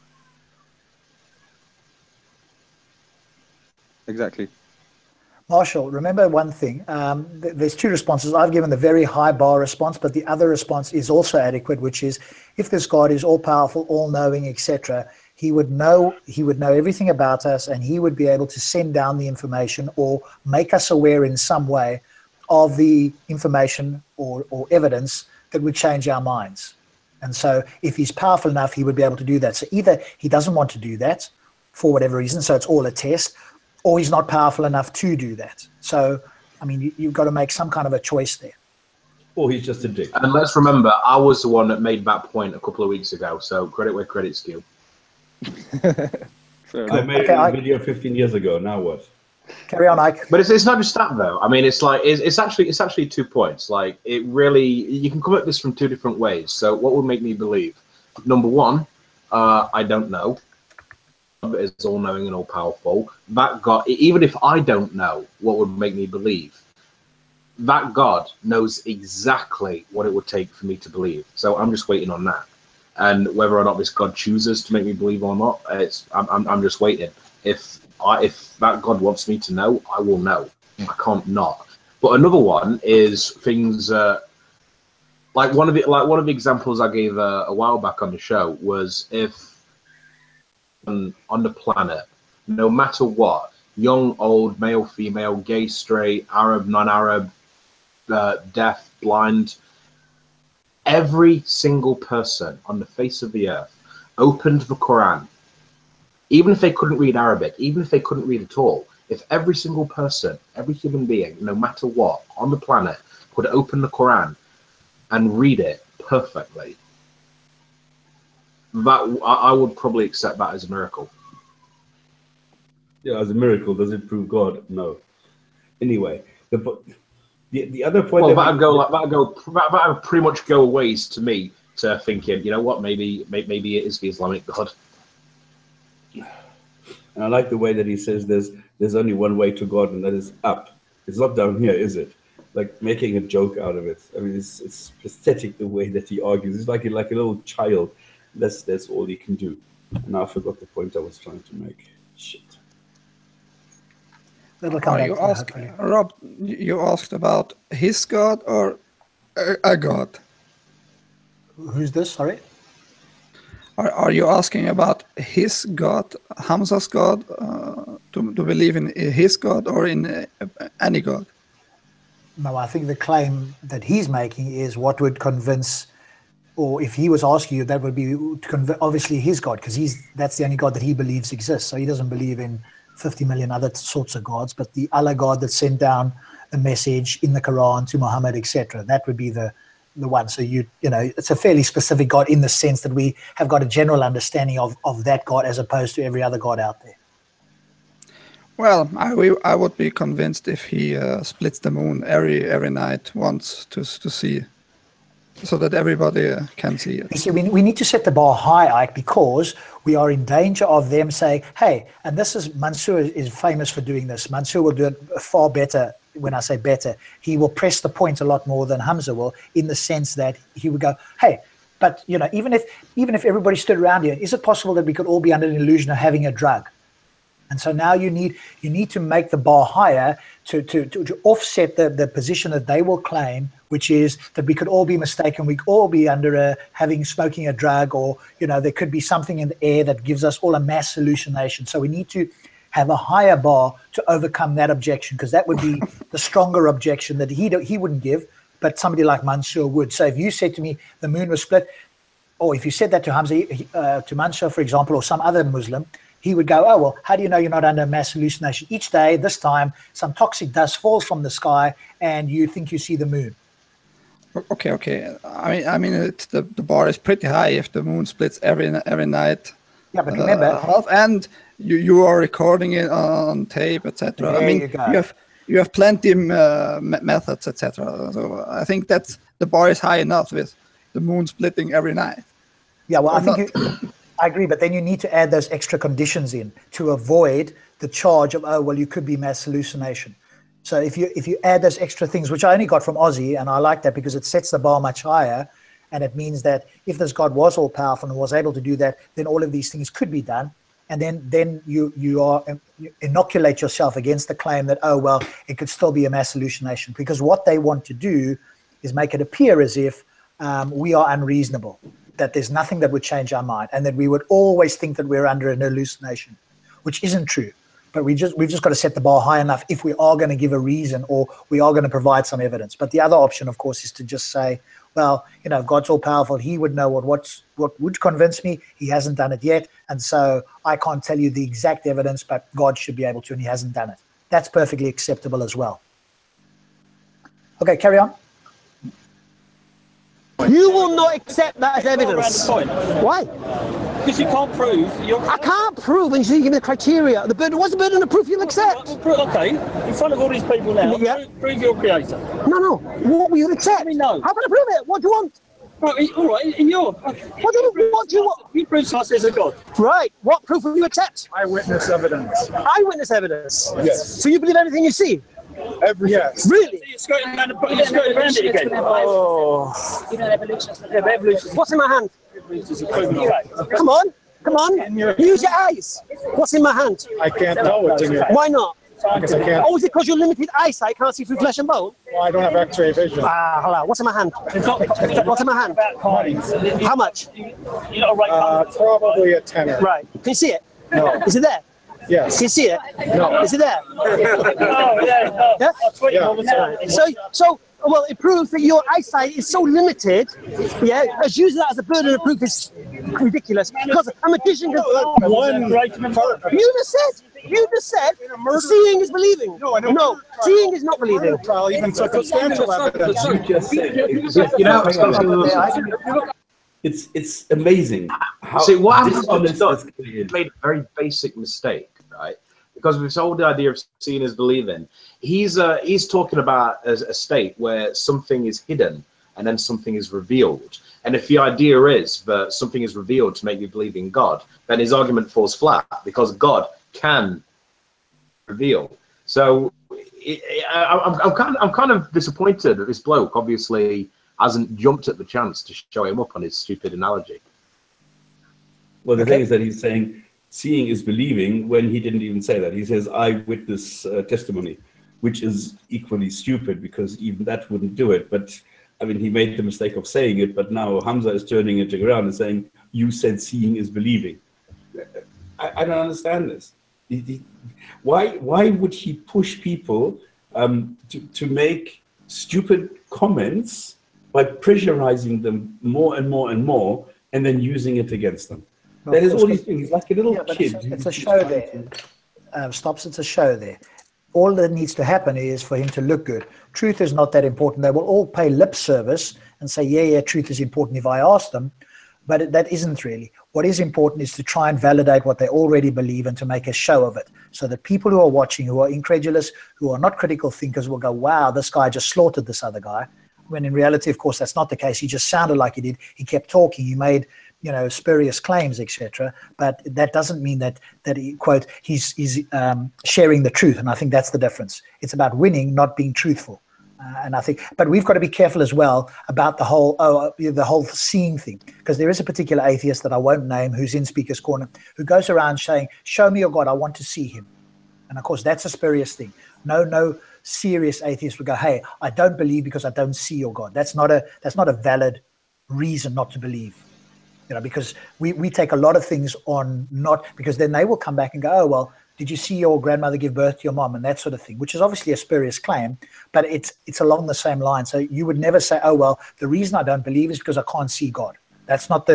Exactly. Marshall, remember one thing, there's two responses. I've given the very high bar response, but the other response is also adequate, which is if this God is all-powerful, all-knowing, etc., he would know everything about us, and he would be able to send down the information or make us aware in some way of the information or evidence that would change our minds. And so if he's powerful enough, he would be able to do that. So either he doesn't want to do that for whatever reason, so it's all a test, or he's not powerful enough to do that. So, I mean, you've got to make some kind of a choice there. Or he's just a dick. And let's remember, I was the one that made that point a couple of weeks ago, so credit where credit's due. I made a video 15 years ago. Now what? Carry on, Ike. But it's not just that though. I mean, it's like it's actually 2 points. Like it really, you can come at this from 2 different ways. So what would make me believe? Number one, I don't know. It's all knowing and all powerful. That God, even if I don't know, what would make me believe? That God knows exactly what it would take for me to believe. So I'm just waiting on that. And whether or not this God chooses to make me believe or not, I'm just waiting. If that God wants me to know, I will know. I can't not. But another one is things like one of the examples I gave a while back on the show was if on the planet, no matter what, young, old, male, female, gay, straight, Arab, non-Arab, deaf, blind, every single person on the face of the earth opened the Qur'an, even if they couldn't read Arabic, even if they couldn't read at all, if every single person, every human being, no matter what, on the planet could open the Qur'an and read it perfectly, that I would probably accept that as a miracle. Yeah, as a miracle. Does it prove God? No. Anyway, the other point. Well, that would pretty much go a ways to me to thinking, you know what, maybe it is the Islamic God. And I like the way that he says there's only one way to God, and that is up. It's not down here, is it? Like making a joke out of it. I mean, it's pathetic the way that he argues. It's like a little child. That's all he can do. And I forgot the point I was trying to make. Shit. Rob, you asked about his God or a God? Who's this? Sorry. Are you asking about his God, Hamza's God, to believe in his God or in any God? No, I think the claim that he's making is what would convince, or if he was asking you, that would be obviously his God, because that's the only God that he believes exists. So he doesn't believe in 50 million other sorts of gods, but the Allah God that sent down a message in the Quran to Muhammad, etc. That would be the one. So you know, it's a fairly specific God in the sense that we have got a general understanding of that God as opposed to every other God out there. Well, I would be convinced if he splits the moon every night once to see, so that everybody can see it. You see, we need to set the bar high, Ike, because we are in danger of them saying, hey, and this is, Mansour is famous for doing this. Mansour will do it far better. When I say better, he will press the point a lot more than Hamza will, in the sense that he would go, hey, but you know, even if everybody stood around here, is it possible that we could all be under an illusion of having a drug? And so now you need to make the bar higher to offset the position that they will claim, which is that we could all be mistaken, we could all be under smoking a drug, or you know, there could be something in the air that gives us all a mass hallucination. So we need to have a higher bar to overcome that objection, because that would be the stronger objection that he wouldn't give, but somebody like Mansour would. So if you said to me the moon was split, or if you said that to Hamza, to Mansour, for example, or some other Muslim, he would go, oh, well, how do you know you're not under mass hallucination? Each day, this time, some toxic dust falls from the sky and you think you see the moon. Okay. I mean, the bar is pretty high if the moon splits every night. Yeah, but remember, and you are recording it on tape, etc. I mean, you have plenty methods, etc. So I think that the bar is high enough with the moon splitting every night. Yeah, well, I agree, but then you need to add those extra conditions in to avoid the charge of, oh, well, you could be mass hallucination. So if you add those extra things, which I only got from Ozzy, and I like that because it sets the bar much higher, and it means that if this God was all powerful and was able to do that, then all of these things could be done. And then you inoculate yourself against the claim that, oh, well, it could still be a mass hallucination, because what they want to do is make it appear as if we are unreasonable, that there's nothing that would change our mind, and that we would always think that we're under an hallucination, which isn't true. But we've just got to set the bar high enough if we are going to give a reason, or we are going to provide some evidence. But the other option, of course, is to just say, well, you know, God's all powerful. He would know what would convince me. He hasn't done it yet. And so I can't tell you the exact evidence, but God should be able to, and he hasn't done it. That's perfectly acceptable as well. Okay, carry on. You will not accept that as evidence. Why? Because you can't prove. I can't prove until you give me the criteria. The burden. What's the burden of proof you'll accept? Okay, in front of all these people now, prove your creator. No. What will you accept? No. How can I prove it? What do you want? Right, all right, in your... What do you want? You prove to us there's a God. Right. What proof will you accept? Eyewitness evidence. Eyewitness evidence? Yes. So you believe everything you see? Yes. Really? So you're skirting around it again. Oh. You know, evolution. Yeah, but evolution. What's in my hand? Is a proven fact. Come on. Use your eyes. What's in my hand? I can't tell what's in your... Why not? Because I can't... Oh, is it because you're limited eyesight, can't see through flesh and bone? Well, I don't have X-ray vision. Hello. What's in my hand? What's in my hand? How much? Probably a tenner. Right. Can you see it? No. Is it there? Yes. Can you see it? No. Is it there? Yeah? So, well, it proves that your eyesight is so limited. Yeah, as using that as a burden of proof is ridiculous. Because a magician can... You just said seeing is believing. No, seeing is not believing. Trial, even circumstantial evidence. You just said it's amazing how what dishonest he made a very basic mistake, right? Because with this whole idea of seeing is believing, he's talking about a state where something is hidden and then something is revealed. And if the idea is that something is revealed to make you believe in God, then his argument falls flat because God can reveal. So I'm kind of disappointed that this bloke obviously hasn't jumped at the chance to show him up on his stupid analogy. Well, the thing is that he's saying seeing is believing when he didn't even say that. He says eyewitness testimony, which is equally stupid because even that wouldn't do it. But I mean, he made the mistake of saying it, but now Hamza is turning it around and saying, you said seeing is believing. I don't understand this. Why would he push people to make stupid comments by pressurizing them more and more and more and then using it against them? Well, that is all he's doing. He's like a little kid. It's a show there. Stops, it's a show there. All that needs to happen is for him to look good. Truth is not that important. They will all pay lip service and say, yeah, truth is important if I ask them. But that isn't really. What is important is to try and validate what they already believe and to make a show of it. So that people who are watching, who are incredulous, who are not critical thinkers will go, wow, this guy just slaughtered this other guy. When in reality, of course, that's not the case. He just sounded like he did. He kept talking. He made, spurious claims, etc. But that doesn't mean that he, quote, he's sharing the truth. And I think that's the difference. It's about winning, not being truthful. And I think, but we've got to be careful as well about the whole seeing thing, because there is a particular atheist that I won't name who's in Speaker's Corner who goes around saying, "Show me your God, I want to see him." And of course, that's a spurious thing. No serious atheist would go, "Hey, I don't believe because I don't see your God." That's not a valid reason not to believe. Because we take a lot of things on not, because then they will come back and go, "Oh, well, did you see your grandmother give birth to your mom?" and that sort of thing, which is obviously a spurious claim, but it's along the same line. So you would never say, "Oh, well, the reason I don't believe is because I can't see God." That's not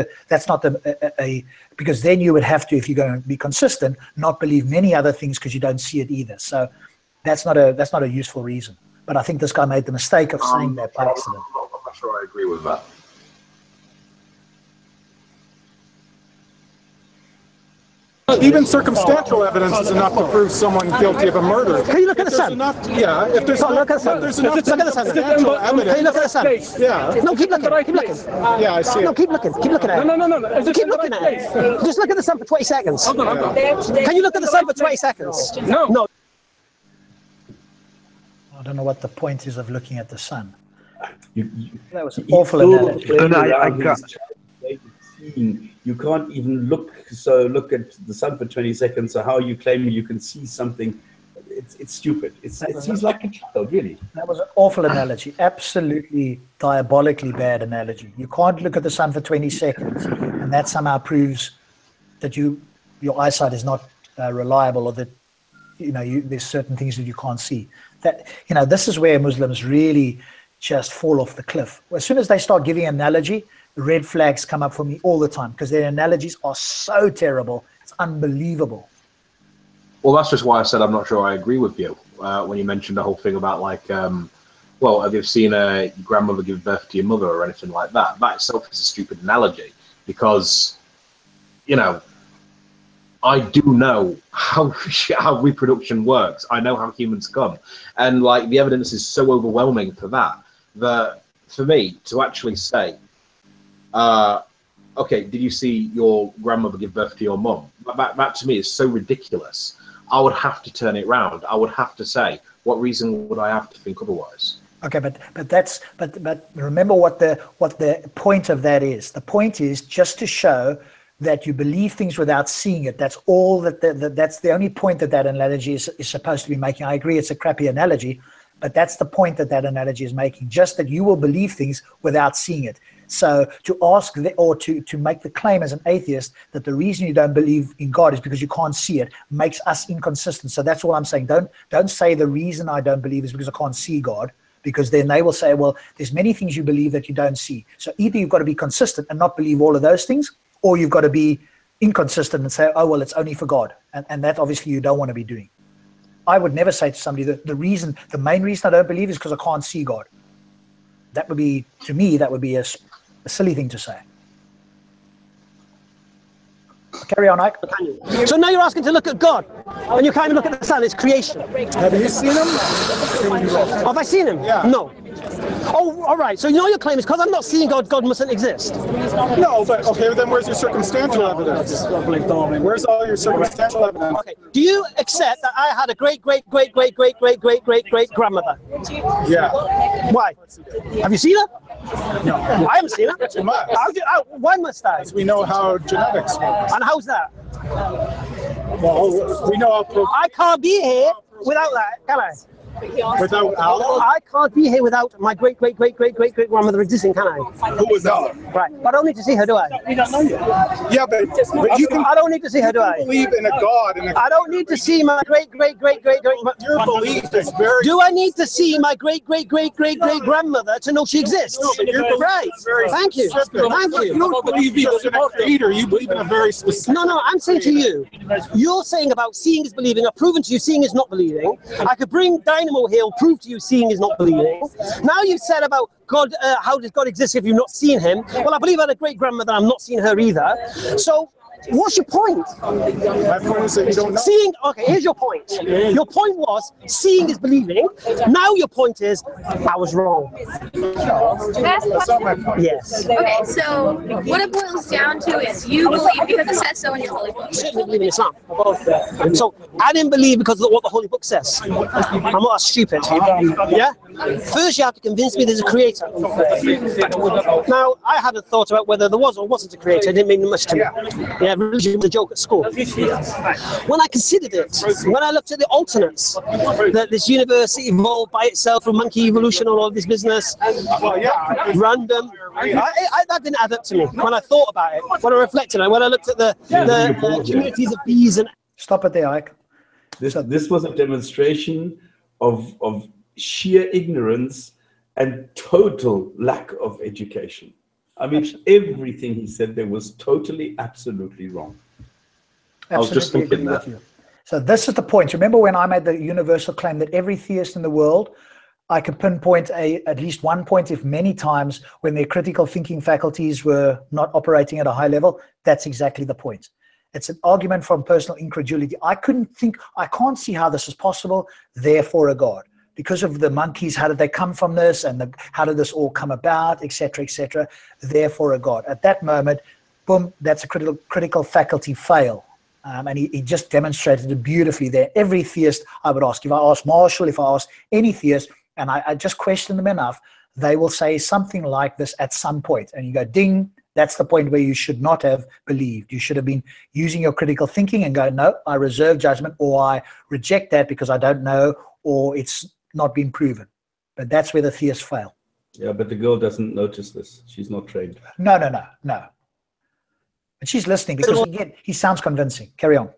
because then you would have to, if you're going to be consistent, not believe many other things because you don't see it either. So that's not a useful reason. But I think this guy made the mistake of saying that by accident. I'm not sure I agree with that. Even circumstantial evidence is enough to prove someone guilty of a murder. Can you look at the sun? If there's look at the sun. there's enough Look at the sun. circumstantial evidence. Can you look at the sun? Yeah. No, keep looking. Keep looking. Yeah, I see No, it. keep looking. Keep looking at it. No. Keep looking at it. Just look at the sun for 20 seconds. Hold on. Can you look at the sun for 20 seconds? No. I don't know what the point is of looking at the sun. That was an You awful analogy. You can't even look at the sun for 20 seconds. So how you claim you can see something? It's stupid. He's like a child, really. That was an awful analogy. Absolutely diabolically bad analogy. You can't look at the sun for 20 seconds, and that somehow proves that your eyesight is not reliable, or that there's certain things that you can't see. That this is where Muslims really just fall off the cliff. As soon as they start giving analogy, red flags come up for me all the time, because their analogies are so terrible. It's unbelievable. Well, that's just why I said I'm not sure I agree with you when you mentioned the whole thing about have you seen your grandmother give birth to your mother or anything like that? That itself is a stupid analogy, because you know, I do know how reproduction works. I know how humans come, and like the evidence is so overwhelming for that for me to actually say, okay, did you see your grandmother give birth to your mum? That to me is so ridiculous. I would have to turn it round. I would have to say, what reason would I have to think otherwise? Okay, but remember what the point of that is. The point is just to show that you believe things without seeing it. That's all that's the only point that analogy is supposed to be making. I agree it's a crappy analogy, but that's the point that analogy is making. Just that you will believe things without seeing it. So to ask to make the claim as an atheist that the reason you don't believe in God is because you can't see it makes us inconsistent. So that's all I'm saying. Don't say the reason I don't believe is because I can't see God, because then they will say, well, there's many things you believe that you don't see. So either you've got to be consistent and not believe all of those things, or you've got to be inconsistent and say, oh, well, it's only for God. And that obviously you don't want to be doing. I would never say to somebody that the main reason I don't believe is because I can't see God. That would be, to me, that would be a silly thing to say. Carry on, Ike. So now you're asking to look at God, and you can't even look at the sun, it's creation. Have you seen him? Have I seen him? Yeah. No. Oh, all right. So you know your claim is because I'm not seeing God, God mustn't exist. No, but okay, then where's your circumstantial evidence? Where's all your circumstantial evidence? Okay. Do you accept that I had a great grandmother? Yeah. Why? Have you seen her? No. I haven't seen her. But you must. Why must I? Because we know how genetics works. And how's that? Well, we know how. I can't be here without that, can I? Without Allah? I can't be here without my great grandmother existing, can I? Who was that? Right, but I don't need to see her, do I? Yeah, but you can. I don't need to see her, do I? Believe in a God. I don't need to see my great. Your belief is very. Do I need to see my great grandmother to know she exists? Right. Thank you. Thank you. You don't believe just in a creator. You believe in a very specific. No. I'm saying to you, you're saying about seeing is believing. I've proven to you seeing is not believing. I could bring Dynamo here and prove to you seeing is not believing. Now you've said about God, how does God exist if you've not seen him? Well, I believe I had a great grandmother. I'm not seeing her either. So what's your point? My point is that you don't know. Seeing, okay, here's your point. Your point was seeing is believing. Now your point is I was wrong. That's not my point. Yes. Okay, so what it boils down to is you believe because it says so in your holy book. I certainly believe in Islam. So I didn't believe because of what the holy book says. I'm not stupid. Yeah? First you have to convince me there's a creator. Now, I hadn't thought about whether there was or wasn't a creator. It didn't mean much to me. Yeah, religion was a joke at school. When I considered it, when I looked at the alternates, that this universe evolved by itself from monkey evolution and all of this business, random, that didn't add up to me when I thought about it, when I reflected on it, when I looked at the communities of bees and... Stop it there, Ike. This was a demonstration of sheer ignorance and total lack of education. I mean, everything he said there was totally, absolutely wrong. Absolutely, I was just thinking that. So this is the point. Remember when I made the universal claim that every theist in the world, I could pinpoint at least one point, if many times, when their critical thinking faculties were not operating at a high level? That's exactly the point. It's an argument from personal incredulity. I can't see how this is possible, therefore a God. Because of the monkeys, how did they come from this, and how did this all come about, etc., therefore a God. At that moment, boom, that's a critical faculty fail. And he just demonstrated it beautifully there. Every theist I would ask, if I ask Marshall, if I ask any theist, and I just question them enough, they will say something like this at some point. And you go, ding, that's the point where you should not have believed. You should have been using your critical thinking and go, no, I reserve judgment, or I reject that because I don't know, or it's not been proven. But that's where the theists fail. Yeah, but the girl doesn't notice this. She's not trained. No. But she's listening because, again, he sounds convincing. Carry on.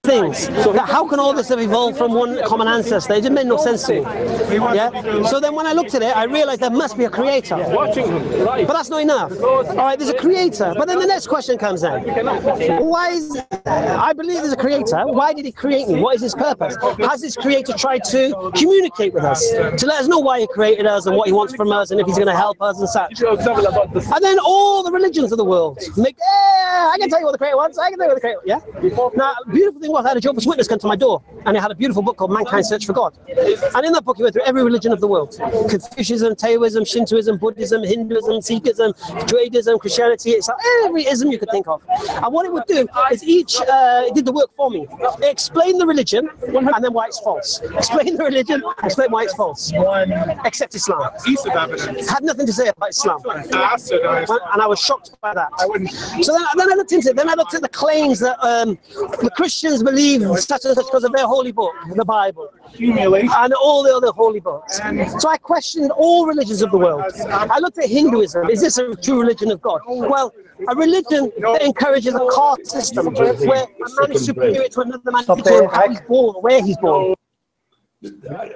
Things. How can all this have evolved from one common ancestor? It just made no sense to me. Yeah. So then when I looked at it, I realized there must be a creator. But that's not enough. All right, there's a creator. But then the next question comes in. Why is... I believe there's a creator. Why did he create me? What is his purpose? Has this creator tried to communicate with us, to let us know why he created us and what he wants from us and if he's going to help us and such? And then all the religions of the world make yeah, I can tell you what the Creator wants. I can tell you what the Creator wants. Yeah. Now, the beautiful thing was I had a Jehovah's Witness come to my door, and he had a beautiful book called Mankind's Search for God. And in that book, he went through every religion of the world: Confucianism, Taoism, Shintoism, Buddhism, Hinduism, Sikhism, Judaism, Christianity. It's like every ism you could think of. And what it would do is it did the work for me. It explained the religion and then why it's false. Explain the religion, explain why it's false. Except Islam. Piece of evidence. Had nothing to say about Islam. And I was shocked by that. So then I looked into it. Then I looked at the claims that the Christians believe such and such because of their holy book, the Bible, and all the other holy books. So I questioned all religions of the world. I looked at Hinduism. Is this a true religion of God? Well, a religion that encourages a caste system where a man is superior to another man because of how he's born, where he's born.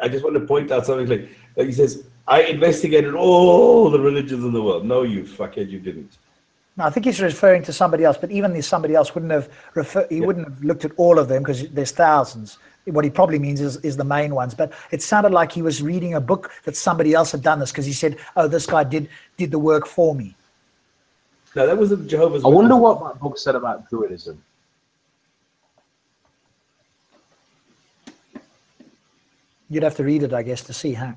I just want to point out something like he says, I investigated all the religions of the world. No, you fuckhead, you didn't. No, I think he's referring to somebody else, but even if somebody else wouldn't have wouldn't have looked at all of them because there's thousands. What he probably means is the main ones. But it sounded like he was reading a book that somebody else had done this because he said, "Oh, this guy did the work for me." No, that was a Jehovah's Witness. I wonder what that book said about Druidism. You'd have to read it, I guess, to see. Huh?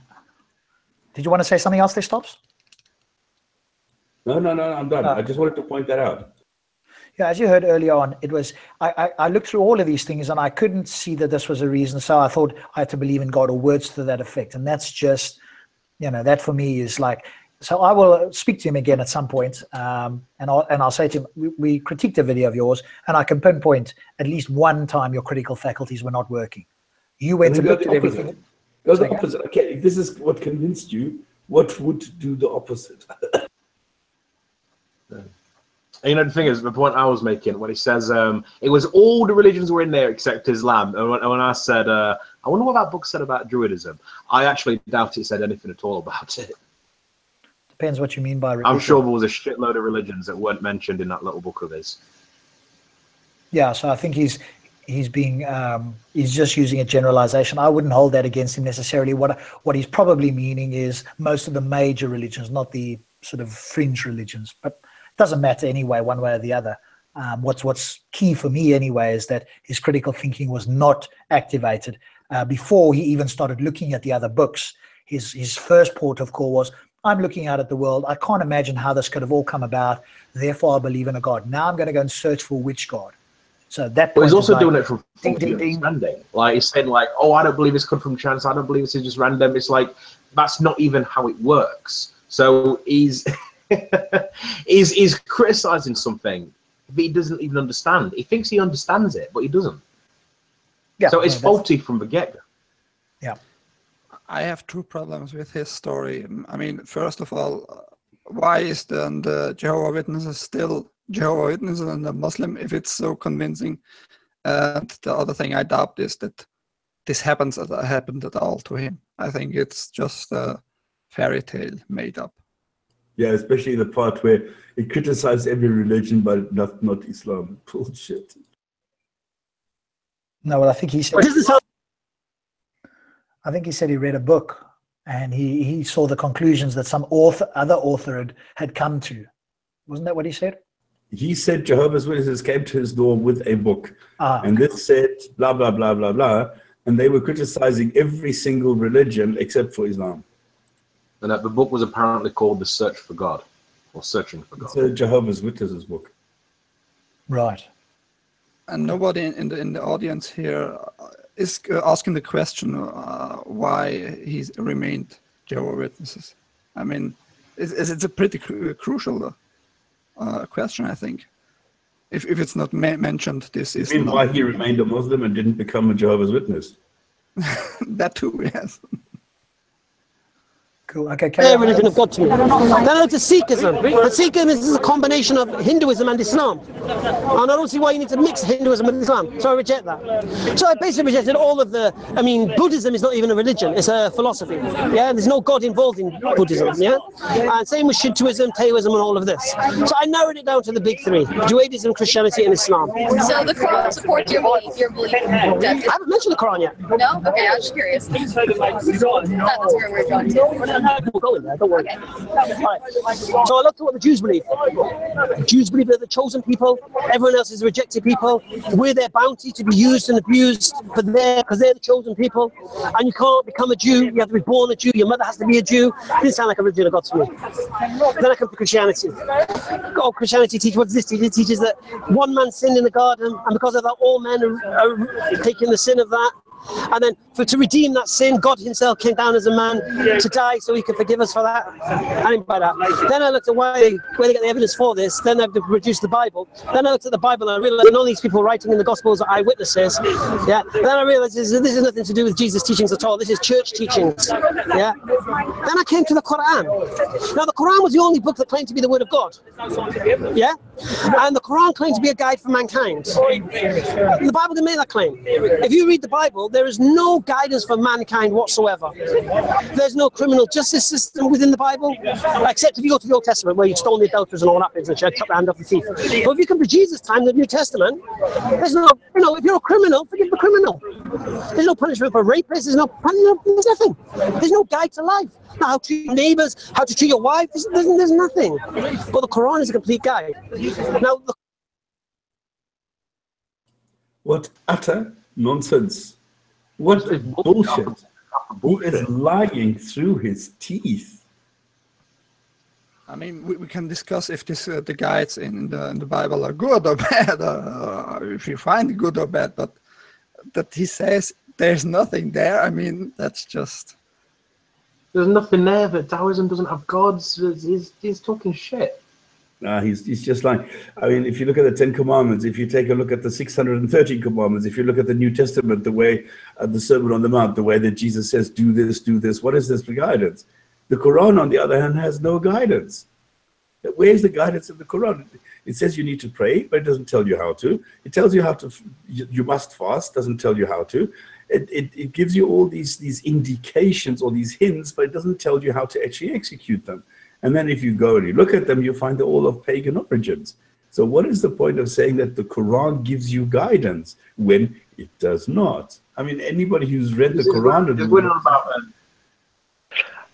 Did you want to say something else there, Stops? No, I'm done. I just wanted to point that out. Yeah, as you heard earlier on, it was I looked through all of these things and I couldn't see that this was a reason. So I thought I had to believe in God or words to that effect. And that's just, that for me is like. So I will speak to him again at some point, and I'll say to him, we critiqued a video of yours, and I can pinpoint at least one time your critical faculties were not working. You went and looked at everything. Go the opposite. Okay, if this is what convinced you, what would do the opposite? The thing is, the point I was making when he says it was all the religions were in there except Islam, and when I said, I wonder what that book said about Druidism, I actually doubt it said anything at all about it. Depends what you mean by religion. I'm sure there was a shitload of religions that weren't mentioned in that little book of his. Yeah, so I think he's just using a generalization. I wouldn't hold that against him necessarily. What he's probably meaning is most of the major religions, not the sort of fringe religions. But it doesn't matter anyway, one way or the other. What's key for me anyway is that his critical thinking was not activated before he even started looking at the other books. His first port of call was, I'm looking out at the world. I can't imagine how this could have all come about. Therefore, I believe in a God. Now I'm going to go and search for which God. So that. But he's also doing it from understanding. Like he's saying, like, "Oh, I don't believe this comes from chance. I don't believe this is just random." It's like that's not even how it works. So he's he's criticizing something that he doesn't even understand. He thinks he understands it, but he doesn't. Yeah. So it's faulty from the get-go. Yeah. I have two problems with his story. I mean, first of all, why is then the Jehovah's Witnesses still Jehovah's Witnesses and a Muslim if it's so convincing? And the other thing I doubt is that this happened at all to him. I think it's just a fairy tale made up. Yeah, especially the part where it criticized every religion, but not Islam. Bullshit. No, well, I think he said. I think he said he read a book and he saw the conclusions that some other author had come to. Wasn't that what he said? He said Jehovah's Witnesses came to his door with a book. And this said blah, blah, blah, blah, blah. And they were criticizing every single religion except for Islam. And that the book was apparently called The Search for God, or Searching for God. It's a Jehovah's Witnesses book. Right. And nobody in the audience here is asking the question why he's remained Jehovah's Witnesses. I mean, it's a pretty crucial question, I think. If it's not mentioned, this is not why he remained a Muslim and didn't become a Jehovah's Witness. That too, yes. Cool. Okay, religion of God to me. Then I looked at Sikhism. But Sikhism is a combination of Hinduism and Islam. And I don't see why you need to mix Hinduism with Islam. So I reject that. So I basically rejected all of the, Buddhism is not even a religion, it's a philosophy. Yeah, there's no God involved in Buddhism. Yeah, and same with Shintoism, Taoism, and all of this. So I narrowed it down to the big three: Judaism, Christianity, and Islam. So the Quran supports your belief. I haven't mentioned the Quran yet. No? Okay, I was just curious. That's where we're going to. we'll go in there, don't worry. Right. So I looked at what the Jews believe. The Jews believe they're the chosen people. Everyone else is rejected people. We're their bounty to be used and abused because they're the chosen people. And you can't become a Jew. You have to be born a Jew. Your mother has to be a Jew. It didn't sound like a religion of God to me. Then I come to Christianity. Oh, Christianity teaches, what does this teach? It teaches that one man sinned in the garden, and because of that, all men are taking the sin of that. And then to redeem that sin, God himself came down as a man to die so he could forgive us for that. And by that. Then I looked at where they get the evidence for this. Then I've produced the Bible. Then I looked at the Bible and I realized that all these people writing in the Gospels are eyewitnesses. Yeah. Then I realized this is nothing to do with Jesus' teachings at all. This is church teachings. Yeah. Then I came to the Qur'an. Now the Qur'an was the only book that claimed to be the word of God. Yeah. And the Qur'an claimed to be a guide for mankind. The Bible didn't make that claim. If you read the Bible, there is no guidance for mankind whatsoever. There's no criminal justice system within the Bible, except if you go to the Old Testament where you stone the adulterers and all that business and chop the hand off the thief. But if you come to Jesus' time, the New Testament, there's no, if you're a criminal, forgive the criminal. There's no punishment for rapists, there's nothing. There's no guide to life. Now, how to treat your neighbors, how to treat your wife, there's nothing. But the Quran is a complete guide. Now, what utter nonsense. What bullshit. He is lying through his teeth. I mean, we can discuss if the guides in the Bible are good or bad, if you find it good or bad, but that he says there's nothing there, I mean, that's just... There's nothing there, but Taoism doesn't have gods. He's talking shit. He's just like, I mean, if you look at the 10 Commandments, if you take a look at the 613 Commandments, if you look at the New Testament, the way, the Sermon on the Mount, the way that Jesus says, do this, what is this for guidance? The Quran, on the other hand, has no guidance. Where's the guidance in the Quran? It says you need to pray, but it doesn't tell you how to. It tells you how to, you must fast, doesn't tell you how to. It gives you all these indications or these hints, but it doesn't tell you how to actually execute them. And then if you go and you look at them, you find they're all of pagan origins. So what is the point of saying that the Quran gives you guidance when it does not? I mean, anybody who's read the Quran...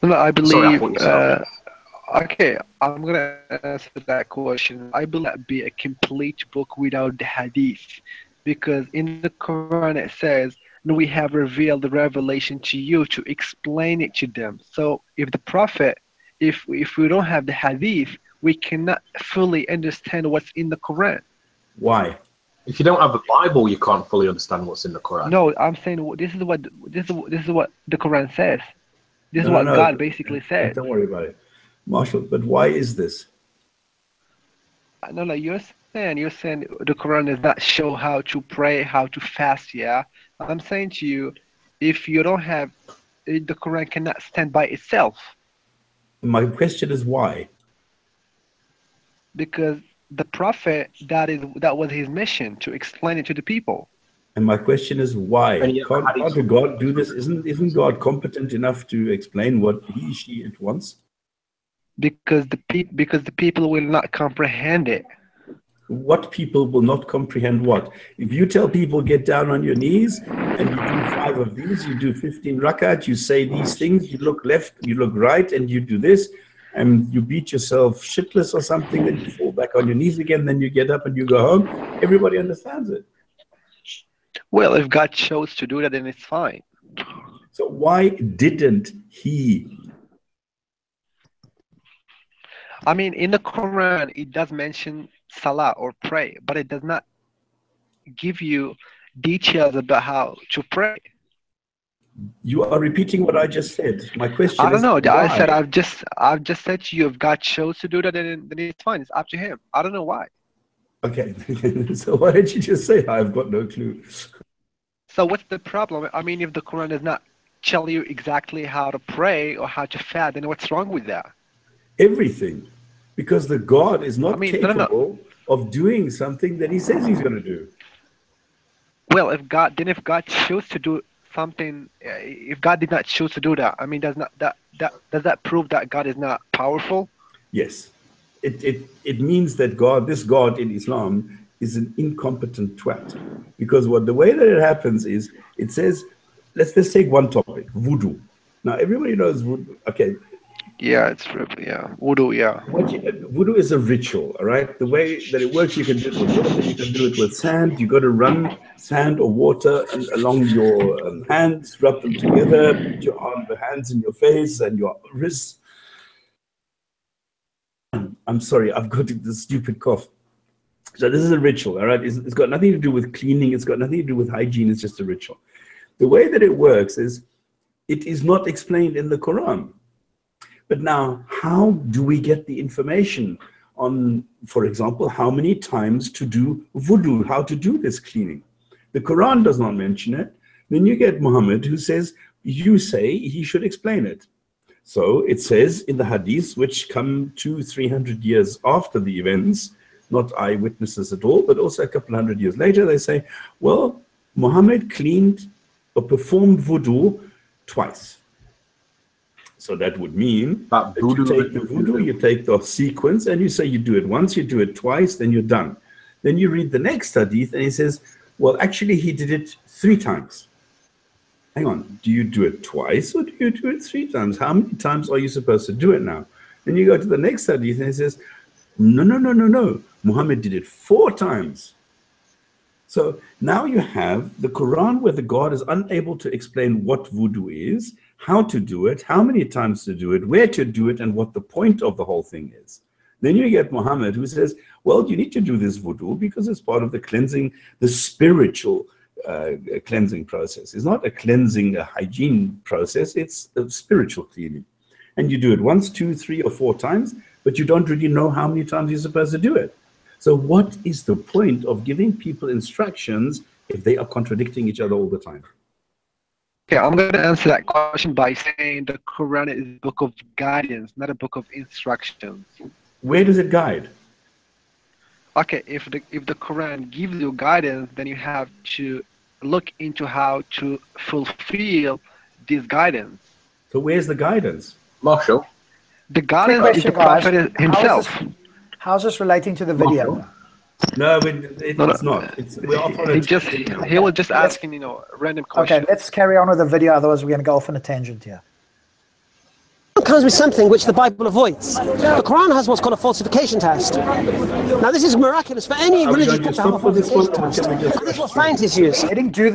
I believe... okay, I'm going to answer that question. I believe that be a complete book without the hadith. Because in the Quran it says, we have revealed the revelation to you to explain it to them. So if the Prophet... If we don't have the hadith, we cannot fully understand what's in the Quran. Why? If you don't have the Bible, you can't fully understand what's in the Quran. No, I'm saying this is what the Quran says. This is what God basically says. Don't worry about it, Marshall. But why is this? No, you're saying the Quran does not show how to pray, how to fast. Yeah, I'm saying to you, if you don't have the Quran, cannot stand by itself. My question is why? Because the Prophet, that was his mission, to explain it to the people. And my question is why? Can't God do this? Isn't God competent enough to explain what she wants? Because the people will not comprehend it. What people will not comprehend what? If you tell people get down on your knees and you do 5 of these, you do 15 rakat, you say these things, you look left, you look right, and you do this, and you beat yourself shitless or something, then you fall back on your knees again, then you get up and you go home, everybody understands it. Well, if God chose to do that, then it's fine. So why didn't he? I mean, in the Quran, it does mention salah or pray, but it does not give you details about how to pray. You are repeating what I just said. My question I don't know. Why? I said I've just said to you, if God chose to do that, then it's fine. It's up to him. I don't know why. Okay. So why did you just say I've got no clue? So what's the problem? I mean, if the Quran does not tell you exactly how to pray or how to fast, then what's wrong with that? Everything. Because the God is not capable of doing something that he says he's going to do. Well, if God chose to do something, if God did not choose to do that, I mean, does that prove that God is not powerful? Yes. It means that this God in Islam is an incompetent twat. Because the way that it happens is, it says, let's take one topic, voodoo. Now, everybody knows voodoo. Okay, Yeah, it's yeah. Voodoo, yeah. Voodoo is a ritual, all right? The way that it works, you can do it with water, you can do it with sand. You got to run sand or water along your hands, rub them together, put the hands in your face and your wrists. I'm sorry, I've got this stupid cough. So this is a ritual, all right? It's got nothing to do with cleaning. It's got nothing to do with hygiene. It's just a ritual. The way that it works is it is not explained in the Quran. But now, how do we get the information on, for example, how many times to do voodoo, how to do this cleaning? The Quran does not mention it. Then you get Muhammad who says, you say he should explain it. So it says in the hadiths, which come 200-300 years after the events, not eyewitnesses at all, but also a couple hundred years later, they say, well, Muhammad cleaned or performed voodoo twice. So that would mean that you take the voodoo, you take the sequence, and you say you do it once, you do it twice, then you're done. Then you read the next hadith, and he says, well, actually, he did it 3 times. Hang on, do you do it twice, or do you do it 3 times? How many times are you supposed to do it now? Then you go to the next hadith, and he says, no. Muhammad did it 4 times. So now you have the Quran where the God is unable to explain what voodoo is, how to do it, how many times to do it, where to do it, and what the point of the whole thing is. Then you get Muhammad who says, well, you need to do this voodoo because it's part of the cleansing, the spiritual cleansing process. It's not a cleansing, a hygiene process, it's a spiritual cleaning. And you do it once, 2, 3, or 4 times, but you don't really know how many times you're supposed to do it. So what is the point of giving people instructions if they are contradicting each other all the time? Okay, I'm going to answer that question by saying the Quran is a book of guidance, not a book of instructions. Where does it guide? Okay, if the Quran gives you guidance, then you have to look into how to fulfill this guidance. So where's the guidance? Marshall? The guidance is the Prophet himself. How's this relating to the video? No, it's not. We're off on he was just asking, random questions. Okay, let's carry on with the video, otherwise we're going to go off on a tangent here. Comes with something which the Bible avoids. The Quran has what's called a falsification test. Now this is miraculous for any religious book to have a falsification test. And this is what scientists use. Let him do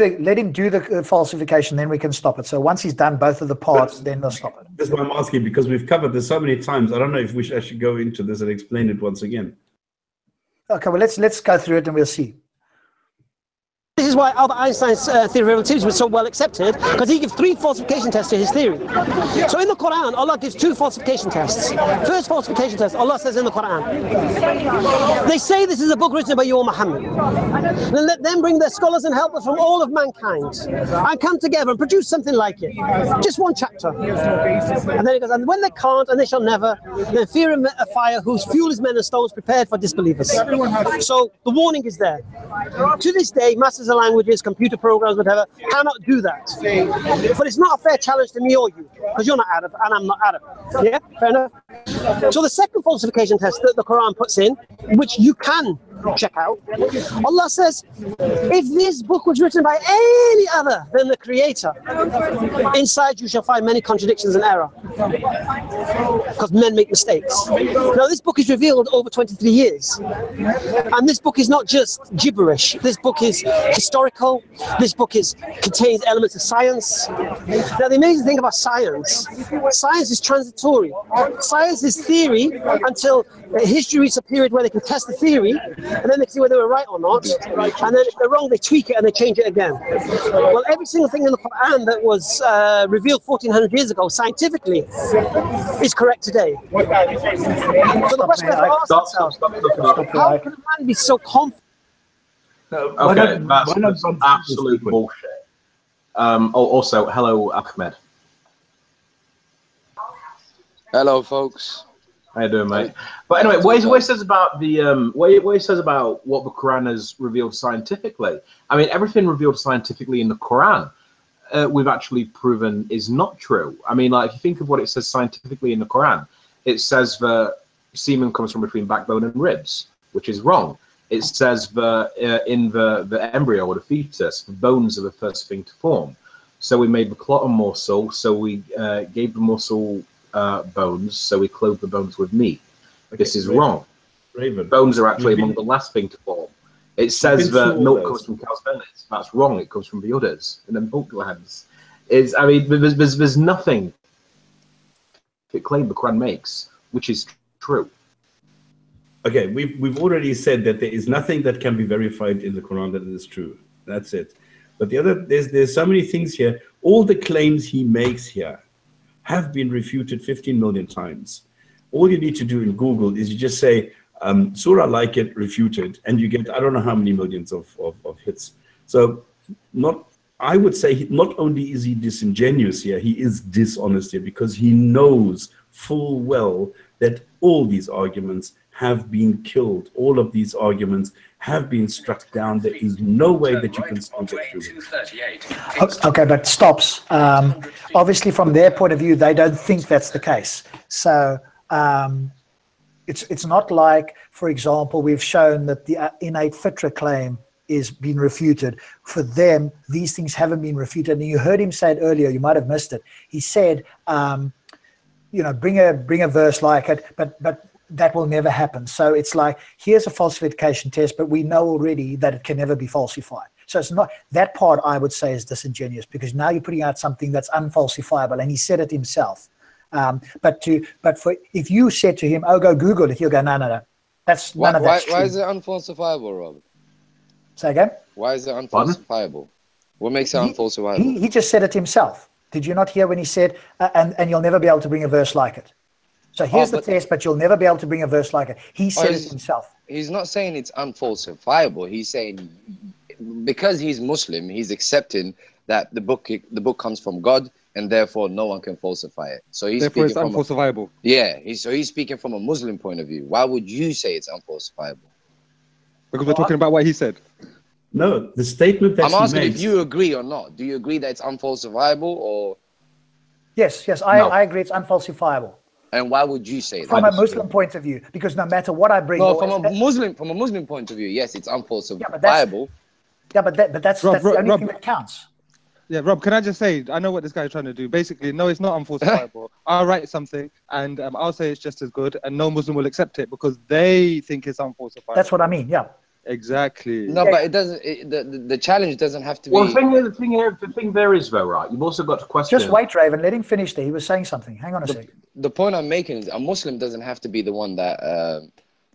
the falsification, then we can stop it. So once he's done both of the parts, then we'll stop it. That's what I'm asking, because we've covered this so many times. I don't know if we should actually go into this and explain it once again. Okay, well let's go through it and we'll see. This is why Albert Einstein's theory of relativity was so well accepted, because he gives 3 falsification tests to his theory. So in the Quran, Allah gives 2 falsification tests. First falsification test, Allah says in the Quran, they say this is a book written by you, Muhammad. Then let them bring their scholars and helpers from all of mankind and come together and produce something like it. Just 1 chapter. And then he goes, and when they can't, and they shall never, then fear a fire whose fuel is men and stones prepared for disbelievers. So the warning is there. To this day, masters of languages, computer programs, whatever, cannot do that. But it's not a fair challenge to me or you, because you're not Arab and I'm not Arab. Yeah, fair enough? So the second falsification test that the Quran puts in, which you can check out, Allah says, if this book was written by any other than the Creator, inside you shall find many contradictions and error. Because men make mistakes. Now this book is revealed over 23 years. And this book is not just gibberish. This book is historical. This book contains elements of science. Now the amazing thing about science is transitory. Science is theory until history reaches a period where they can test the theory, and then they can see whether they were right or not. And then if they're wrong, they tweak it and they change it again. Well, every single thing in the Quran that was revealed 1400 years ago scientifically is correct today. So the question we have to ask ourselves, how can a man be so confident? Okay, that's absolute bullshit. Also, hello, Ahmed. Hello, folks. How you doing, mate? But anyway, what he says about what he says about what the Quran has revealed scientifically. I mean, everything revealed scientifically in the Quran, we've actually proven is not true. I mean, like if you think of what it says scientifically in the Quran, it says that semen comes from between backbone and ribs, which is wrong. It says that in the embryo or the fetus, the bones are the first thing to form. So we made the clot a morsel. So we gave the morsel bones, so we clothe the bones with meat. Okay, This is wrong. Raven. Bones are actually among the last thing to form. It says that milk comes from cow's bellies. That's wrong. It comes from the udders and the milk glands. I mean, there's nothing that claim the Quran makes which is true. Okay, we've already said that there is nothing that can be verified in the Quran that is true. That's it. But there's so many things here. All the claims he makes here have been refuted 15 million times. All you need to do in Google is you just say surah like it refuted, and you get I don't know how many millions of hits. So I would say not only is he disingenuous here, he is dishonest here, because he knows full well that all these arguments have been killed. All of these arguments have been struck down. There is no way that you can still get through. Okay, but stops. Obviously, from their point of view, they don't think that's the case. So it's not like, for example, we've shown that the innate fitra claim is being refuted. For them, these things haven't been refuted. And you heard him say it earlier. You might have missed it. He said, you know, bring a verse like it, but that will never happen. So it's like, here's a falsification test, but we know already that it can never be falsified. So it's not, that part I would say is disingenuous, because now you're putting out something that's unfalsifiable, and he said it himself. But if you said to him, oh, go Google it, he'll go, no, that's none of that's true. Why is it unfalsifiable, Robert? Say again? Why is it unfalsifiable? What makes it unfalsifiable? He just said it himself. Did you not hear when he said, and you'll never be able to bring a verse like it? So here's the test, but you'll never be able to bring a verse like it. He said it himself. He's not saying it's unfalsifiable. He's saying because he's Muslim, he's accepting that the book comes from God, and therefore no one can falsify it. So he's therefore speaking it's unfalsifiable. He's speaking from a Muslim point of view. Why would you say it's unfalsifiable? Because we're talking about what he said. No, the statement that I'm asking makes, if you agree or not. Do you agree that it's unfalsifiable, or? Yes, I agree it's unfalsifiable. And why would you say that? From a Muslim point of view, because no matter what I bring, no, from a Muslim point of view, yes, it's unfalsifiable. But that's the only thing that counts. Yeah, Rob, can I just say, I know what this guy is trying to do. Basically, no, it's not unfalsifiable. I'll write something, and I'll say it's just as good, and no Muslim will accept it because they think it's unfalsifiable. That's what I mean, yeah. Exactly. No, but it doesn't. The challenge doesn't have to be. Well, the thing there is, though, right? You've also got to question. Just wait, Raven. Let him finish there. He was saying something. Hang on a second. The point I'm making is a Muslim doesn't have to be the one that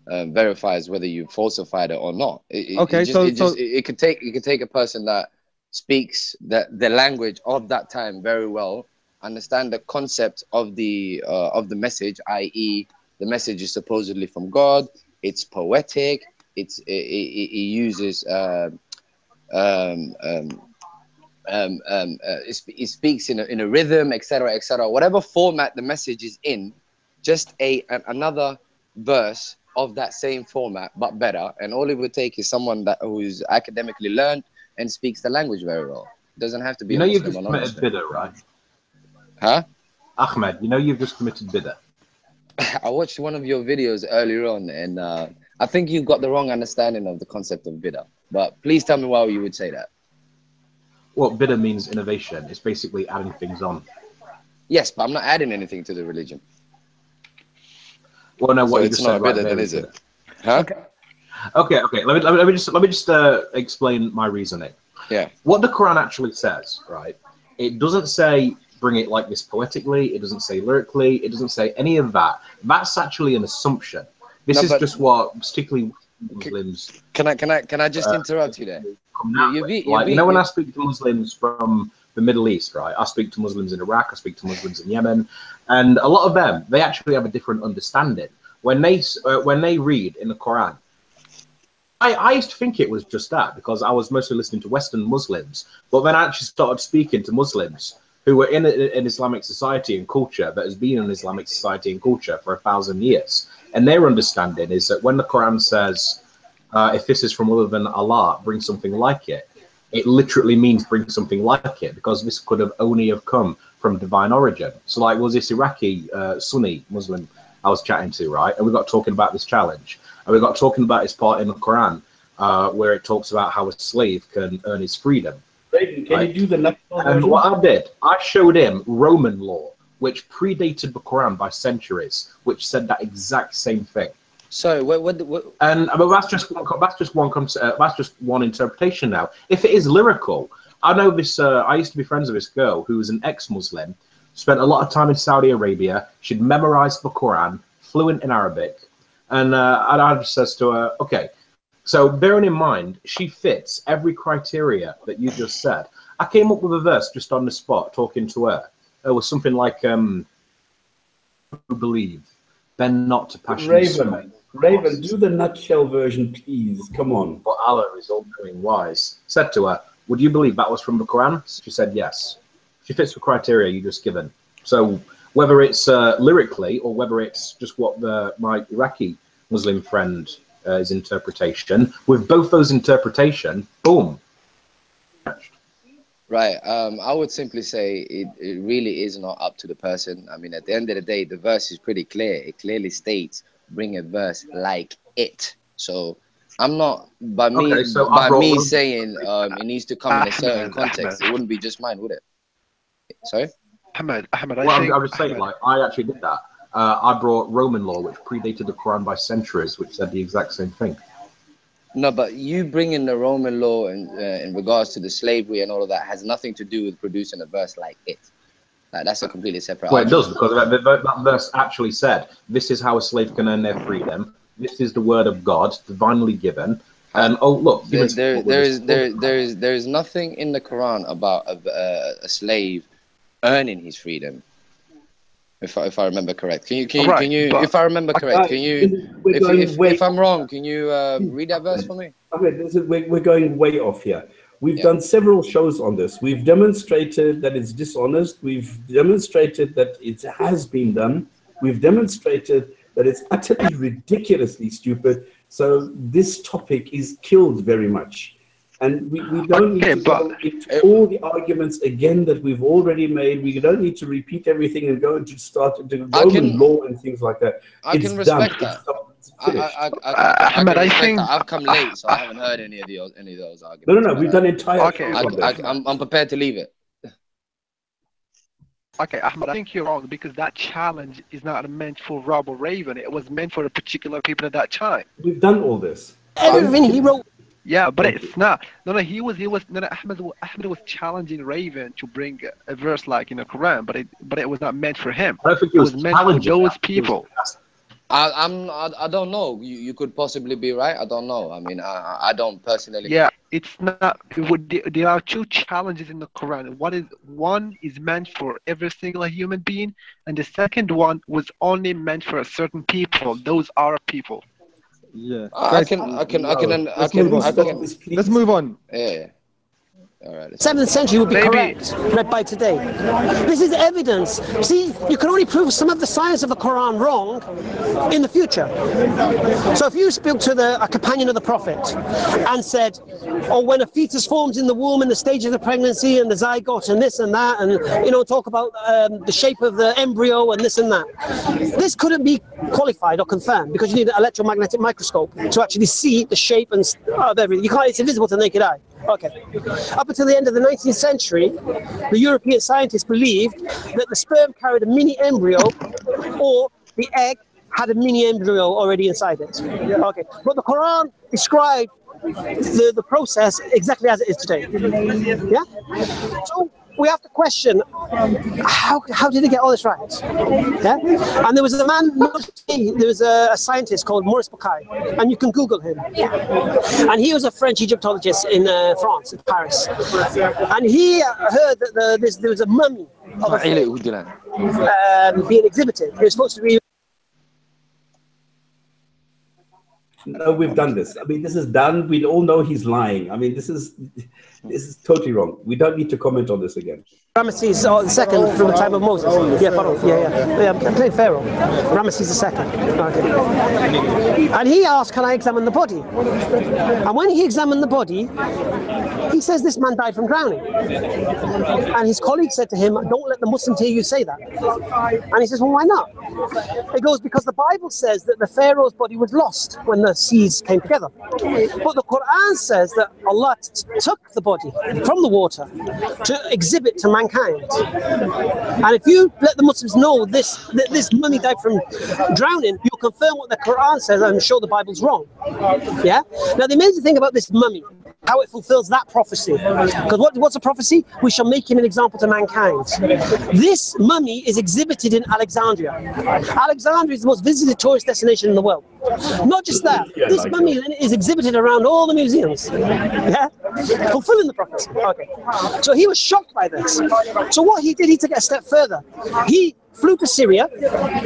verifies whether you falsified it or not. It could take a person that speaks the language of that time very well, understand the concept of the message, i.e., the message is supposedly from God. It's poetic. It uses it speaks in a rhythm, etc., whatever format the message is in, just another verse of that same format but better, and all it would take is someone who's academically learned and speaks the language very well. It doesn't have to be. You know, you've just committed bid'ah, right? Huh? Ahmed, you know you've just committed bid'ah. I watched one of your videos earlier on, and I think you got the wrong understanding of the concept of bid'ah. But please tell me why you would say that. Well, bid'ah means innovation. It's basically adding things on. Yes, but I'm not adding anything to the religion. Well, no, what so you it's just not said bid'ah, right then, there is it? Huh? Okay. Let me just explain my reasoning. Yeah. What the Quran actually says, right? It doesn't say bring it like this poetically. It doesn't say lyrically. It doesn't say any of that. That's actually an assumption. This is just what, particularly Muslims. Can I just interrupt you there? You know, when I speak to Muslims from the Middle East, right? I speak to Muslims in Iraq. I speak to Muslims in Yemen, and a lot of them, they actually have a different understanding when they read in the Quran. I used to think it was just that because I was mostly listening to Western Muslims, but then I actually started speaking to Muslims who were in an Islamic society and culture that has been an Islamic society and culture for 1,000 years. And their understanding is that when the Quran says, if this is from other than Allah, bring something like it, it literally means bring something like it, because this could have only have come from divine origin. So like, was this Iraqi Sunni Muslim I was chatting to, right? And we got talking about this challenge. And we got talking about his part in the Quran, where it talks about how a slave can earn his freedom. Can you do the next one? And what I did, I showed him Roman law which predated the Quran by centuries, which said that exact same thing. Sorry, what? And but that's just one interpretation. Now, if it is lyrical, I know this. I used to be friends with this girl who was an ex-Muslim, spent a lot of time in Saudi Arabia. She'd memorized the Quran, fluent in Arabic, and I just says to her, okay. So bearing in mind, she fits every criteria that you just said. I came up with a verse just on the spot, talking to her. It was something like, "Who believe, bend not to passion." Raven, do the nutshell version, please. Come on. For Allah is all-knowing, wise. Said to her, "Would you believe that was from the Quran?" She said, "Yes." She fits the criteria you just given. So whether it's lyrically or whether it's just what my Iraqi Muslim friend his interpretation, with both those interpretation, boom. Right. I would simply say it really is not up to the person. I mean, at the end of the day, the verse is pretty clear. It clearly states, bring a verse like it. So I'm not, by me saying it needs to come in a certain context, it wouldn't be just mine, would it? Sorry? Ahmed, I was saying, like, I actually did that. I brought Roman law, which predated the Quran by centuries, which said the exact same thing. No, but you bringing the Roman law in regards to the slavery and all of that has nothing to do with producing a verse like it. Like, that's a completely separate. Well, it does, because that verse actually said, "This is how a slave can earn their freedom. This is the word of God, divinely given." And oh, look, there is nothing in the Quran about a slave earning his freedom. If I remember correct, if I remember correct, if I'm wrong, can you read that verse for me? Okay, we're going way off here. We've done several shows on this. We've demonstrated that it's dishonest. We've demonstrated that it has been done. We've demonstrated that it's utterly ridiculously stupid. So this topic is killed very much. And we don't need to go into all the arguments again that we've already made. We don't need to repeat everything and go into start into Roman law and things like that. I can respect that. Ahmed, I think I've come late, so I haven't heard any of those arguments. No. We've done entire. I'm prepared to leave it. Okay, Ahmed, I think you're wrong, because that challenge is not meant for Rob or Raven. It was meant for the particular people at that time. We've done all this. Everything he wrote. Yeah, but it's not. No, Ahmed was challenging Raven to bring a verse like in the Quran, but it was not meant for him. I don't think it was meant for those people. I don't know. You could possibly be right. I don't know. I mean, I don't personally. Yeah, it's not. There are two challenges in the Quran. One is meant for every single human being, and the second one was only meant for a certain people. Those are people. Yeah. Let's move on. Yeah. All right. 7th century would be correct, read by today. This is evidence. See, you can only prove some of the science of the Quran wrong in the future. So if you spoke to a companion of the Prophet and said, "Oh, when a fetus forms in the womb in the stage of the pregnancy and the zygote and this and that, and talk about the shape of the embryo and this and that," this couldn't be qualified or confirmed because you need an electromagnetic microscope to actually see the shape of everything. You can't; it's invisible to the naked eye. Okay. Up until the end of the 19th century, the European scientists believed that the sperm carried a mini embryo, or the egg had a mini embryo already inside it. Okay. But the Quran described the process exactly as it is today. Yeah? So we have to question, how did he get all this right? Yeah? And there was a man, there was a scientist called Maurice Bucaille, and you can Google him. And he was a French Egyptologist in France, in Paris. And he heard that there was a mummy of a being exhibited. It was supposed to be. No, we've done this. I mean, this is done. We all know he's lying. I mean, this is totally wrong. We don't need to comment on this again. Ramesses II from the time of Moses. Yeah, Pharaoh. Yeah. I'm playing Pharaoh. Ramesses II. Okay. And he asked, "Can I examine the body?" And when he examined the body, he says this man died from drowning. And his colleague said to him, "Don't let the Muslims hear you say that." And he says, "Well, why not?" He goes, "Because the Bible says that the Pharaoh's body was lost when the seas came together. But the Quran says that Allah took the body body from the water to exhibit to mankind. And if you let the Muslims know this mummy died from drowning, you'll confirm what the Quran says and show the Bible's wrong. Yeah. Now the amazing thing about this mummy, how it fulfills that prophecy. Because what's a prophecy? We shall make him an example to mankind. This mummy is exhibited in Alexandria. Alexandria is the most visited tourist destination in the world. Not just that, this mummy is exhibited around all the museums. Yeah? Fulfilling the prophecy. Okay. So he was shocked by this. So what he did, he took it a step further. He flew to Syria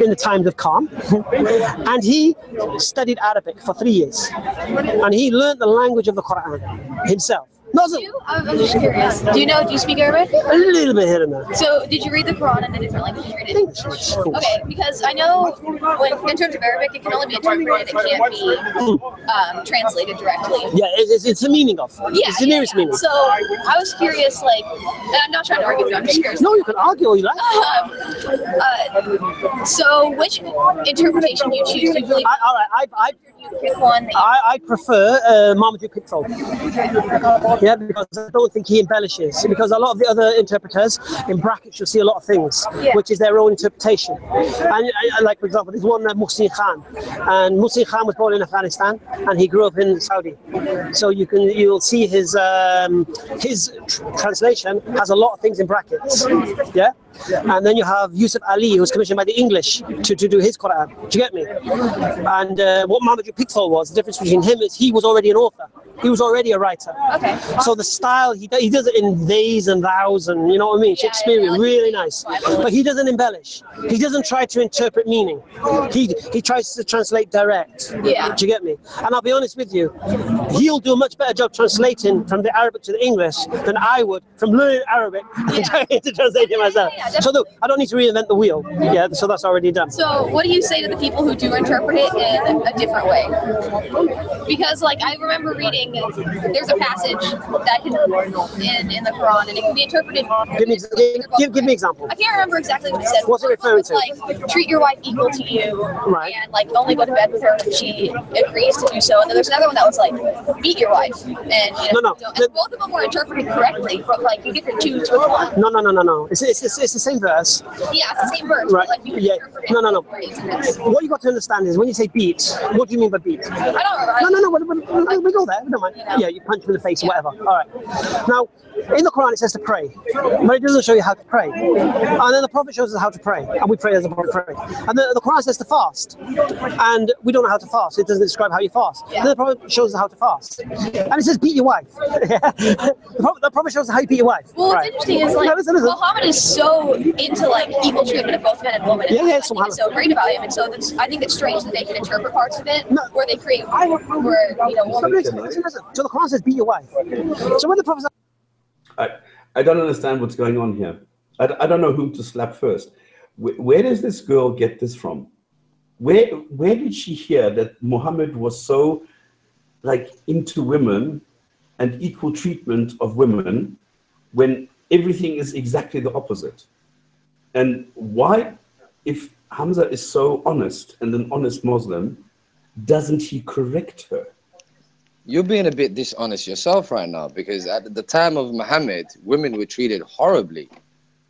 in the times of calm, and he studied Arabic for 3 years. And he learned the language of the Qur'an himself. I'm just curious. Do you speak Arabic? A little bit here and there. So did you read the Quran in a different language? You read it in English. Okay, because I know in terms of Arabic, it can only be interpreted. It can't be translated directly. Yeah, it's the meaning of. Yeah, it's the nearest meaning. So I was curious, like, and I'm not trying to argue with you, I'm just curious. No, you can argue all you like. So which interpretation do you choose? Do you believe? Pick one. I prefer Marmaduke Pickthall. Yeah, because I don't think he embellishes. Because a lot of the other interpreters, in brackets, you'll see a lot of things, which is their own interpretation. And like, for example, there's one Muhsin Khan, and Muhsin Khan was born in Afghanistan, and he grew up in Saudi. So you'll see his translation has a lot of things in brackets. Yeah. And then you have Yusuf Ali, who was commissioned by the English to do his Quran. Do you get me? And what Marmaduke Pickthall was, the difference between him is he was already an author. He was already a writer. Okay. So the style, he does it in theys and thous and, you know what I mean, Shakespearean, really nice. But he doesn't embellish. He doesn't try to interpret meaning. He tries to translate direct. Yeah. Do you get me? And I'll be honest with you, he'll do a much better job translating from the Arabic to the English than I would from learning Arabic and trying to translate it myself. So look, I don't need to reinvent the wheel. Yeah, so that's already done. So what do you say to the people who do interpret it in a different way? Because like I remember reading, there's a passage that can in the Quran, and it can be interpreted. Give me an example. I can't remember exactly what it said. What's it referring to? Like treat your wife equal to you, right? And like only go to bed with her when she agrees to do so. And then there's another one that was like beat your wife, and you know, and both of them were interpreted correctly, but like you get to choose which one. No. It's the same verse. Yeah, it's the same verse. Right. But, like, Yeah. No. What you got to understand is when you say beat, what do you mean by beat? I don't remember. No. We go there. Don't mind. Yeah, you punch him in the face or whatever. All right. Now, in the Quran it says to pray, but it doesn't show you how to pray. And then the Prophet shows us how to pray, and we pray as the Prophet prayed. And the Quran says to fast, and we don't know how to fast. It doesn't describe how you fast. And then the Prophet shows us how to fast, and it says beat your wife. The Prophet shows us how you beat your wife. Well, what's interesting is like Muhammad is so into like equal treatment of both men and women. And it's so great about him, and so I think it's strange that they can interpret parts of it where they create where listen. So the Quran says beat your wife. So when the Prophet I don't understand what's going on here. I don't know whom to slap first. Where does this girl get this from? Where did she hear that Muhammad was so like into women and equal treatment of women when everything is exactly the opposite? And why, if Hamza is so honest and an honest Muslim, doesn't he correct her? You're being a bit dishonest yourself right now, because at the time of Muhammad, women were treated horribly.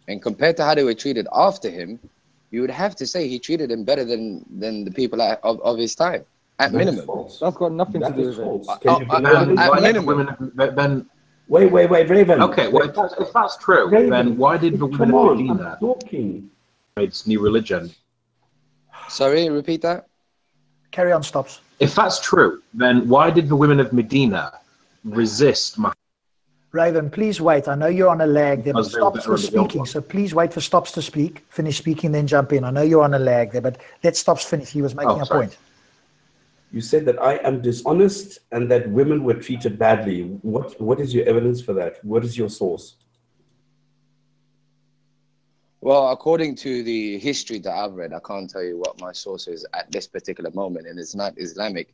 And compared to how they were treated after him, you would have to say he treated them better than the people of his time, at minimum. That's got nothing to do with it. At minimum. Then wait, Raven. Okay, well, if that's true, Raven, then why did the women of Medina made its new religion? Sorry, repeat that? Carry on, Stops. If that's true, then why did the women of Medina resist Muhammad? Raven, please wait. I know you're on a lag there, but Stops was speaking, so please wait for Stops to speak. Finish speaking, then jump in. I know you're on a lag there, but let Stops finish. He was making a point. You said that I am dishonest and that women were treated badly. What is your evidence for that? What is your source? Well, according to the history that I've read, I can't tell you what my source is at this particular moment, and it's not Islamic,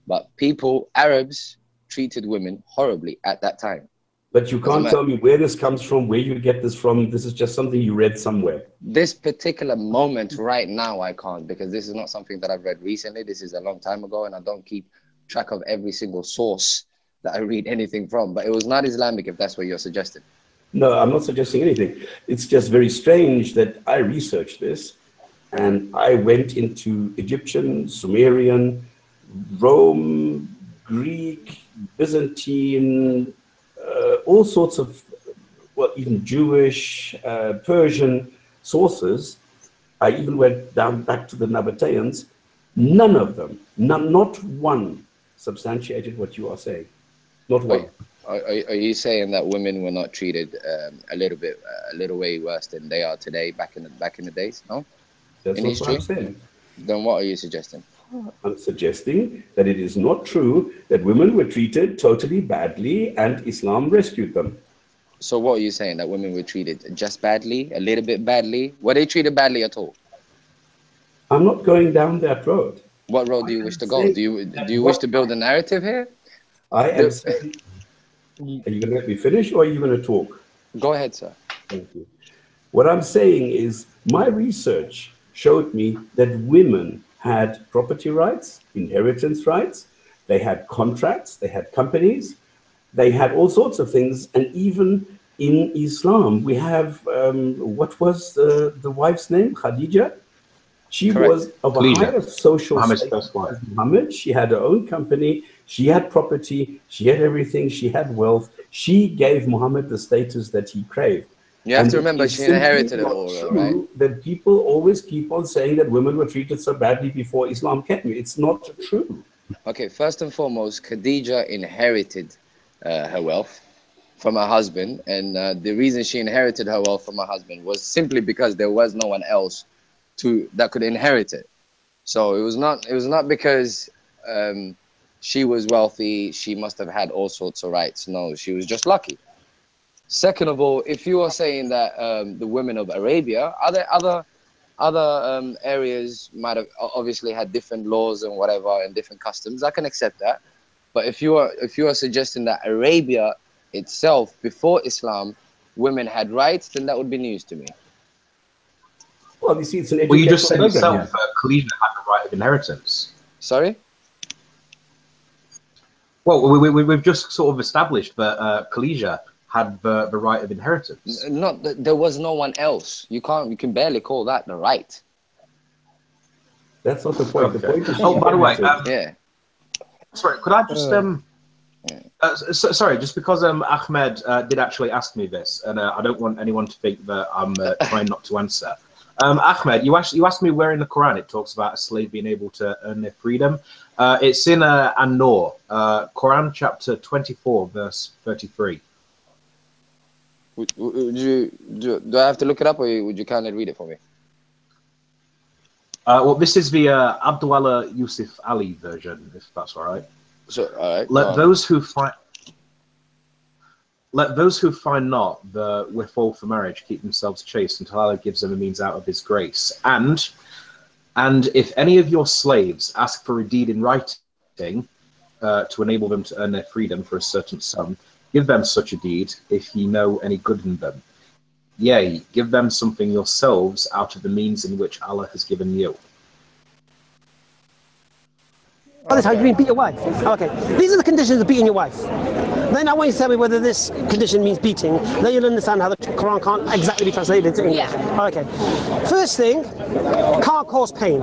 but Arabs treated women horribly at that time. But you can't tell me where this comes from, where you get this from. This is just something you read somewhere. This particular moment right now, I can't, because this is not something that I've read recently. This is a long time ago, and I don't keep track of every single source that I read anything from, but it was not Islamic if that's what you're suggesting. No, I'm not suggesting anything. It's just very strange that I researched this and I went into Egyptian, Sumerian, Rome, Greek, Byzantine, all sorts of, well, even Jewish, Persian sources. I even went down back to the Nabateans. None of them, not one, substantiated what you are saying. Not one. Are you saying that women were not treated a little way worse than they are today, back in the days? No. That's not what I'm saying. Then what are you suggesting? I'm suggesting that it is not true that women were treated totally badly and Islam rescued them. So what are you saying? That women were treated just badly, a little bit badly? Were they treated badly at all? I'm not going down that road. What road do you wish to go? Do you wish to build a narrative here? I am saying, are you going to let me finish or are you going to talk? Go ahead, sir. Thank you. What I'm saying is my research showed me that women had property rights, inheritance rights, they had contracts, they had companies, they had all sorts of things. And even in Islam, we have, what was the wife's name? Khadija? She Correct. was of a higher social status as Muhammad. She had her own company. She had property. She had everything. She had wealth. She gave Muhammad the status that he craved. You have to remember she inherited it all, right? That people always keep on saying that women were treated so badly before Islam came. It's not true. Okay, first and foremost, Khadija inherited her wealth from her husband. And the reason she inherited her wealth from her husband was simply because there was no one else that could inherit it. So it was not because she was wealthy, she must have had all sorts of rights. No, she was just lucky. Second of all, if you are saying that the women of Arabia, other areas might have obviously had different laws and whatever and different customs, I can accept that. But if you are suggesting that Arabia itself, before Islam, women had rights, then that would be news to me. Well, you see, it's an well, you just said program, yourself, Khadija had the right of inheritance. Sorry? Well, we've just sort of established that Khadija had the right of inheritance. There was no one else. You can barely call that the right. That's not the point. Okay. The point is by the way, yeah. Sorry, could I just sorry, just because Ahmed did actually ask me this, and I don't want anyone to think that I'm trying not to answer. Ahmed, you asked me where in the Quran it talks about a slave being able to earn their freedom. It's in An-Nur, Quran chapter 24, verse 33. Do I have to look it up, or would you kindly read it for me? Well, this is the Abdullah Yusuf Ali version, if that's all right. So, all right. Let those who find not the withhold for marriage keep themselves chaste until Allah gives them a means out of His grace. And if any of your slaves ask for a deed in writing to enable them to earn their freedom for a certain sum, give them such a deed if ye know any good in them. Yea, give them something yourselves out of the means in which Allah has given you. Oh, that's how you mean beat your wife. Okay, these are the conditions of beating your wife. Then I want you to tell me whether this condition means beating. Then you'll understand how the Quran can't exactly be translated into English. Yeah. Okay. First thing, can't cause pain.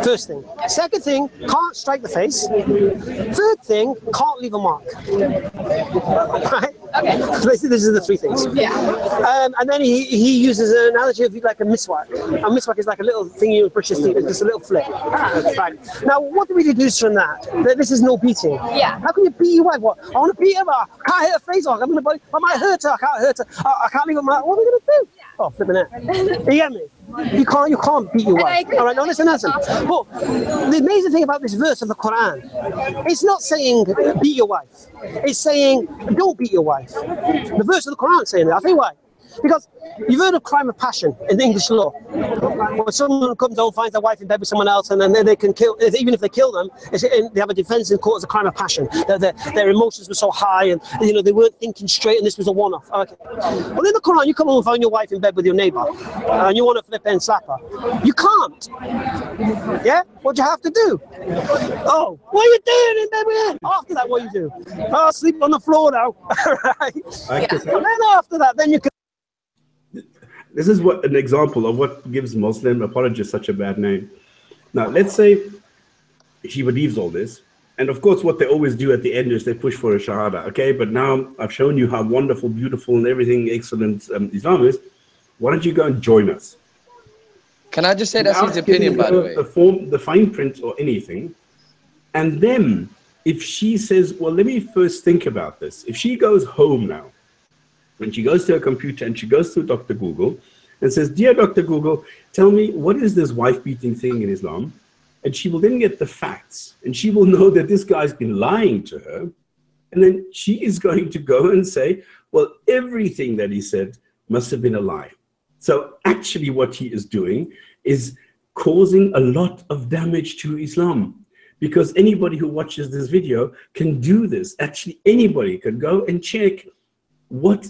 First thing. Second thing, can't strike the face. Third thing, can't leave a mark. Right? Okay. Basically, these are the three things. Yeah. And then he uses an analogy of like a miswak. A miswak is like a little thing you brush your teeth. It's just a little flip. Right. Now, what do we deduce from that? That this is no beating. Yeah. How can you beat your wife? What? I want to beat her, but I can't hit her face off. I'm gonna body. I might hurt her. I can't hurt her. I can't leave her. What are we gonna do? Oh, flipping it. You get me? You can't beat your wife. All right, now listen. But the amazing thing about this verse of the Quran, it's not saying beat your wife. It's saying don't beat your wife. The verse of the Quran is saying that. I'll tell you why. Because you've heard of crime of passion in English law. When someone comes home, finds their wife in bed with someone else, and then they can kill, even if they kill them, they have a defense in court as a crime of passion. Their emotions were so high, and they weren't thinking straight, and this was a one-off. Okay. Well, in the Quran, you come home and find your wife in bed with your neighbor, and you want to flip and slap her. You can't. Yeah? What do you have to do? Oh, what are you doing in bed with him? After that, what do you do? Oh, sleep on the floor now. Right? Yeah. And then after that, then you can. This is an example of what gives Muslim apologists such a bad name. Now, let's say she believes all this. And of course, what they always do at the end is they push for a shahada. Okay, but now I've shown you how wonderful, beautiful, and everything excellent Islam is. Why don't you go and join us? Can I just say that's his opinion, by the way? The fine print or anything. And then if she says, well, let me first think about this. If she goes home now, and she goes to her computer and she goes to Dr. Google and says, dear Dr. Google, tell me, what is this wife-beating thing in Islam? And she will then get the facts, and she will know that this guy's been lying to her. And then she is going to go and say, well, everything that he said must have been a lie. So actually what he is doing is causing a lot of damage to Islam, because anybody who watches this video can do this. Actually, anybody can go and check what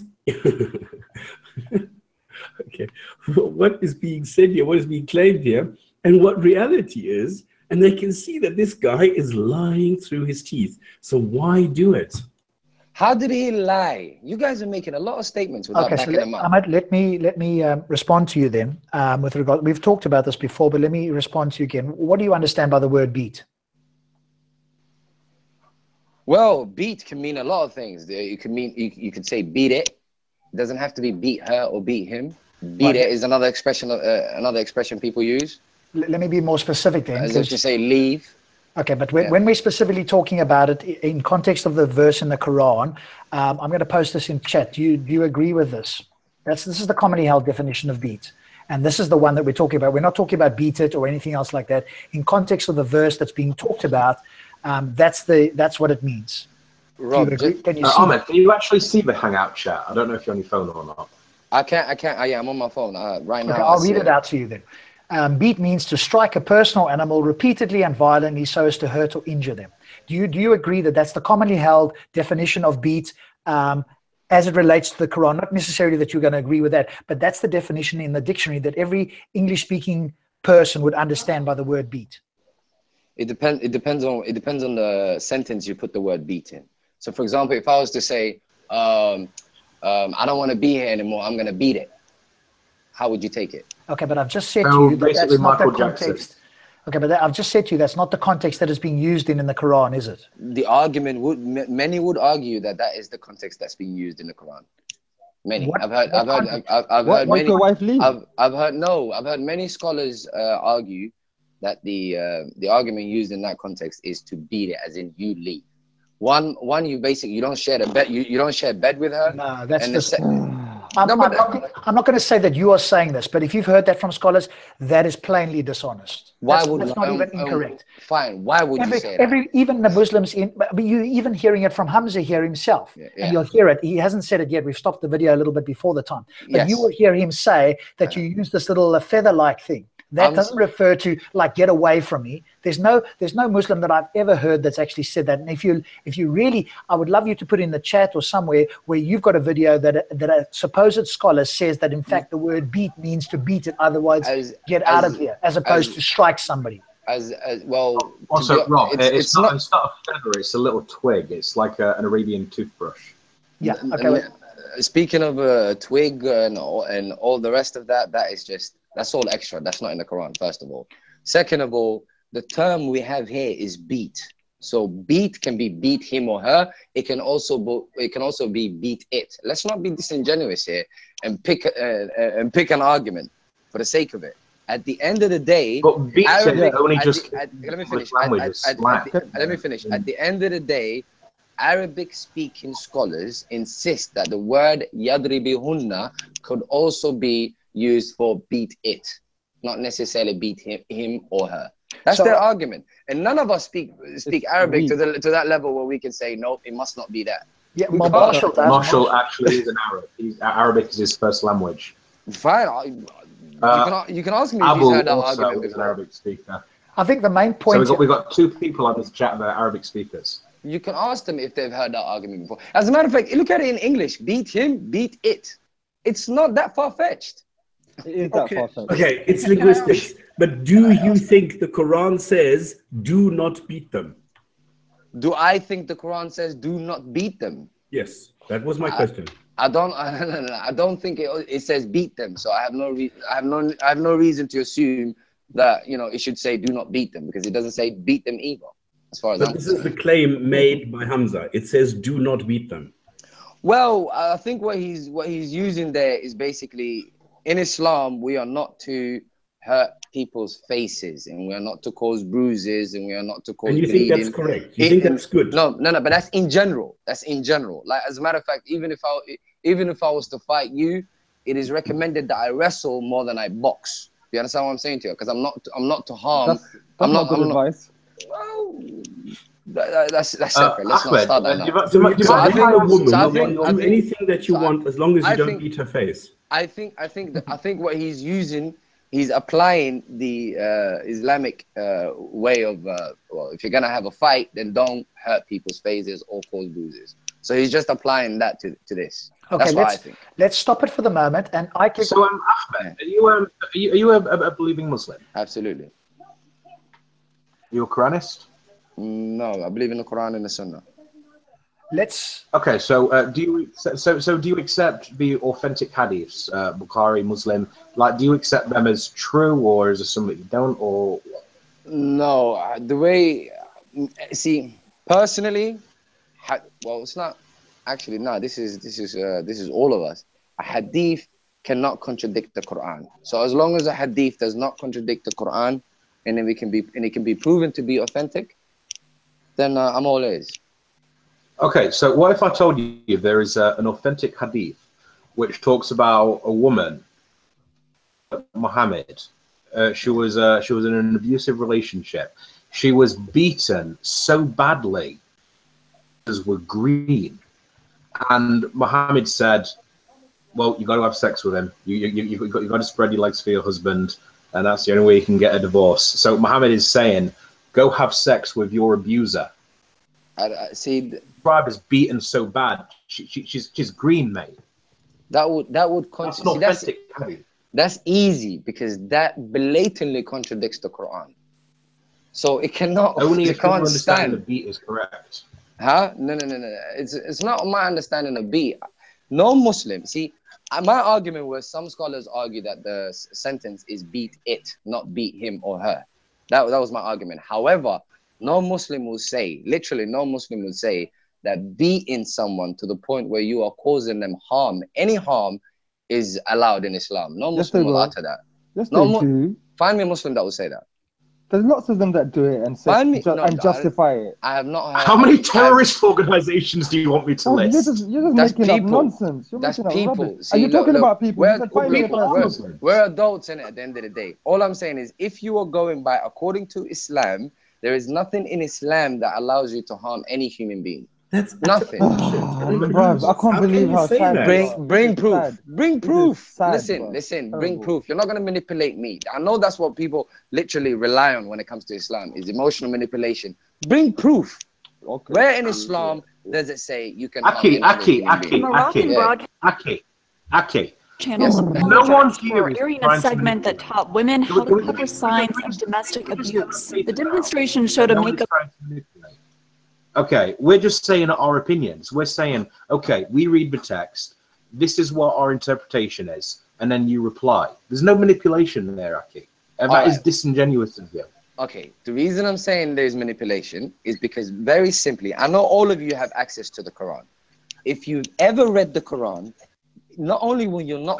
okay, what is being said here, what is being claimed here, and what reality is, and they can see that this guy is lying through his teeth. So why do it? How did he lie? You guys are making a lot of statements without backing them up. Ahmed, let me respond to you then. With regard, we've talked about this before, but let me respond to you again. What do you understand by the word beat? Well, beat can mean a lot of things. You can mean you could say beat it. It doesn't have to be beat her or beat him. Beat it is another expression people use. Let me be more specific then. As if to say leave. Okay, but when we're specifically talking about it in context of the verse in the Quran, I'm going to post this in chat. Do you agree with this? This is the commonly held definition of beat. And this is the one that we're talking about. We're not talking about beat it or anything else like that. In context of the verse that's being talked about, that's what it means. Rob, Ahmed, can you actually see the Hangout chat? I don't know if you're on your phone or not. I can't. Yeah, I'm on my phone right now. Okay, I'll read it out to you then. Beat means to strike a person or animal repeatedly and violently so as to hurt or injure them. Do you agree that that's the commonly held definition of beat as it relates to the Quran? Not necessarily that you're going to agree with that, but that's the definition in the dictionary that every English-speaking person would understand by the word beat. It depends on the sentence you put the word beat in. So, for example, if I was to say, I don't want to be here anymore, I'm going to beat it. How would you take it? Okay, but I've just said to you that that's not the context. Okay, but I've just said to you that's not the context that is being used in the Quran, is it? The argument many would argue that is the context that's being used in the Quran. Many. I've heard many scholars argue that the argument used in that context is to beat it, as in you leave. One, you don't share the bed. You don't share bed with her. No, that's just. I'm not going to say that you are saying this, but if you've heard that from scholars, that is plainly dishonest. That's not even incorrect. Fine. Why would you say that? Even the Muslims, but you even hearing it from Hamza here himself, and you'll hear it. He hasn't said it yet. We've stopped the video a little bit before the time, but you will hear him say that you use this little feather-like thing. That doesn't refer to like get away from me. There's no Muslim that I've ever heard that's actually said that. And if you really, I would love you to put in the chat or somewhere where you've got a video that a supposed scholar says that in fact the word beat means to beat it, otherwise get out of here, as opposed to strike somebody. Well. Also, Rob, it's not a feather. It's a little twig. It's like an Arabian toothbrush. Yeah. Okay. Speaking of a twig and all the rest of that, that's all extra. That's not in the Quran, first of all. Second of all, the term we have here is beat. So beat can be beat him or her. It can also be beat it. Let's not be disingenuous here and pick an argument for the sake of it. At the end of the day, but beat only just. Let me finish. Let me finish. At the end of the day, Arabic-speaking scholars insist that the word yadribihunna could also be used for beat it, not necessarily beat him or her. That's their argument, and none of us speak Arabic to that level where we can say no, it must not be that. Yeah, Marshall does. Marshall actually is an Arab. Arabic is his first language. Fine. You can ask me if Abu he's heard that also argument is an before. Arabic speaker. I think the main point. So we got 2 people on this chat that are Arabic speakers. You can ask them if they've heard that argument before. As a matter of fact, look at it in English. Beat him, beat it. It's not that far-fetched. It is that far-fetched. Okay, it's linguistics. But do you think the Quran says, do not beat them? Do I think the Quran says, do not beat them? Yes, that was my question. I don't think it says beat them. So I have no reason to assume that it should say do not beat them, because it doesn't say beat them either. As far as but this is the claim made by Hamza. It says do not beat them. Well, I think what he's using there is basically, in Islam we are not to hurt people's faces, and we are not to cause bruises, and we are not to cause bleeding. And you think that's correct? You think that's good? No, but that's in general. That's in general. Like, as a matter of fact, even if I was to fight you, it is recommended that I wrestle more than I box. You understand what I'm saying to you? Because I'm not to harm. That's not good advice. Well, that's separate. Let's Ahmed, not start that now. Do anything that you want, as long as you don't beat her face. I think what he's using, he's applying the Islamic way of well, if you're gonna have a fight, then don't hurt people's faces or cause bruises. So he's just applying that to this. Okay, that's what I think. Let's stop it for the moment, and I can. So, Ahmed, are you a believing Muslim? Absolutely. You a Quranist? No, I believe in the Quran and the Sunnah. Okay, so do you accept the authentic hadiths, Bukhari, Muslim? Like, do you accept them as true, or is it something you don't, or? No, the way, see, personally, well, it's not actually. No, this is all of us. A hadith cannot contradict the Quran. So as long as a hadith does not contradict the Quran, and then it can be proven to be authentic, then I'm all ears. Okay, so what if I told you there is an authentic hadith which talks about a woman, Muhammad. She was in an abusive relationship. She was beaten so badly, as were green, and Muhammad said, "Well, you got to have sex with him. You got to spread your legs for your husband, and that's the only way you can get a divorce." So Muhammad is saying, "Go have sex with your abuser." See, tribe is beaten so bad. She's green, mate. That would that's easy, because that blatantly contradicts the Quran. So it cannot. Only if you understand the beat is correct. Huh? No. It's not my understanding of beat. No Muslim. See, my argument was, some scholars argue that the sentence is beat it, not beat him or her. That was my argument. However, no Muslim will say, literally no Muslim will say, that beating someone to the point where you are causing them harm, any harm, is allowed in Islam. No Muslim will utter that. Yes, they do. Find me a Muslim that will say that. There's lots of them that do it and say justify it. I have not heard. How many terrorist organizations do you want me to list? You're just making up nonsense. That's people. See, and you're talking about people. We're adults in it at the end of the day. All I'm saying is, if you are going by according to Islam, there is nothing in Islam that allows you to harm any human being. That's nothing. I can't believe how sad. Bring proof. Bring proof. Sad, Listen. Bring proof. You're not going to manipulate me. I know that's what people literally rely on when it comes to Islam, is emotional manipulation. Bring proof. Okay. Where in Islam does it say you can? Aki. Channel no one here is airing a segment that taught women how to cover signs of domestic abuse. The demonstration showed a makeup. Okay, we're just saying our opinions. We're saying, okay, we read the text. This is what our interpretation is, and then you reply. There's no manipulation there, Aki. And that is disingenuous of you. Okay, the reason I'm saying there's manipulation is because, very simply, I know all of you have access to the Quran. If you've ever read the Quran, not only will you not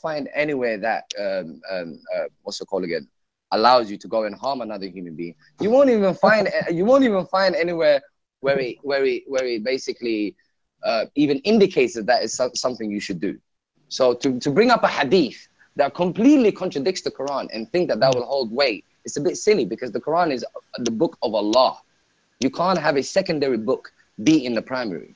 find anywhere that what's it called again, allows you to go and harm another human being. You won't even find anywhere where it basically even indicates that is something you should do. So to bring up a hadith that completely contradicts the Quran and think that will hold weight, it's a bit silly, because the Quran is the book of Allah. You can't have a secondary book be in the primary.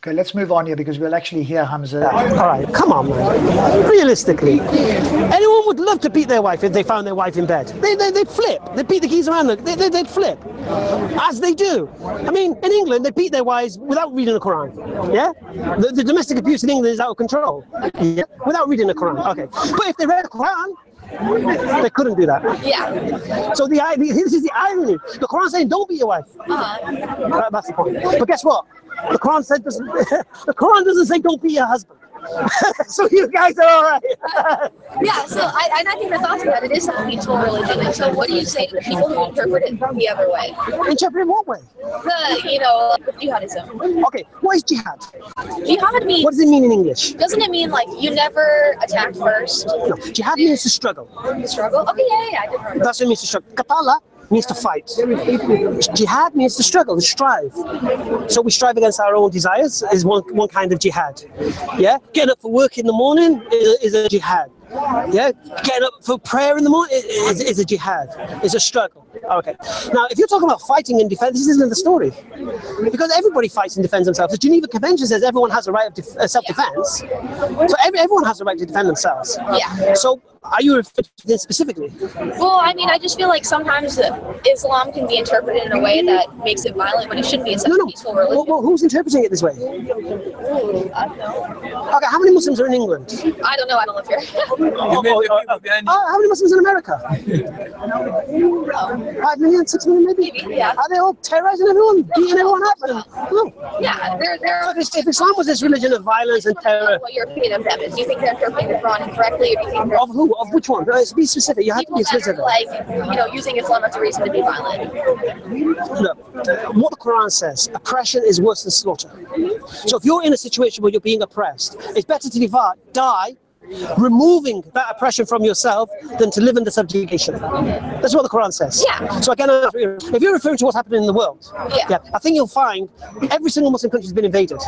Okay, let's move on here because we'll actually hear Hamza. All right, come on, man. Realistically, anyone would love to beat their wife if they found their wife in bed. They'd flip. They'd beat the keys around them. They'd flip, as they do. I mean, in England, they beat their wives without reading the Qur'an. Yeah, the domestic abuse in England is out of control. Yeah? Without reading the Qur'an. Okay, but if they read the Qur'an, they couldn't do that. Yeah. So this is the irony. The Quran saying don't beat your wife. That's the point. But guess what? The Quran said the Quran doesn't say don't beat your husband. So you guys are all right. Yeah, so I think the thoughts of that, it is a peaceful religion. And so what do you say to the people who interpret it the other way? Interpret in what way? Like with jihadism. Okay, what is jihad? Jihad means... What does it mean in English? Doesn't it mean like you never attack first? No, jihad means to struggle. Struggle? Okay, yeah, I didn't remember. That's what it means to struggle. Qatala means to fight. Jihad means to struggle, to strive. So we strive against our own desires is one kind of jihad. Yeah, getting up for work in the morning is a jihad. Yeah, getting up for prayer in the morning is a jihad. It's a struggle. Okay. Now, if you're talking about fighting and defense, this isn't the story, because everybody fights and defends themselves. The Geneva Convention says everyone has a right of self-defense. So everyone has a right to defend themselves. Yeah. So are you referring to this specifically? Well, I mean, I just feel like sometimes Islam can be interpreted in a way that makes it violent when it shouldn't be. It's such a peaceful religion. Well, who's interpreting it this way? I don't know. Okay, how many Muslims are in England? I don't know. I don't live here. How many Muslims in America? 5 million, 6 million, maybe? Yeah. Are they all terrorizing everyone, beating everyone up? No. Yeah, they're if Islam was this religion of violence and terror. What your opinion of them is? Do you think they're interpreting the Quran incorrectly, or do you think of who? Of which one? Be specific. You have to be specific. Like, using Islam as a reason to be violent. Look, what the Quran says, oppression is worse than slaughter. So if you're in a situation where you're being oppressed, it's better to die removing that oppression from yourself than to live under subjugation. That's what the Quran says. Yeah. So again, if you're referring to what's happening in the world, I think you'll find every single Muslim country has been invaded.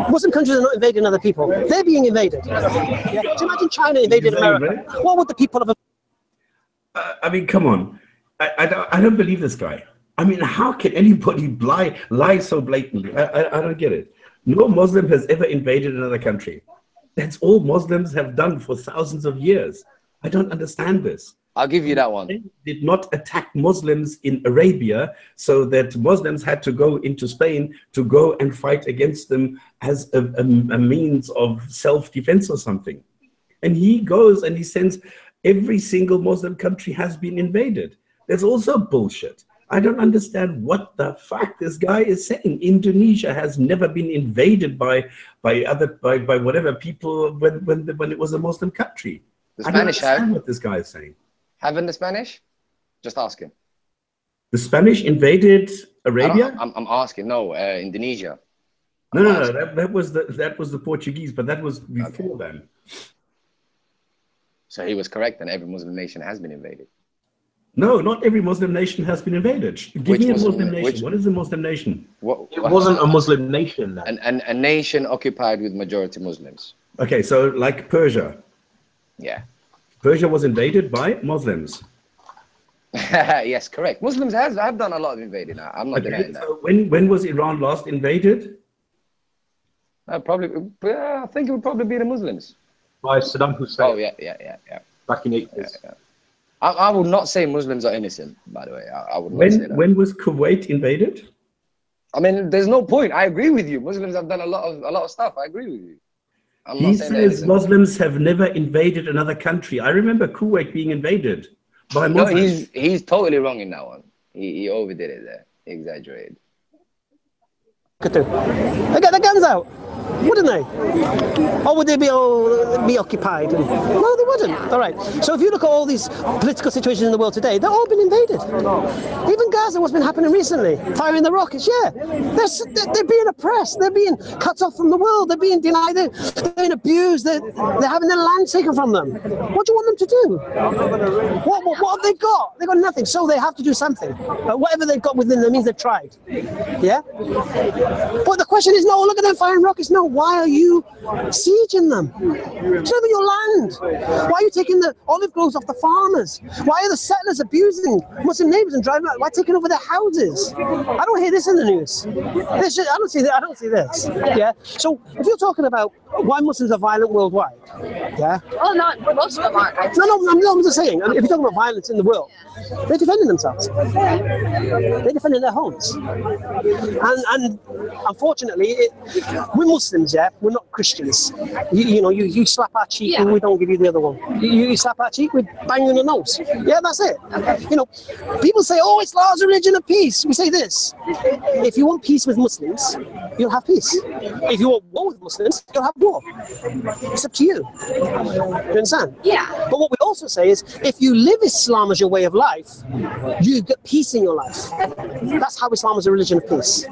Muslim countries are not invading other people. They're being invaded. Yeah. So imagine China invaded America. What would the people of I mean, come on. I don't believe this guy. I mean, how can anybody lie so blatantly? I don't get it. No Muslim has ever invaded another country. That's all Muslims have done for thousands of years. I don't understand this. I'll give you that one. They did not attack Muslims in Arabia so that Muslims had to go into Spain to go and fight against them as a means of self-defense or something. And he goes and he sends every single Muslim country has been invaded. That's also bullshit. I don't understand what the fuck this guy is saying. Indonesia has never been invaded by whatever people when it was a Muslim country. The Spanish I don't understand what this guy is saying. Haven't the Spanish? Just asking. The Spanish invaded Arabia? I'm asking. No, Indonesia. No. That was the Portuguese, but that was before them. So he was correct, and every Muslim nation has been invaded. No, not every Muslim nation has been invaded. Give me a Muslim nation. What is a Muslim nation? It wasn't a Muslim nation. A nation occupied with majority Muslims. Okay, so like Persia. Yeah. Persia was invaded by Muslims. Yes, correct. Muslims have done a lot of invading. I'm not denying that. So when was Iran last invaded? Probably, I think it would probably be the Muslims. By Saddam Hussein. Oh, yeah. Back in the 80s. Yeah. I would not say Muslims are innocent, by the way. I would not say that. When was Kuwait invaded? I mean, there's no point. I agree with you. Muslims have done a lot of stuff. I agree with you. He says Muslims have never invaded another country. I remember Kuwait being invaded by Muslims. No, he's totally wrong in that one. He overdid it there. He exaggerated. They got their guns out, wouldn't they? Or would they be occupied? No, they wouldn't. All right. So if you look at all these political situations in the world today, they've all been invaded. Even Gaza, what's been happening recently? Firing the rockets, yeah. They're being oppressed. They're being cut off from the world. They're being denied. They're being abused. They're having their land taken from them. What do you want them to do? What have they got? They've got nothing. So they have to do something. Whatever they've got within them means they've tried. Yeah? But the question is, no, look at them firing rockets. No, why are you sieging them? It's not even your land. Why are you taking the olive groves off the farmers? Why are the settlers abusing Muslim neighbors and driving out? Why taking over their houses? I don't hear this in the news. I don't see that. I don't see this. Yeah. So if you're talking about why Muslims are violent worldwide, yeah. Well, not most of them aren't. No, I'm just saying. I mean, if you're talking about violence in the world, they're defending themselves. They're defending their homes. And unfortunately, we're Muslims, yeah. We're not Christians. You slap our cheek and we don't give you the other one. You slap our cheek, we bang you in the nose. Yeah, that's it. People say, oh, Islam's a religion of peace. We say this: if you want peace with Muslims, you'll have peace. If you want war with Muslims, you'll have war. It's up to you. You understand? Yeah. But what we also say is, if you live Islam as your way of life, you get peace in your life. That's how Islam is a religion of peace.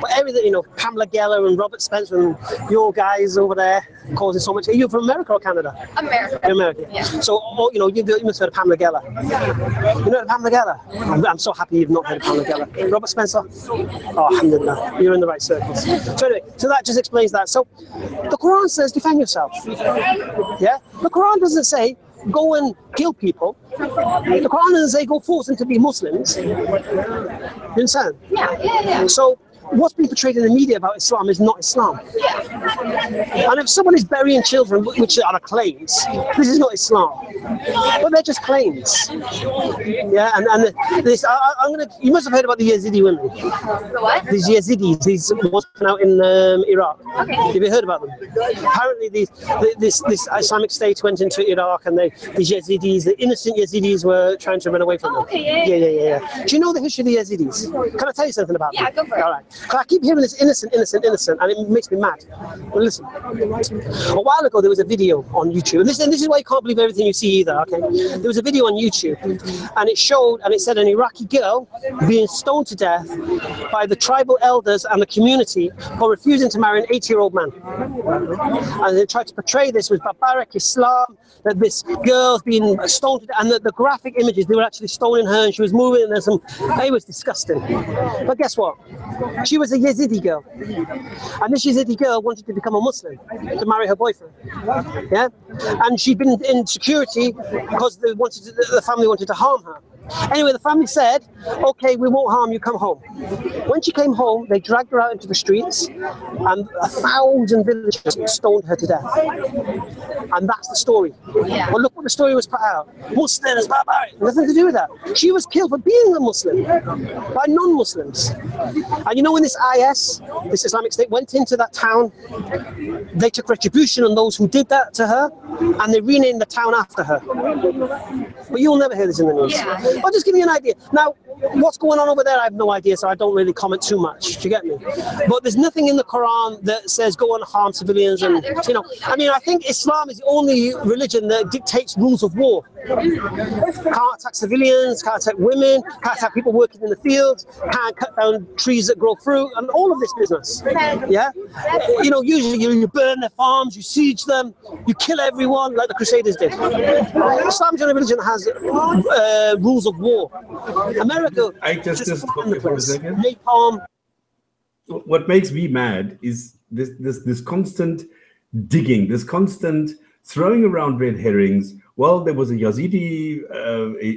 But everything, Pamela Geller and Robert Spencer and your guys over there causing so much. Are you from America or Canada? America. America. Yeah. So, you must have heard of Pamela Geller. You know Pamela Geller? I'm so happy you've not heard of Pamela Geller. Robert Spencer? Oh, alhamdulillah. You're in the right circles. So anyway, that just explains that. So the Quran says defend yourself. Yeah? The Quran doesn't say go and kill people. The Quran doesn't say go force them to be Muslims. You understand? Yeah. So what's being portrayed in the media about Islam is not Islam. And if someone is burying children, which are claims, this is not Islam. But they're just claims. Yeah, and this, you must have heard about the Yazidi women. The what? These Yazidis, these ones out in Iraq. Okay. Have you heard about them? Apparently, this Islamic State went into Iraq, and these Yazidis, the innocent Yazidis, were trying to run away from them. Okay, yeah. Do you know the history of the Yazidis? Can I tell you something about them? Yeah, go for it. All right. I keep hearing this innocent, and it makes me mad. Well, listen. A while ago, there was a video on YouTube, and this is why you can't believe everything you see either. Okay, there was a video on YouTube, and it said an Iraqi girl being stoned to death by the tribal elders and the community for refusing to marry an 80-year-old man. And they tried to portray this with barbaric Islam, that this girl's being stoned to death, and the graphic images, they were actually stoning her, and she was moving, and it was disgusting. But guess what? She was a Yazidi girl, and this Yazidi girl wanted to become a Muslim to marry her boyfriend. Yeah, and she'd been in security because the family wanted to harm her. Anyway, the family said, okay, we won't harm you, come home. When she came home, they dragged her out into the streets, and 1,000 villagers stoned her to death. And that's the story. Yeah. Well, look what the story was put out. Muslims, barbaric, nothing to do with that. She was killed for being a Muslim by non-Muslims. And when this IS, this Islamic State, went into that town, they took retribution on those who did that to her, and they renamed the town after her. But you'll never hear this in the news. Yeah. I'll just give you an idea. Now, what's going on over there, I have no idea, so I don't really comment too much. Do you get me? But there's nothing in the Quran that says go and harm civilians. And I think Islam is the only religion that dictates rules of war. Can't attack civilians, can't attack women, can't attack people working in the fields, can't cut down trees that grow fruit, and all of this business. Yeah? Usually you burn their farms, you siege them, you kill everyone like the Crusaders did. Islam is the only religion that has rules of war. America, I just for a second. Napalm. What makes me mad is this constant digging, this constant throwing around red herrings. Well, there was a Yazidi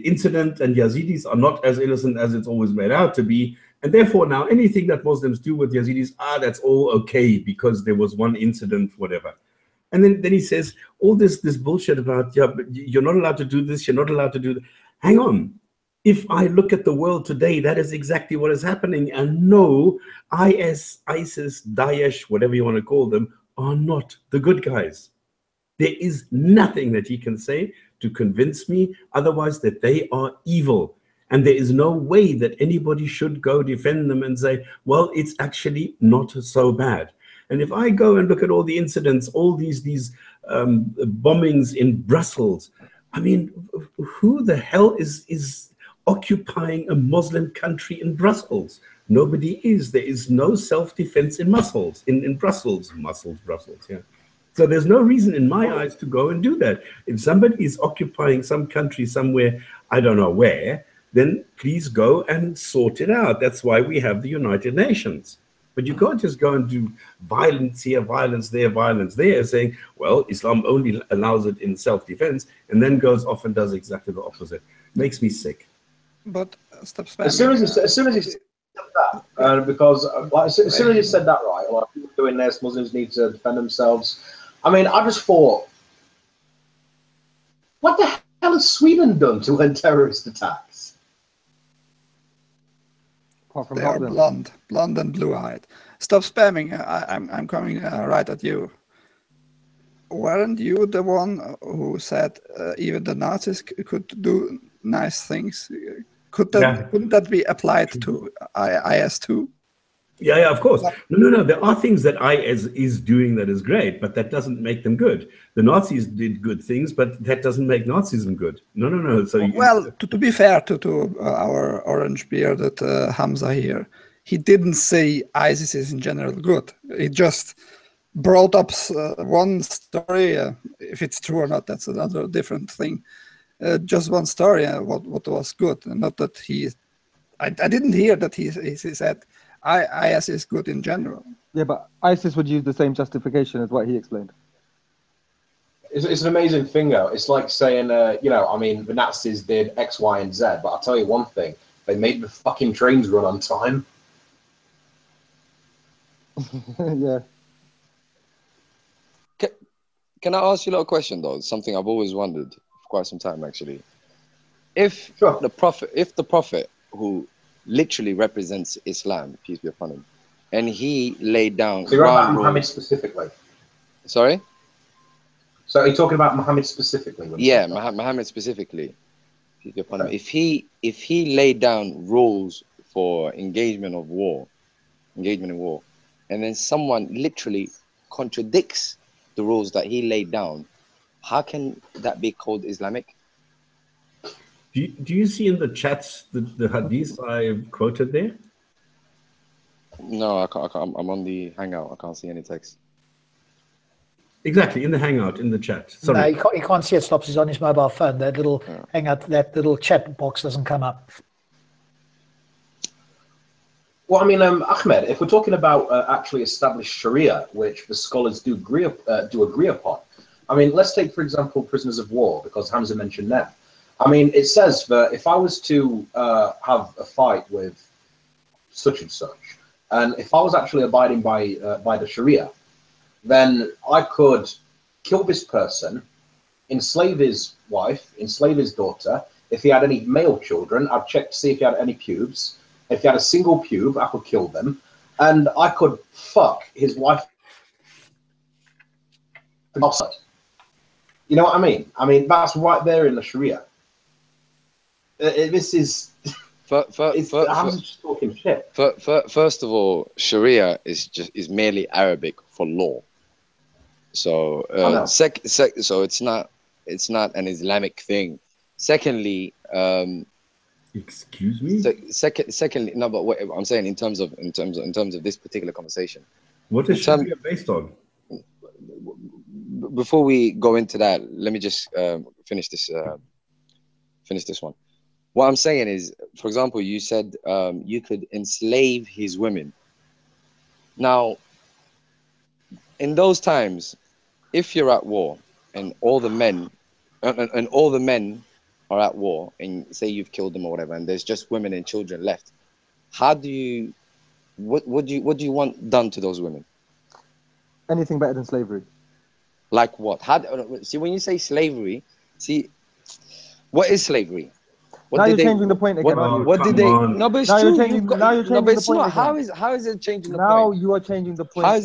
incident, and Yazidis are not as innocent as it's always made out to be. And therefore, now anything that Muslims do with Yazidis, that's all okay because there was one incident, whatever. And then he says all this bullshit about, but you're not allowed to do this, you're not allowed to do that. Hang on. If I look at the world today, that is exactly what is happening. And no, IS, ISIS, Daesh, whatever you want to call them, are not the good guys. There is nothing that he can say to convince me otherwise that they are evil. And there is no way that anybody should go defend them and say, well, it's actually not so bad. And if I go and look at all the incidents, all these bombings in Brussels, I mean, who the hell is occupying a Muslim country in Brussels? Nobody is. There is no self-defense in Brussels. Yeah. So there's no reason in my eyes to go and do that. If somebody is occupying some country somewhere, I don't know where, then please go and sort it out. That's why we have the United Nations. But you can't just go and do violence here, violence there, violence there, saying, well, Islam only allows it in self-defense, and then goes off and does exactly the opposite. Makes me sick. But stop spamming. As soon as he said that, because as soon as he said that, right, well, people doing this, Muslims need to defend themselves. I mean, I just thought, what the hell has Sweden done to end terrorist attacks? They are blonde and blue-eyed. Stop spamming. I'm coming right at you. Weren't you the one who said even the Nazis could do nice things? Couldn't that be applied to IS too? Yeah, of course. No. There are things that IS is doing that is great, but that doesn't make them good. The Nazis did good things, but that doesn't make Nazism good. No. So to be fair to our orange-bearded Hamza here, he didn't say ISIS is in general good. He just brought up one story. If it's true or not, that's another different thing. Just one story, what was good, and not that he. I didn't hear that he said IS is good in general. Yeah, but ISIS would use the same justification as what he explained. It's an amazing thing, though. It's like saying, I mean, the Nazis did X, Y, and Z, but I'll tell you one thing: they made the fucking trains run on time. Yeah. Can I ask you a little question, though? Something I've always wondered for quite some time, actually. If the prophet who literally represents Islam, peace be upon him, and he laid down. So you're about Muhammad specifically. Sorry. So are you talking about Muhammad specifically? Yeah, Muhammad specifically. Peace be upon him. If he laid down rules for engagement in war, and then someone literally contradicts the rules that he laid down, how can that be called Islamic? Do you see in the chats the hadith I quoted there? No, I can't. I'm on the Hangout. I can't see any text. Exactly, in the Hangout, in the chat. Sorry. No, he can't see it. Stops. He's on his mobile phone. That little Hangout, that little chat box doesn't come up. Well, I mean, Ahmed, if we're talking about actually established Sharia, which the scholars do agree upon, I mean, let's take, for example, prisoners of war, because Hamza mentioned them. I mean, it says that if I was to have a fight with such and such, and if I was actually abiding by the Sharia, then I could kill this person, enslave his wife, enslave his daughter. If he had any male children, I'd check to see if he had any pubes. If he had a single pube, I could kill them. And I could fuck his wife. You know what I mean? I mean, that's right there in the Sharia. This is... I'm just talking shit. First of all, Sharia is merely Arabic for law. So so it's not an Islamic thing. Secondly, excuse me. Secondly, no, but what I'm saying in terms of this particular conversation. What is Sharia based on? Before we go into that, let me just finish this one. What I'm saying is, for example, you said you could enslave his women. Now, in those times, if you're at war and all the men are at war, and say you've killed them or whatever, and there's just women and children left, what do you want done to those women? Anything better than slavery. Like what? See, when you say slavery, what is slavery? Now you're changing the point again. What did they? No, but it's true. Now you're changing the point. How is it changing the point? Now you are changing the point. How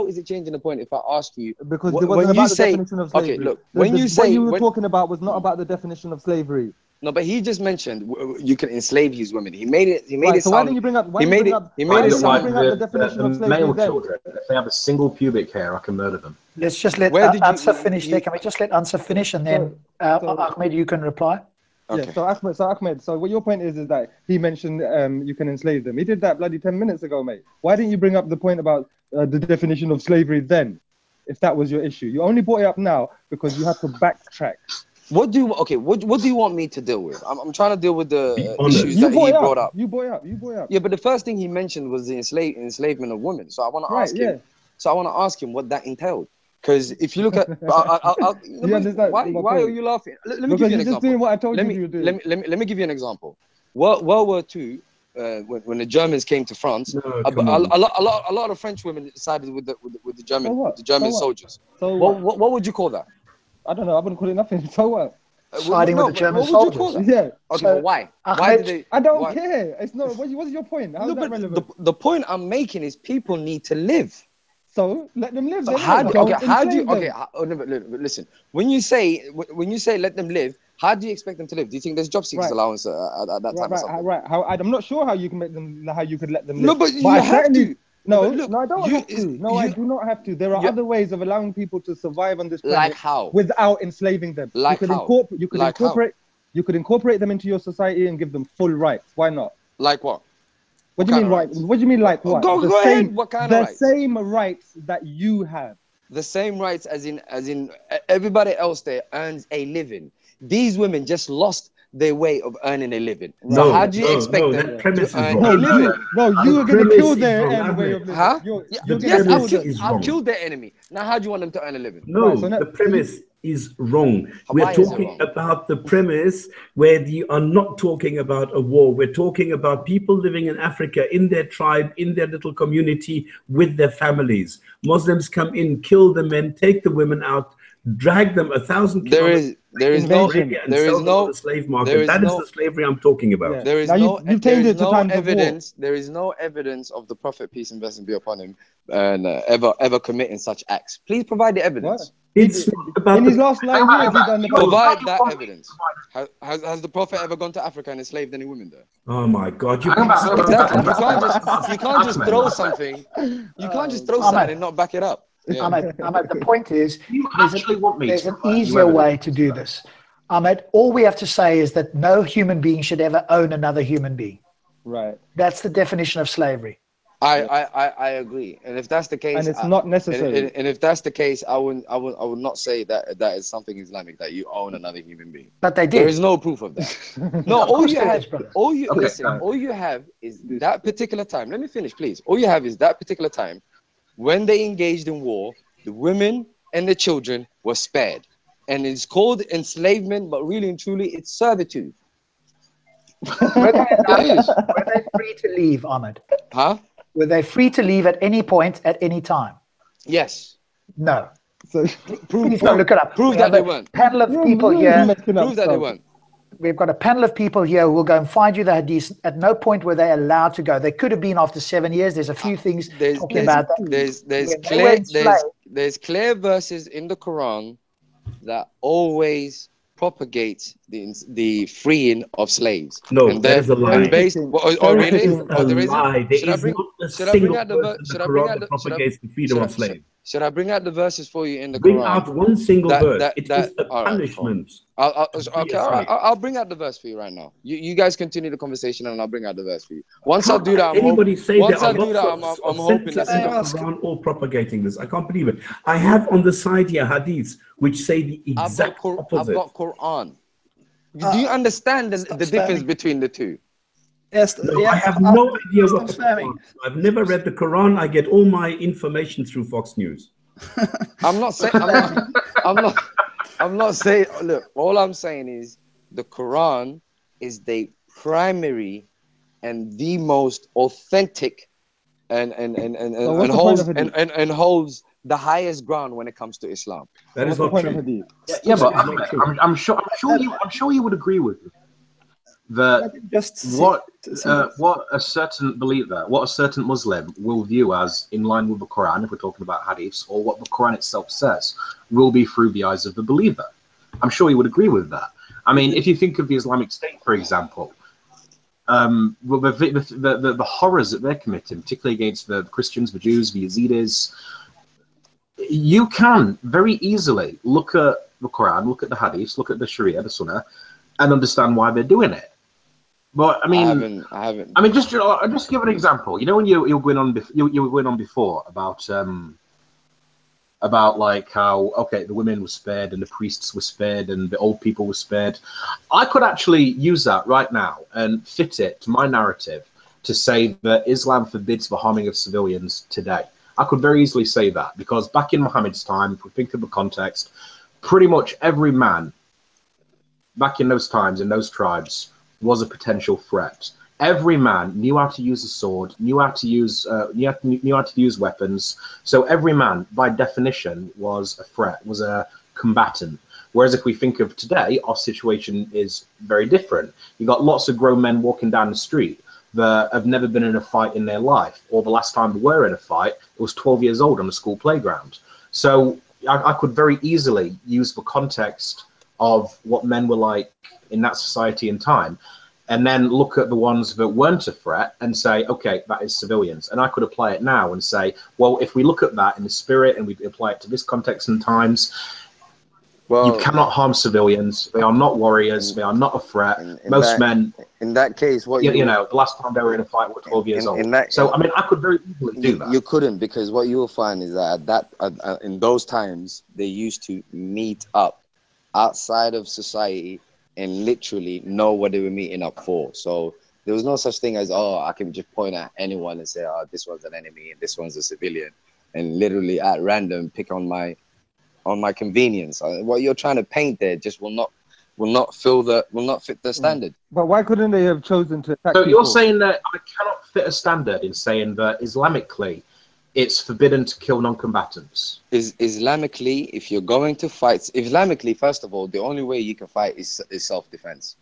is it changing the point? If I ask you, because it wasn't about the definition of slavery. Okay, look. What you were talking about was not about the definition of slavery. No, but he just mentioned you can enslave his women. He made it. So why didn't you bring up? He made it. The definition of slavery. Male children, if they have a single pubic hair, I can murder them. Let's just let Ansar finish there. Can we just let Ansar finish, and then Ahmed, you can reply. Okay. Yeah, so Ahmed, so what your point is that he mentioned you can enslave them. He did that bloody 10 minutes ago, mate. Why didn't you bring up the point about the definition of slavery then, if that was your issue? You only brought it up now because you had to backtrack. What do you want me to deal with? I'm trying to deal with the issues that he brought up. You brought up. Yeah, but the first thing he mentioned was the enslavement of women. So I want to ask him. So I want to ask him what that entailed. Because if you look at, why are you laughing? Let me give you an example. Doing what I told you to do. Let me give you an example. World War II, when the Germans came to France, a lot of French women sided with the German soldiers. So what would you call that? I don't know. I wouldn't call it nothing. So what? Siding with the German soldiers. Yeah. Okay, but why? Why did they? I don't care. It's not. What's your point? How's that relevant? The point I'm making is people need to live. So let them live. So listen. When you say let them live, how do you expect them to live? Do you think there's job seekers allowance at that time? Right. I'm not sure how you can make them. How you could let them live. No, but you have to. No, I don't have to. No, I do not have to. There are other ways of allowing people to survive on this planet. Like how? Without enslaving them. Like how? You could incorporate them into your society and give them full rights. Why not? Like what? What do you mean right? What do you mean like what? Go ahead. What kind of rights? The same rights that you have. The same rights as in everybody else there earns a living. These women just lost their way of earning a living. So how do you expect them to earn a living? No, you are going to kill their way of living. Huh? Yes, I'll kill their enemy. Now, how do you want them to earn a living? No, the premise is wrong. We're talking about the premise where you are not talking about a war. We're talking about people living in Africa, in their tribe, in their little community, with their families. Muslims come in, kill the men, take the women out, drag them 1,000 kilometers. There is no slave market. That is the slavery I'm talking about. Yeah. There is no evidence. There is no evidence of the Prophet, peace and blessing be upon him, and ever committing such acts. Please provide the evidence. It's about in his last 9 years, he done the provide that evidence. Has the Prophet ever gone to Africa and enslaved any women there? Oh my God! You can't just throw something. You can't just throw something and not back it up. Yeah. Ahmed, the point is, there's an easier way to do this. Ahmed, all we have to say is that no human being should ever own another human being. Right. That's the definition of slavery. I agree, and if that's the case, and it's not necessary. And if that's the case, I would not say that is something Islamic, that you own another human being. But they did. There is no proof of that. No, all you have is that particular time. Let me finish, please. All you have is that particular time when they engaged in war. The women and the children were spared, and it's called enslavement, but really and truly, it's servitude. Were they free to leave, Ahmed? Huh? Were they free to leave at any point, at any time? Yes. No. So please don't look it up. Prove that they weren't. Panel of people here. Prove that they weren't. We've got a panel of people here who will go and find you the hadith. At no point were they allowed to go. They could have been after 7 years. There's a few things talking about that. There's clear verses in the Quran that always propagates the freeing of slaves. No, and that is a lie. Really? Should I bring out the propagates the freedom of slaves? Should I bring out the verses for you in the Quran? Bring out one single verse. It is a punishment. I'll bring out the verse for you right now. You guys continue the conversation, and I'll bring out the verse for you. Once I do that, I'm hoping that's the Quran all propagating this. I can't believe it. I have on the side here hadiths which say the exact opposite. I've got Quran. Do you understand the difference between the two? Yes, no, I have no idea what the Quran is. I've never read the Quran. I get all my information through Fox News. I'm not saying. Look, all I'm saying is the Quran is the primary and the most authentic and holds the highest ground when it comes to Islam. That is not true. Yeah, but I'm sure you would agree with me that what a certain believer, what a certain Muslim will view as in line with the Quran, if we're talking about hadiths, or what the Quran itself says, will be through the eyes of the believer. I'm sure you would agree with that. I mean, if you think of the Islamic State, for example, the horrors that they're committing, particularly against the Christians, the Jews, the Yazidis, you can very easily look at the Quran, look at the hadiths, look at the Sharia, the Sunnah, and understand why they're doing it. But I mean, I haven't. I mean, just give an example. You know, when you were going on before about about like how, okay, the women were spared and the priests were spared and the old people were spared. I could actually use that right now and fit it to my narrative to say that Islam forbids the harming of civilians today. I could very easily say that, because back in Muhammad's time, if we think of the context, pretty much every man back in those times, in those tribes, was a potential threat. Every man knew how to use a sword, knew how to use weapons. So every man, by definition, was a threat, was a combatant. Whereas if we think of today, our situation is very different. You got lots of grown men walking down the street that have never been in a fight in their life, or the last time they were in a fight, it was 12 years old on a school playground. So I could very easily use the context of what men were like in that society and time, and then look at the ones that weren't a threat and say, okay, that is civilians. And I could apply it now and say, well, if we look at that in the spirit and we apply it to this context and times, well, you cannot harm civilians. They are not warriors. They are not a threat. Most men, in that case, what you know, the last time they were in a fight were 12 years old. So, I mean, I could very easily do that. You couldn't, because what you will find is that in those times, they used to meet up outside of society and literally know what they were meeting up for. So there was no such thing as, oh, I can just point at anyone and say, oh, this one's an enemy and this one's a civilian, and literally at random pick on my convenience. What you're trying to paint there just will not fit the standard. But why couldn't they have chosen to attack So people? you're saying that I cannot fit a standard in saying that Islamically it's forbidden to kill non-combatants? Islamically, if you're going to fight, Islamically, first of all, the only way you can fight is self-defense.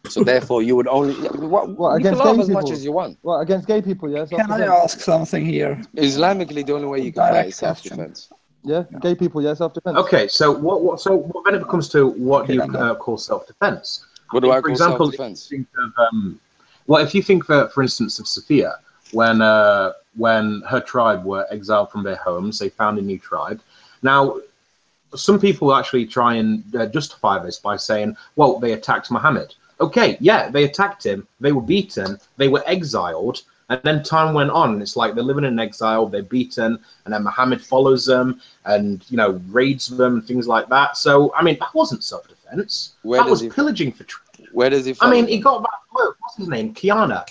So therefore, you would only you can laugh as much as you want. Well, against gay people, yes. Can I ask something here? Islamically, the only way you can fight is self-defense. Yeah, gay people, yeah, self-defense. Okay, so what then it comes to what you call self-defense. What do I call self-defense? Well, if you think, for instance, of Sophia, when her tribe were exiled from their homes, they found a new tribe. Now, some people actually try and justify this by saying, well, they attacked Muhammad. Okay, yeah, they attacked him, they were beaten, they were exiled, and then time went on. It's like they're living in exile, they're beaten, and then Muhammad follows them and, you know, raids them and things like that. So, I mean, that wasn't self-defense. That was pillaging for treasure. Where does he I mean, he got back, what's his name? Kiana,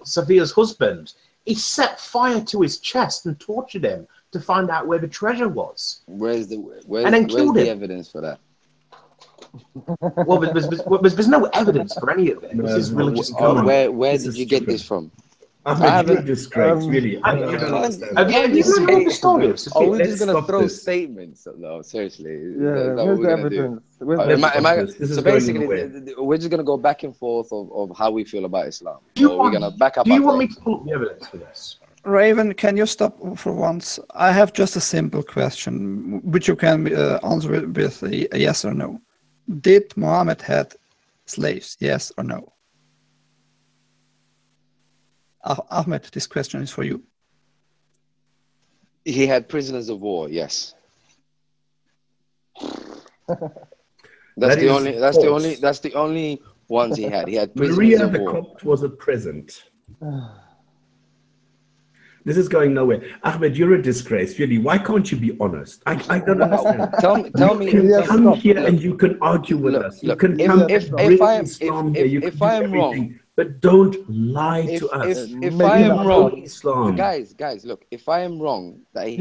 Sophia's husband. He set fire to his chest and tortured him to find out where the treasure was. Where's the evidence for that? Well, there's no evidence for any of it. This is religious. Where did you get this from? I haven't disgraced, really. Are we just going to throw statements? No, seriously. Yeah, where's the evidence? So basically, we're just going to go back and forth of how we feel about Islam. Do you want me to pull up the evidence for this? Raven, can you stop for once? I have just a simple question, which you can answer with a yes or no. Did Muhammad had slaves, yes or no? Ahmed, this question is for you. He had prisoners of war, yes. That's the only ones he had. He had prisoners Maria of the war. Copt was a present. This is going nowhere. Ahmed, you're a disgrace, really. Why can't you be honest? I don't understand. Tell me. You can come here and you can argue with us. You can come and bring Islam here. You can do everything, but don't lie to us. If I am wrong, Islam. Guys, look. If I am wrong that he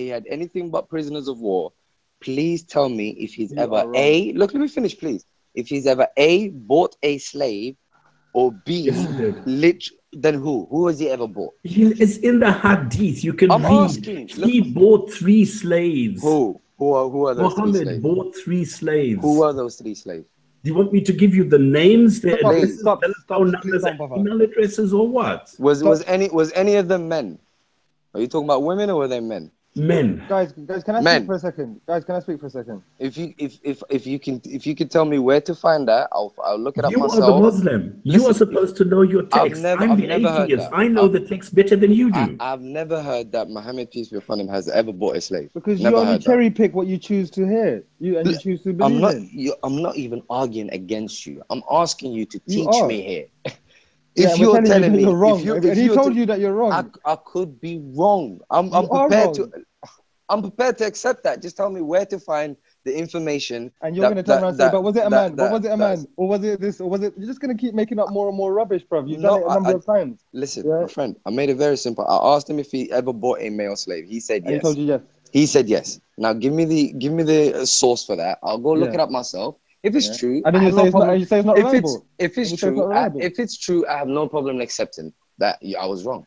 had anything but prisoners of war, please tell me if he's ever let me finish, please. If he's ever bought a slave, or B, then who has he ever bought? It's in the hadith. You can read. He bought 3 slaves. Who are those Muhammad 3 slaves? bought 3 slaves. Who are those 3 slaves? Do you want me to give you the names, their addresses, telephone numbers, email addresses, or what? Was any of them men? Are you talking about women or were they men? Men. Guys, can I speak for a second? Guys, can I speak for a second? If you can tell me where to find that, I'll look it up myself. You are the Muslim. You are supposed to know your text. I'm the atheist. I know the text better than you do. I've never heard that Muhammad, peace be upon him, has ever bought a slave. Because you only cherry pick what you choose to hear. You choose to believe I'm not even arguing against you. I'm asking you to teach me here. If you're telling me you're wrong, if he told you that you're wrong, I could be wrong. I'm prepared to accept that. Just tell me where to find the information. And you're going to turn around and say, but was it a man? But was it a man? Or was it this? Or was it? You're just going to keep making up more and more rubbish, bruv. You've done it a number of times. Listen, my friend, I made it very simple. I asked him if he ever bought a male slave. He said yes. He told you yes. He said yes. Now give me the source for that. I'll go look it up myself. If it's true, and then you say it's not reliable. If it's true, I have no problem accepting that I was wrong.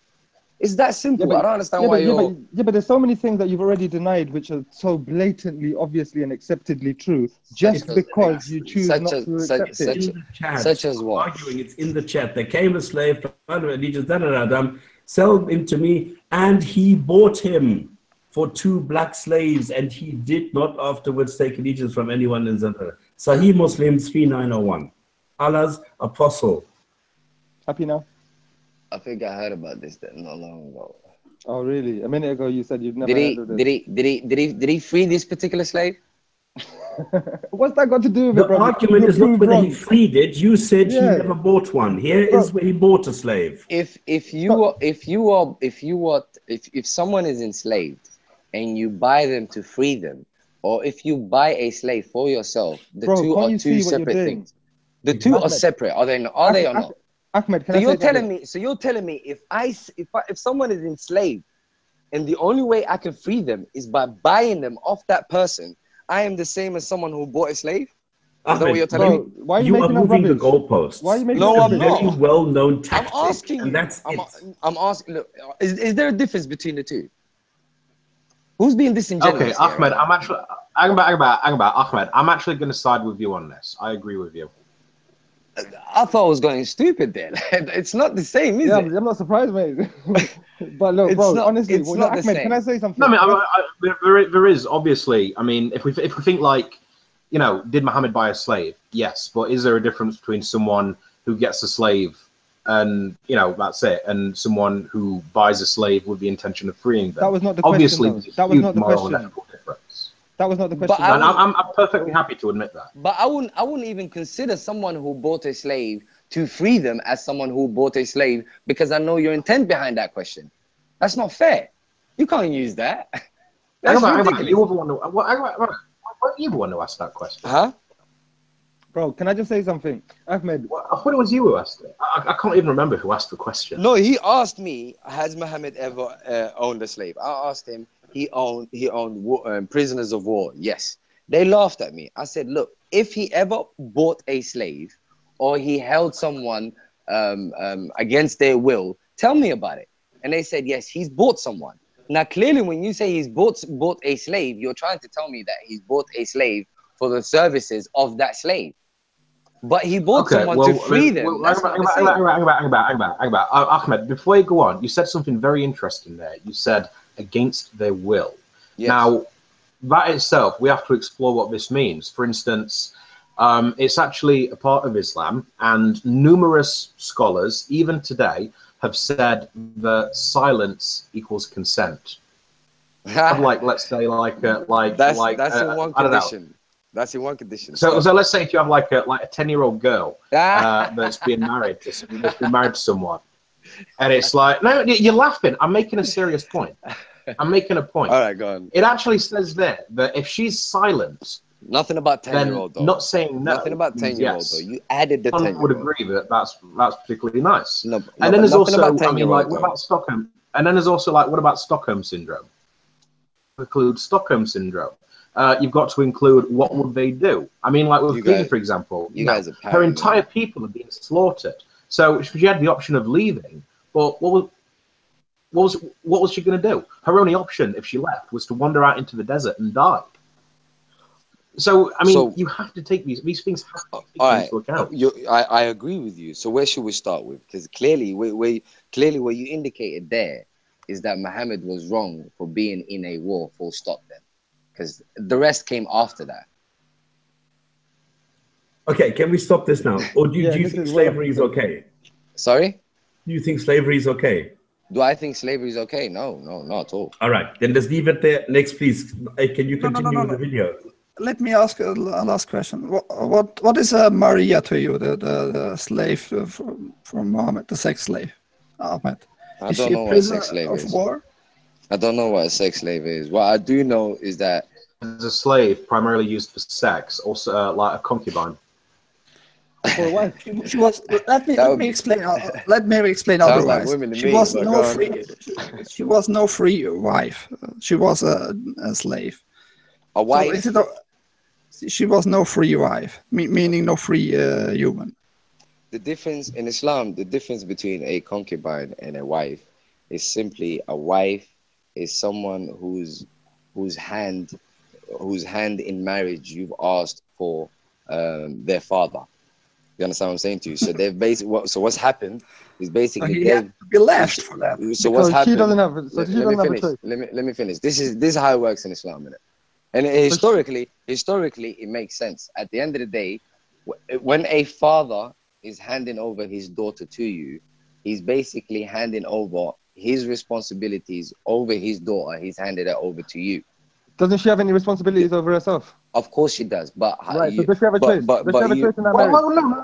It's that simple. I don't understand why you're... but there's so many things that you've already denied which are so blatantly, obviously, and acceptedly true, just because you choose not to accept it. Such as what? Arguing, it's in the chat. There came a slave, sell him to me, and he bought him for 2 black slaves, and he did not afterwards take allegiance from anyone in Zandara. Sahih Muslim 3901. Allah's apostle. Happy now? I think I heard about this not long ago. Oh, really? A minute ago you said you've never heard of this. Did he free this particular slave? What's that got to do with it, bro? The argument is not whether he freed it. You said he never bought one. Here is where he bought a slave. If someone is enslaved and you buy them to free them, or if you buy a slave for yourself, the two are two separate things. The two are separate. Are they or not? Ahmed, so you're telling me if someone is enslaved and the only way I can free them is by buying them off that person, I am the same as someone who bought a slave? Is that what you're telling me? Why are you are moving the goalposts. Why are you making I'm not. Very well-known tactic. I'm asking and that's I'm asking, look, is there a difference between the two? Who's being disingenuous? Okay, Ahmed, I'm actually going to side with you on this. I agree with you. I thought I was going stupid then. It's not the same, is it? I'm not surprised, mate. But look, bro, honestly, Ahmed, can I say something? No, I mean, there is obviously. I mean, if we think like, you know, did Muhammad buy a slave? Yes, but is there a difference between someone who gets a slave and, you know, that's it, and someone who buys a slave with the intention of freeing them? That was not the obviously, question. That was not the question. That was not the question. And I'm perfectly happy to admit that. But I wouldn't even consider someone who bought a slave to free them as someone who bought a slave, because I know your intent behind that question. That's not fair. You can't use that. That's ridiculous. You the one who asked that question. Huh? Bro, can I just say something? Ahmed. I thought it was you who asked it. I can't even remember who asked the question. No, he asked me, has Muhammad ever owned a slave? I asked him, he owned prisoners of war. Yes. They laughed at me. I said, look, if he ever bought a slave or he held someone against their will, tell me about it. And they said, yes, he's bought someone. Now, clearly, when you say he's bought a slave, you're trying to tell me that he's bought a slave for the services of that slave. But he bought someone to free them. Ahmed, before you go on, you said something very interesting there. You said against their will. Yes. Now, that itself, we have to explore what this means. For instance, it's actually a part of Islam, and numerous scholars, even today, have said that silence equals consent. Like, let's say, that's in one condition. That's in one condition. So let's say if you have like a 10-year-old girl that's been married to someone, and it's like, no, you're laughing. I'm making a serious point. I'm making a point. All right, go on. It actually says there that if she's silent, nothing about 10-year-old though. Not saying no. Nothing about 10-year-old though. You added the 10-year-old. I would agree that that's particularly nice. No, and then there's also, I mean, like, what about Stockholm? And then there's also like, what about Stockholm syndrome? Include Stockholm syndrome. You've got to include what would they do. I mean, like with Khadija, for example, her entire people are being slaughtered. So she had the option of leaving, but what was she going to do? Her only option, if she left, was to wander out into the desert and die. So I mean, you have to take these things have to be taken into account. I agree with you. So where should we start with? Because clearly, what you indicated there is that Muhammad was wrong for being in a war. Full stop. Then. Because the rest came after that. Okay, can we stop this now? Or do you think slavery is okay? Sorry? Do you think slavery is okay? Do I think slavery is okay? No, not at all. All right, then let's leave it there. Next, please. Can you continue with the video? let me ask a last question. What is Maria to you, the slave from Muhammad, the sex slave, Ahmed? I don't know what a sex slave is. War? I don't know what a sex slave is. What I do know is that it's a slave primarily used for sex, also like a concubine. For what? She was. Let me explain. Let me explain otherwise. She was no free. She was no free wife. She was a slave. A wife. So she was no free wife, meaning no free human. The difference in Islam, the difference between a concubine and a wife, is simply a wife is someone whose hand in marriage you've asked for their father. You understand what I'm saying to you? So they've basically what's happened is basically he had to be left for that. So what's happened? She doesn't have. Let me finish. This is how it works in Islam, innit? And historically, it makes sense. At the end of the day, when a father is handing over his daughter to you, he's basically handing over his responsibilities over his daughter. He's handed it over to you. Doesn't she have any responsibilities over herself? Of course she does, but right. So does she have a choice? Does she have a choice in that marriage?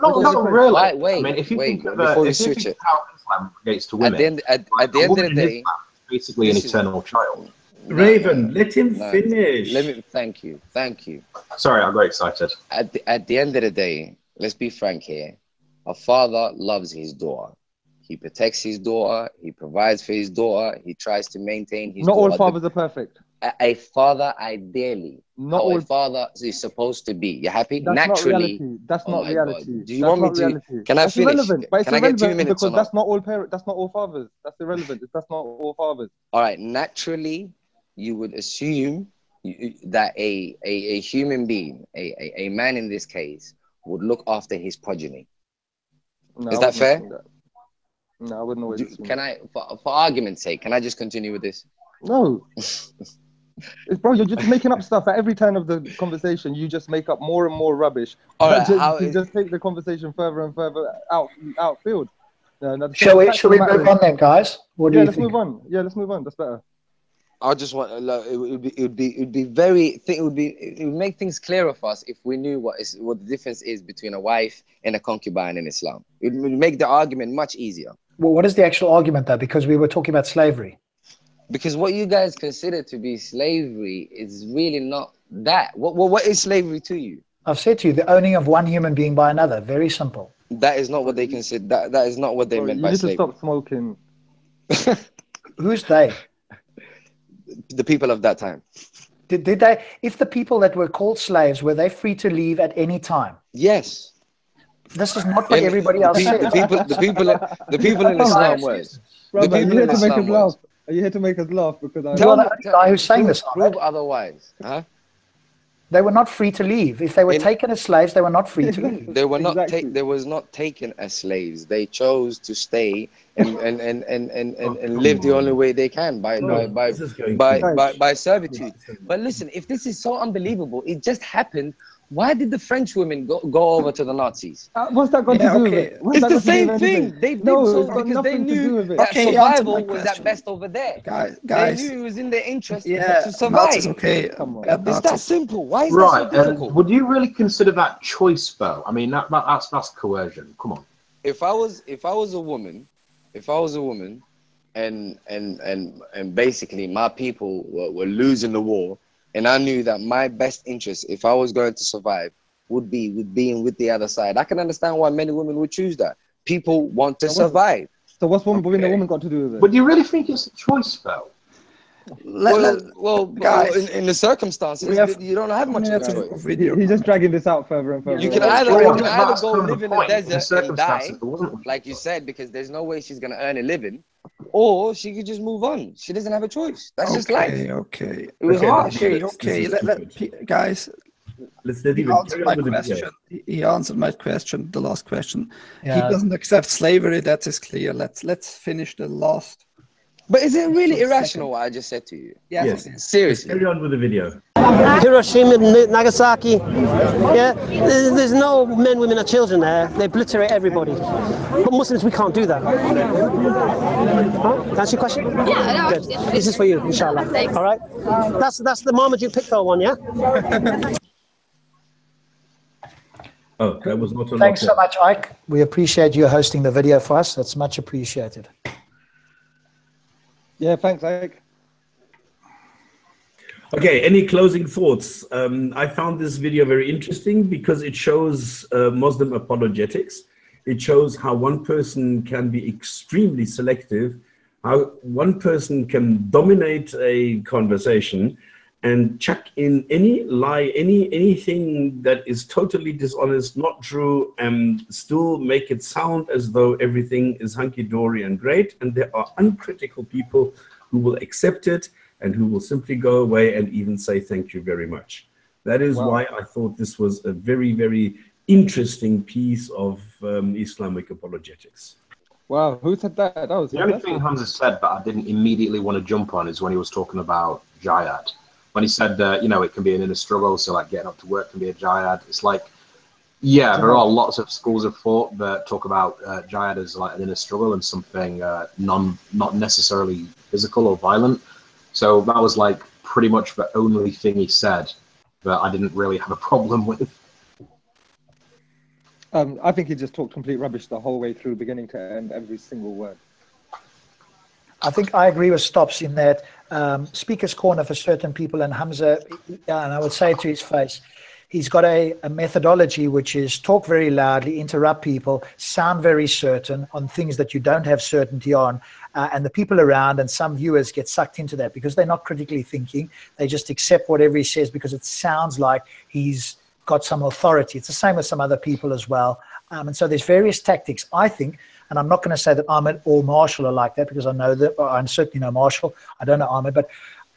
No, really. Right, wait, I mean, if you think of before you switch it, how Islam relates to women, at the end of the day, basically an eternal child. Raven, let him finish. Thank you. Sorry, I got excited. At the end of the day, let's be frank here. A father loves his daughter. He protects his daughter. He provides for his daughter. He tries to maintain his daughter. Not all fathers are perfect. A father, ideally, not all a father is supposed to be. You happy? That's naturally. Not reality. That's not reality. God. Do you want me to? Reality. Can I finish? Irrelevant, but it's Can I get 2 minutes? Because that's not all parents. That's not all fathers. That's irrelevant. That's not all fathers. All right. Naturally, you would assume that a human being, a man in this case, would look after his progeny. No, is that fair? No, I wouldn't always assume. Can I, for argument's sake, can I just continue with this? No. Bro, you're just making up stuff at every turn of the conversation. You just make up more and more rubbish. All right, you just take the conversation further and further outfield. Shall we move on then, guys? What do you think? Let's move on. Yeah, let's move on. That's better. I just want it would make things clearer for us if we knew what the difference is between a wife and a concubine in Islam. It would make the argument much easier. Well, what is the actual argument though? Because we were talking about slavery. Because what you guys consider to be slavery is really not that. What is slavery to you? I've said to you, the owning of one human being by another. Very simple. That is not what they consider. That is not what they meant by slavery. You need to stop smoking. Who's they? The people of that time. Did they? If the people that were called slaves, were they free to leave at any time? Yes. This is not what everybody else said. The people in Islam were. The people in Islam were. Are you here to make us laugh? Because you're the guy who's saying this. Prove otherwise. Huh? They were not free to leave. If they were taken as slaves, they were not free to leave. They were not. They was not taken as slaves. They chose to stay and live the only way they can by servitude. But listen, if this is so unbelievable, it just happened. Why did the French women go over to the Nazis? What's that got to do with it? It's the same thing. They did so because they knew that survival was at best over there. Guys, they knew it was in their interest to survive. It's okay. It's that simple. Why is that so difficult? Would you really consider that choice, though? I mean, that's coercion. Come on. If I was a woman, and basically my people were losing the war. And I knew that my best interest, if I was going to survive, would be with being with the other side. I can understand why many women would choose that. People want to survive. So what's being a woman got to do with it? But do you really think it's a choice, though? Guys, in the circumstances, you don't have much of a choice. He's just dragging this out further and further. You can either go live in the desert and die, like you said, because there's no way she's going to earn a living, or she could just move on. She doesn't have a choice. That's just life. Okay. It was hard. Guys, he answered my question, the last question. Yeah. He doesn't accept slavery. That is clear. Let's finish the last. But is it really irrational what I just said to you? Yes. Seriously. Carry on with the video. Hiroshima, Nagasaki. Yeah, there's no men, women, or children there. They obliterate everybody. But Muslims, we can't do that. Huh? That's your question? Yeah, no. Good. This is for you, inshallah. Thanks. All right. That's the Marmaduke Pickford one, yeah. Oh, that was not a lot. Thanks so much, Ike. We appreciate you hosting the video for us. That's much appreciated. Yeah, thanks, Ike. Okay, any closing thoughts? I found this video very interesting because it shows Muslim apologetics. It shows how one person can be extremely selective, how one person can dominate a conversation and chuck in any lie, anything that is totally dishonest, not true, and still make it sound as though everything is hunky-dory and great. And there are uncritical people who will accept it and who will simply go away and even say thank you very much. That is why I thought this was a very, very interesting piece of Islamic apologetics. Wow, who said that? That was the only thing Hamza said, but I didn't immediately want to jump on, is when he was talking about jihad. When he said, you know, it can be an inner struggle, so like getting up to work can be a jihad. It's like, yeah, there are lots of schools of thought that talk about jihad as like an inner struggle and something not necessarily physical or violent. So that was like pretty much the only thing he said that I didn't really have a problem with. I think he just talked complete rubbish the whole way through, beginning to end, every single word. I think I agree with Stops in that speaker's corner for certain people, and Hamza, and I would say to his face, he's got a methodology which is talk very loudly, interrupt people, sound very certain on things that you don't have certainty on, and the people around and some viewers get sucked into that because they're not critically thinking. They just accept whatever he says because it sounds like he's got some authority. It's the same with some other people as well. And so there's various tactics, I think, and I'm not going to say that Ahmed or Marshall are like that because I know that, I certainly know Marshall, I don't know Ahmed, but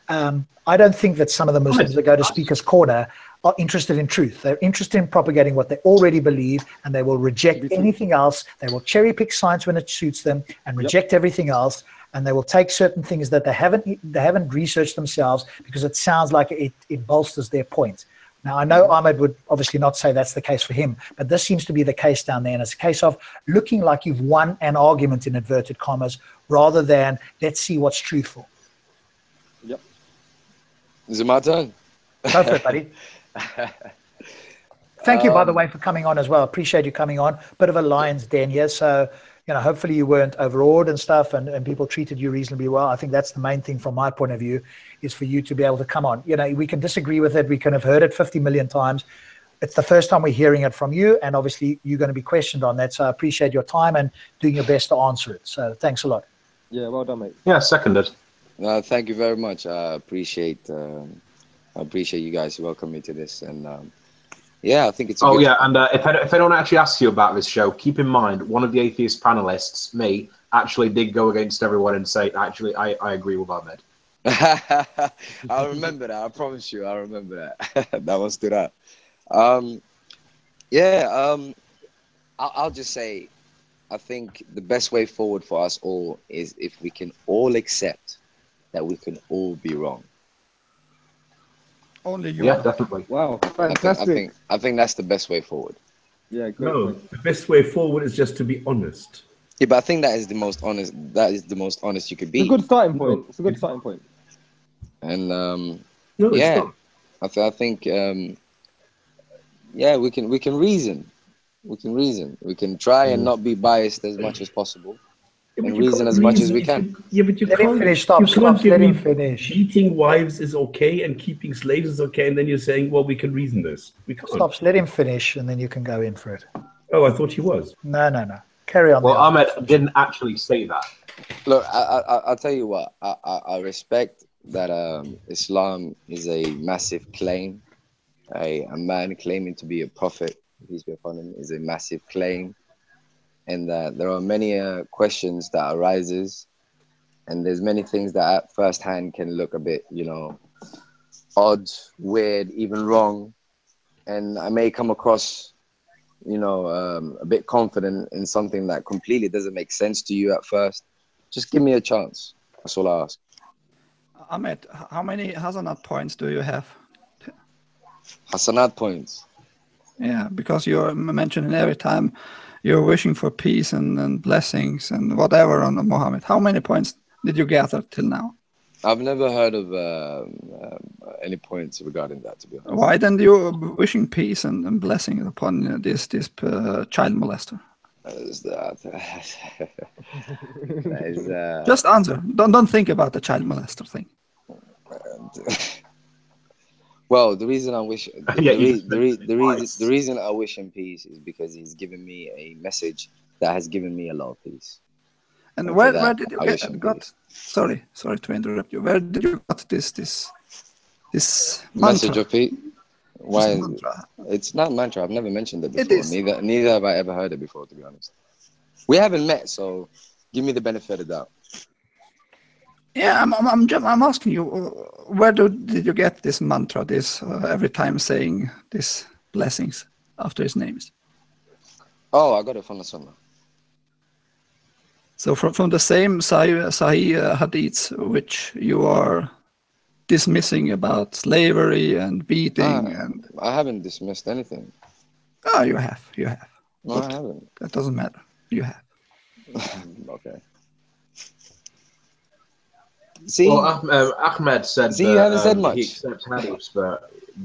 I don't think that some of the Muslims that go to Speaker's Corner are interested in truth. They're interested in propagating what they already believe, and they will reject anything else. They will cherry pick science when it suits them and reject everything else. And they will take certain things that they haven't researched themselves because it sounds like it bolsters their point. Now, I know Ahmed would obviously not say that's the case for him, but this seems to be the case down there. And it's a case of looking like you've won an argument in inverted commas rather than let's see what's truthful. Yep. Is it my turn? Go for it, buddy. Thank you, by the way, for coming on as well. Appreciate you coming on. Bit of a lion's den here. So, you know, hopefully you weren't overawed and stuff and people treated you reasonably well. I think that's the main thing from my point of view, is for you to be able to come on. You know, we can disagree with it. We can have heard it 50 million times. It's the first time we're hearing it from you. And obviously you're going to be questioned on that. So I appreciate your time and doing your best to answer it. So thanks a lot. Yeah, well done, mate. Yeah, seconded. Thank you very much. I appreciate you guys welcoming me to this. And yeah, I think it's and if anyone actually asks you about this show, keep in mind one of the atheist panelists, me, actually did go against everyone and say, actually, I agree with Ahmed. I'll remember that. I promise you, I'll remember that. That one stood out. I'll just say, I think the best way forward for us all is if we can all accept that we can all be wrong. Only you. Yeah, definitely. Wow, fantastic. I think that's the best way forward. Yeah, great. No, the best way forward is just to be honest. Yeah, but I think that is the most honest. That is the most honest you could be. It's a good starting point. It's a good starting point. And no, yeah, I think yeah, we can reason. We can reason. We can try and not be biased as much as possible. And reason as much as we can. But you let can't him finish. Stop. Let him finish. Beating wives is okay and keeping slaves is okay, and then you're saying, well, we can reason this. We can't. Stop. Let him finish, and then you can go in for it. Oh, I thought he was. No. Carry on. Well, Ahmed didn't actually say that. Look, I'll tell you what. I respect that Islam is a massive claim. A man claiming to be a prophet, peace be upon him, is a massive claim. And that there are many questions that arises, and there's many things that at first hand can look a bit, odd, weird, even wrong. And I may come across, a bit confident in something that completely doesn't make sense to you at first. Just give me a chance. That's all I ask. Ahmed, how many Hasanat points do you have? Hasanat points? Yeah, because you're mentioning every time you're wishing for peace and blessings and whatever on Muhammad. How many points did you gather till now? I've never heard of any points regarding that, to be honest. Why then you wishing peace and blessing upon this child molester? Just answer. Don't think about the child molester thing. Well, the reason I wish the reason I wish him peace is because he's given me a message that has given me a lot of peace. And where did you got? Sorry to interrupt you. Where did you got this message of peace? Why? Mantra. It's not mantra. I've never mentioned it before. Neither have I ever heard it before, to be honest. We haven't met, so give me the benefit of the doubt. Yeah, I'm asking you, where did you get this mantra? This every time saying these blessings after his names. Oh, I got it from the Sunnah. So from the same Sahih hadiths which you are dismissing about slavery and beating and I haven't dismissed anything. Oh, you have. No, I haven't. That doesn't matter. You have. Okay. See, well, Ahmed said that you haven't said much. He accepts hadiths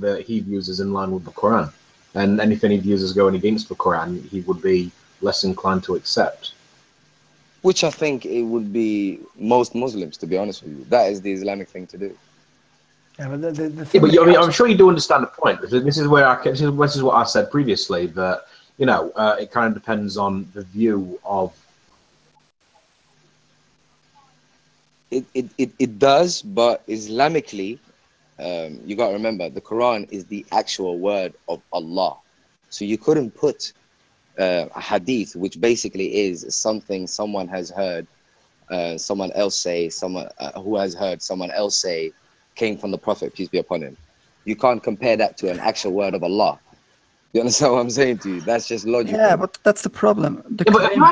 that he views as in line with the Quran, and anything he views as going against the Quran, he would be less inclined to accept. Which I think it would be most Muslims, to be honest with you. That is the Islamic thing to do. Yeah, but I'm sure you do understand the point. This is where this is what I said previously, that it kind of depends on the view of. It does, but Islamically, you got to remember the Quran is the actual word of Allah, so you couldn't put a hadith, which basically is something someone has heard someone else say, someone who has heard someone else say, came from the Prophet, peace be upon him. You can't compare that to an actual word of Allah. You understand what I'm saying to you? That's just logical. Yeah, but that's the problem. But if you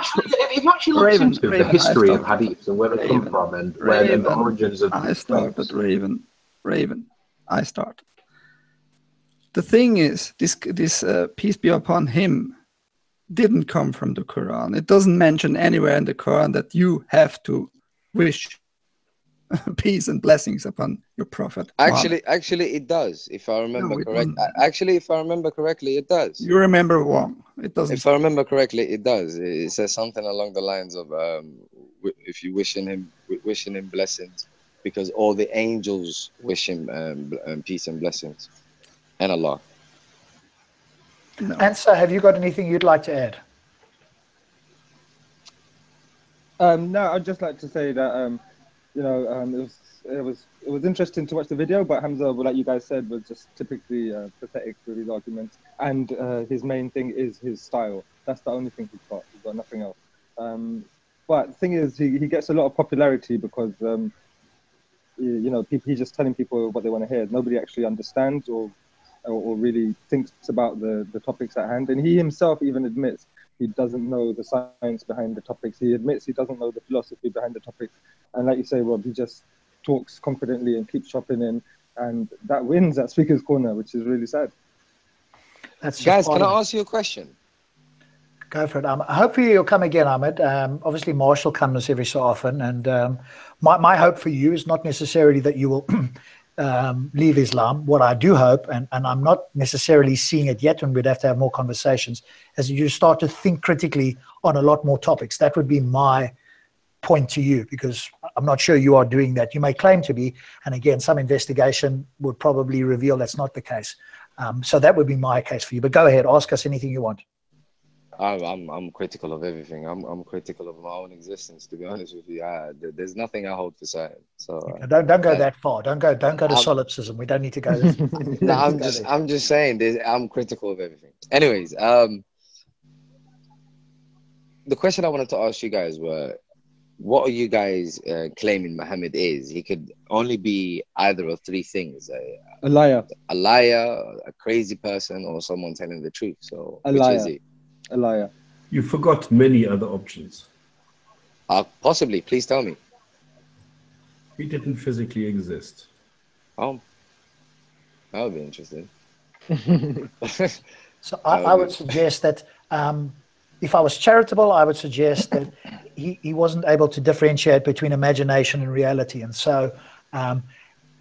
actually look into the history of hadiths and where they come from and where the origins of I started, Raven. I started. The thing is, this peace be upon him didn't come from the Quran. It doesn't mention anywhere in the Quran that you have to wish peace and blessings upon your prophet. Actually, it does. If I remember correctly, if I remember correctly, it does. You remember wrong. It doesn't. If I remember correctly, it does. It says something along the lines of, if you wishing him blessings, because all the angels wish him peace and blessings, and Allah. No. And so, have you got anything you'd like to add? No, I'd just like to say that it was interesting to watch the video, but Hamza, like you guys said, was just typically pathetic with his arguments, and his main thing is his style. That's the only thing he's got. He's got nothing else. But the thing is, he gets a lot of popularity because he's just telling people what they want to hear. Nobody actually understands or really thinks about the topics at hand, and he himself even admits he doesn't know the science behind the topics. He admits he doesn't know the philosophy behind the topics. And like you say, Rob, he just talks confidently and keeps chopping in. And that wins at Speaker's Corner, which is really sad. Guys, can I ask you a question? Go for it. Hopefully you'll come again, Ahmed. Obviously, Marshall comes every so often. And my hope for you is not necessarily that you will leave Islam. What I do hope, and I'm not necessarily seeing it yet, and we'd have to have more conversations, as you start to think critically on a lot more topics. That would be my point to you, because I'm not sure you are doing that. You may claim to be, and again, some investigation would probably reveal that's not the case. So that would be my case for you. But go ahead, ask us anything you want. I'm critical of everything. I'm critical of my own existence, to be honest with you. There's nothing I hold for certain. So don't go that far. Don't go to solipsism. We don't need to go. No, I'm just saying. I'm critical of everything. Anyways, the question I wanted to ask you guys were, what are you guys claiming Muhammad is? He could only be either of three things: a liar, a crazy person, or someone telling the truth. So which is he? A liar. You forgot many other options. Possibly. Please tell me. He didn't physically exist. Oh, that would be interesting. So I would suggest that if I was charitable, I would suggest that he wasn't able to differentiate between imagination and reality. And so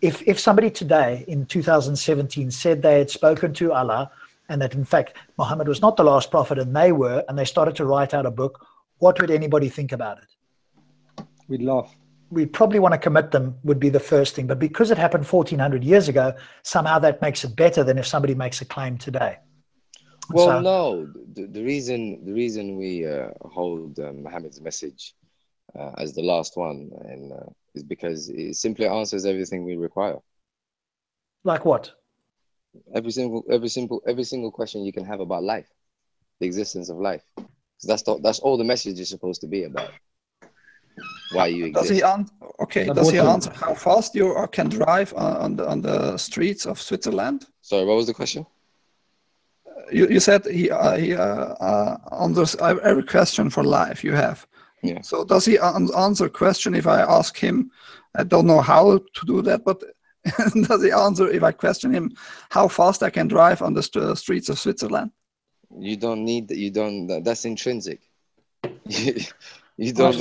If somebody today in 2017 said they had spoken to Allah and that in fact Muhammad was not the last prophet and they were, and they started to write out a book, what would anybody think about it? We'd laugh. We'd probably want to commit them, would be the first thing. But because it happened 1400 years ago, somehow that makes it better than if somebody makes a claim today. Well, So- no, the reason we hold Muhammad's message as the last one and is because it simply answers everything we require. Like what? Every single question you can have about life, the existence of life. So that's all the message is supposed to be about. Why you exist. Does he answer how fast you can drive on the streets of Switzerland? Sorry, what was the question? You said he answers every question for life you have. Yeah. So does he answer question if I ask him? I don't know how to do that, but does he answer if I question him how fast I can drive on the streets of Switzerland? You don't need that. You don't. That's intrinsic. You don't.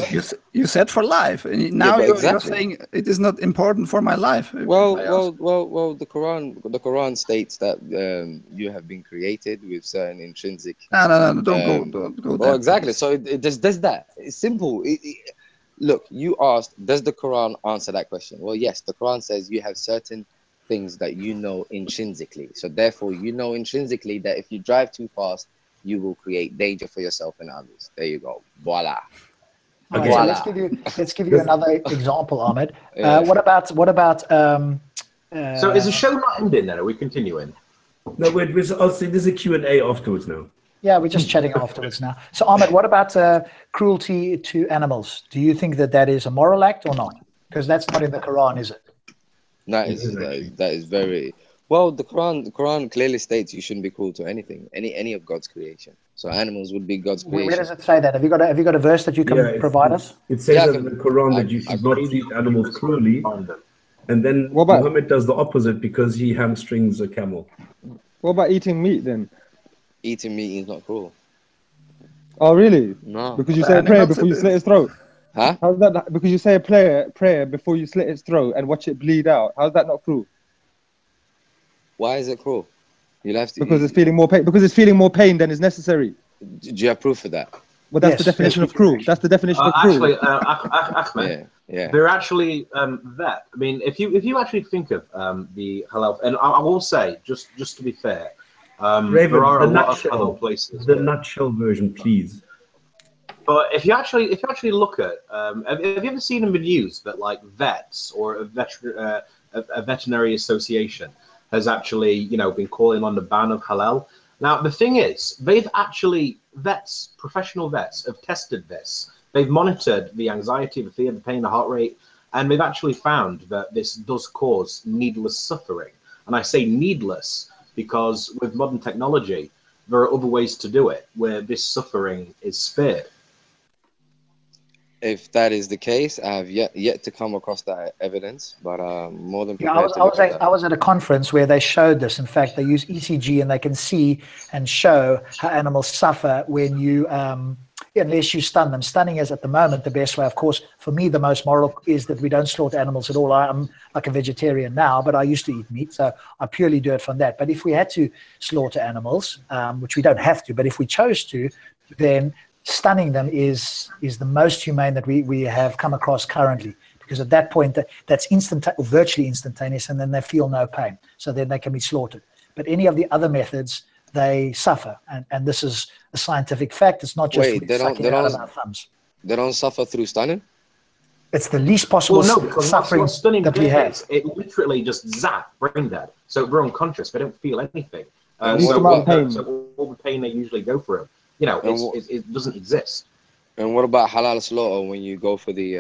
You said for life. Now Yeah, you're exactly. saying it is not important for my life. Well. The Quran states that you have been created with certain intrinsic. No, don't go Well, there. exactly. So it does that. It's simple. Look, you asked, does the Quran answer that question? Well, yes. The Quran says you have certain things that you know intrinsically. So therefore, you know intrinsically that if you drive too fast, you will create danger for yourself and others. There you go. Voila. All right, Voila. so let's give you another example, Ahmed. Yeah. What about So is the show not ending then? Are we continuing? No, wait, I'll say there's a Q&A afterwards now. Yeah, we're just chatting afterwards now. So Ahmed, what about cruelty to animals? Do you think that is a moral act or not? Because that's not in the Quran, is it? That is very well. The Quran clearly states you shouldn't be cruel to anything, any of God's creation. So animals would be God's creation. Where does it say that? Have you got a verse that you can provide us? It says in the Quran that you should not treat animals cruelly. And then Muhammad does the opposite because he hamstrings a camel. What about eating meat then? Eating meat is not cruel. Oh, really? No. Because you say a prayer before you slit its throat. Huh? How's that? Because you say a prayer before you slit its throat and watch it bleed out. How's that not cruel? Why is it cruel? You'll have to. Because it's feeling more pain. Because it's feeling more pain than is necessary. Do you have proof for that? Well, that's the definition of cruel. That's the definition of cruel. Actually, Ahmed, they're actually that. I mean, if you actually think of the halal, and I will say, just to be fair, Raven, there are a the lot of nutshell, halal places. the nutshell version, please. But if you actually look at, have you ever seen in the news that like vets or a veterinary association has actually been calling on the ban of halal? Now the thing is, they've actually professional vets have tested this. They've monitored the anxiety, the fear, the pain, the heart rate, and they've actually found that this does cause needless suffering. And I say needless because with modern technology, there are other ways to do it where this suffering is spared. If that is the case, I have yet to come across that evidence, but more than Yeah, prepared to look at that. I was at a conference where they showed this. In fact, they use ECG and they can see and show how animals suffer when you, unless you stun them. Stunning is at the moment the best way. Of course, for me, the most moral is that we don't slaughter animals at all. I'm like a vegetarian now, but I used to eat meat, so I purely do it from that. But if we had to slaughter animals, which we don't have to, but if we chose to, then stunning them is the most humane that we have come across currently, because at that point that's virtually instantaneous, and then they feel no pain, so then they can be slaughtered. But any of the other methods, they suffer, and this is a scientific fact. It's not just sucking it out of our thumbs. They don't suffer through stunning? It's the least possible suffering what stunning that we have. It literally just brain dead, so we're unconscious. They don't feel anything. So all the pain they usually go through, it doesn't exist. And what about halal slaughter when you go for the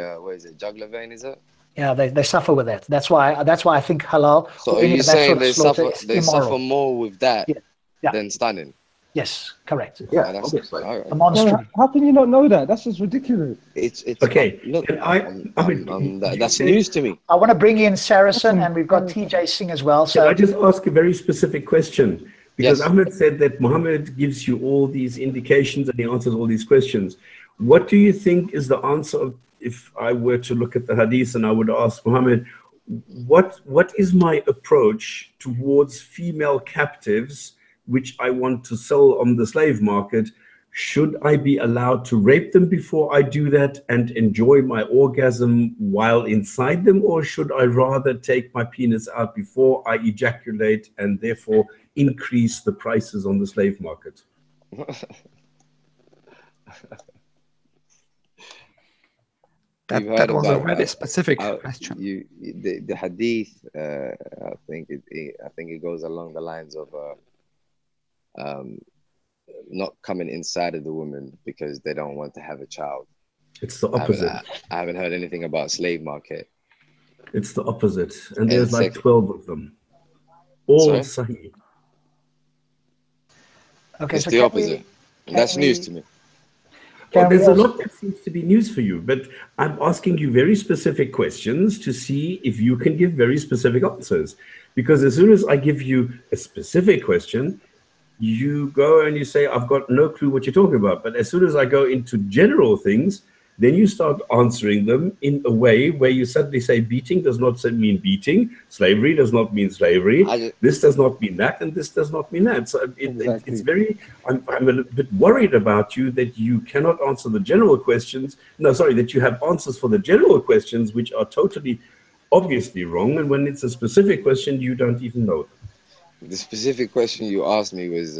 jugular vein? Is it? Yeah, they suffer with that. That's why I think halal. So are you saying they suffer more with that than stunning? Yes, correct. Yeah, that's obviously. Well, how can you not know that? That's just ridiculous. It's okay. Look, that's news to me. I want to bring in Saracen, and we've got TJ Singh as well. So Can I just ask a very specific question? Because Ahmed said that Muhammad gives you all these indications and he answers all these questions. What do you think is the answer if I were to look at the hadith and I would ask Muhammad, what is my approach towards female captives which I want to sell on the slave market? Should I be allowed to rape them before I do that and enjoy my orgasm while inside them, or should I rather take my penis out before I ejaculate and therefore increase the prices on the slave market? That was a really specific question. The hadith, I think it goes along the lines of not coming inside of the woman because they don't want to have a child. It's the opposite. I haven't heard anything about slave market. It's the opposite, and there's like 12 of them, all sahih. Okay, it's so the opposite. That's news to me. Well, there's a lot that seems to be news for you, but I'm asking you very specific questions to see if you can give very specific answers. Because as soon as I give you a specific question, you go and you say, I've got no clue what you're talking about. But as soon as I go into general things, then you start answering them in a way where you suddenly say beating does not mean beating, slavery does not mean slavery, this does not mean that, and this does not mean that. So it's very, I'm a bit worried about you that you cannot answer the general questions. No, sorry, that you have answers for the general questions which are totally obviously wrong, and when it's a specific question, you don't even know them. The specific question you asked me was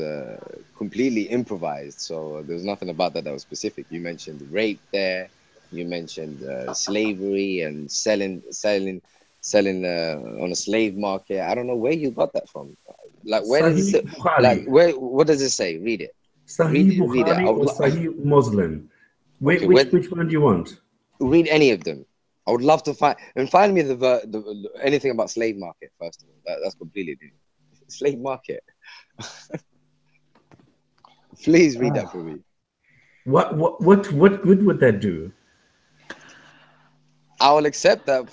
completely improvised, so there was nothing about that was specific. You mentioned rape there, you mentioned slavery and selling on a slave market. I don't know where you got that from. Like, where does it? Like, where? What does it say? Read it. Sahih Bukhari or Sahih Muslim? Which one do you want? Read any of them. I would love to find me anything about slave market first of all. That's completely different. Slave market. Please read that for me. What good would that do? I will accept that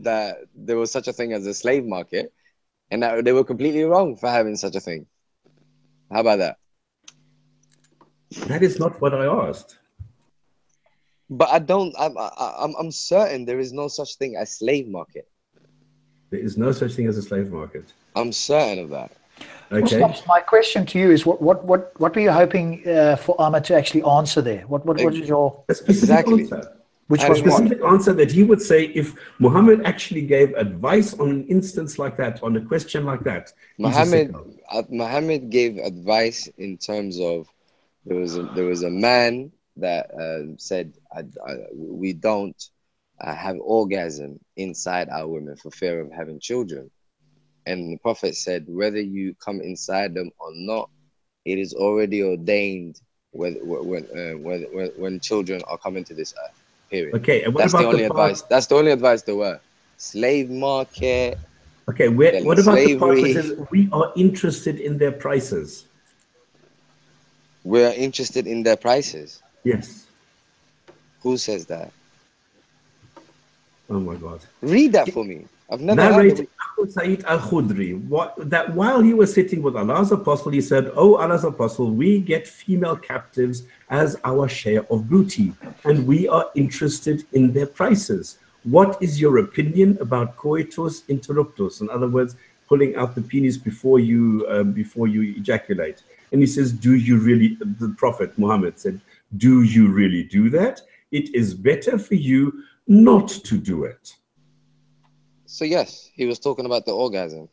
that there was such a thing as a slave market, and that they were completely wrong for having such a thing. How about that? That is not what I asked. But I'm certain there is no such thing as slave market. There is no such thing as a slave market. I'm certain of that. Okay. Well, my question to you is, what were you hoping for Ahmed to actually answer there? What is your exactly answer? Which was a specific answer that he would say if Muhammad actually gave advice on an instance like that, on a question like that. Muhammad gave advice in terms of there was a man that said we don't have orgasm inside our women for fear of having children. And the Prophet said, whether you come inside them or not, it is already ordained when children are coming to this earth. Period. Okay, and that's the only advice. That's the only advice there were. Slave market. Okay, what about the part that says we are interested in their prices? We are interested in their prices. Yes. Who says that? Oh my God! Read that for me. I've never narrated Abu Sa'id al-Khudri that while he was sitting with Allah's apostle, he said, "Oh Allah's apostle, we get female captives as our share of booty, and we are interested in their prices. What is your opinion about coitus interruptus? In other words, pulling out the penis before you ejaculate?" And he says, "Do you really?" The Prophet Muhammad said, "Do you really do that? It is better for you not to do it." So yes, he was talking about the orgasm.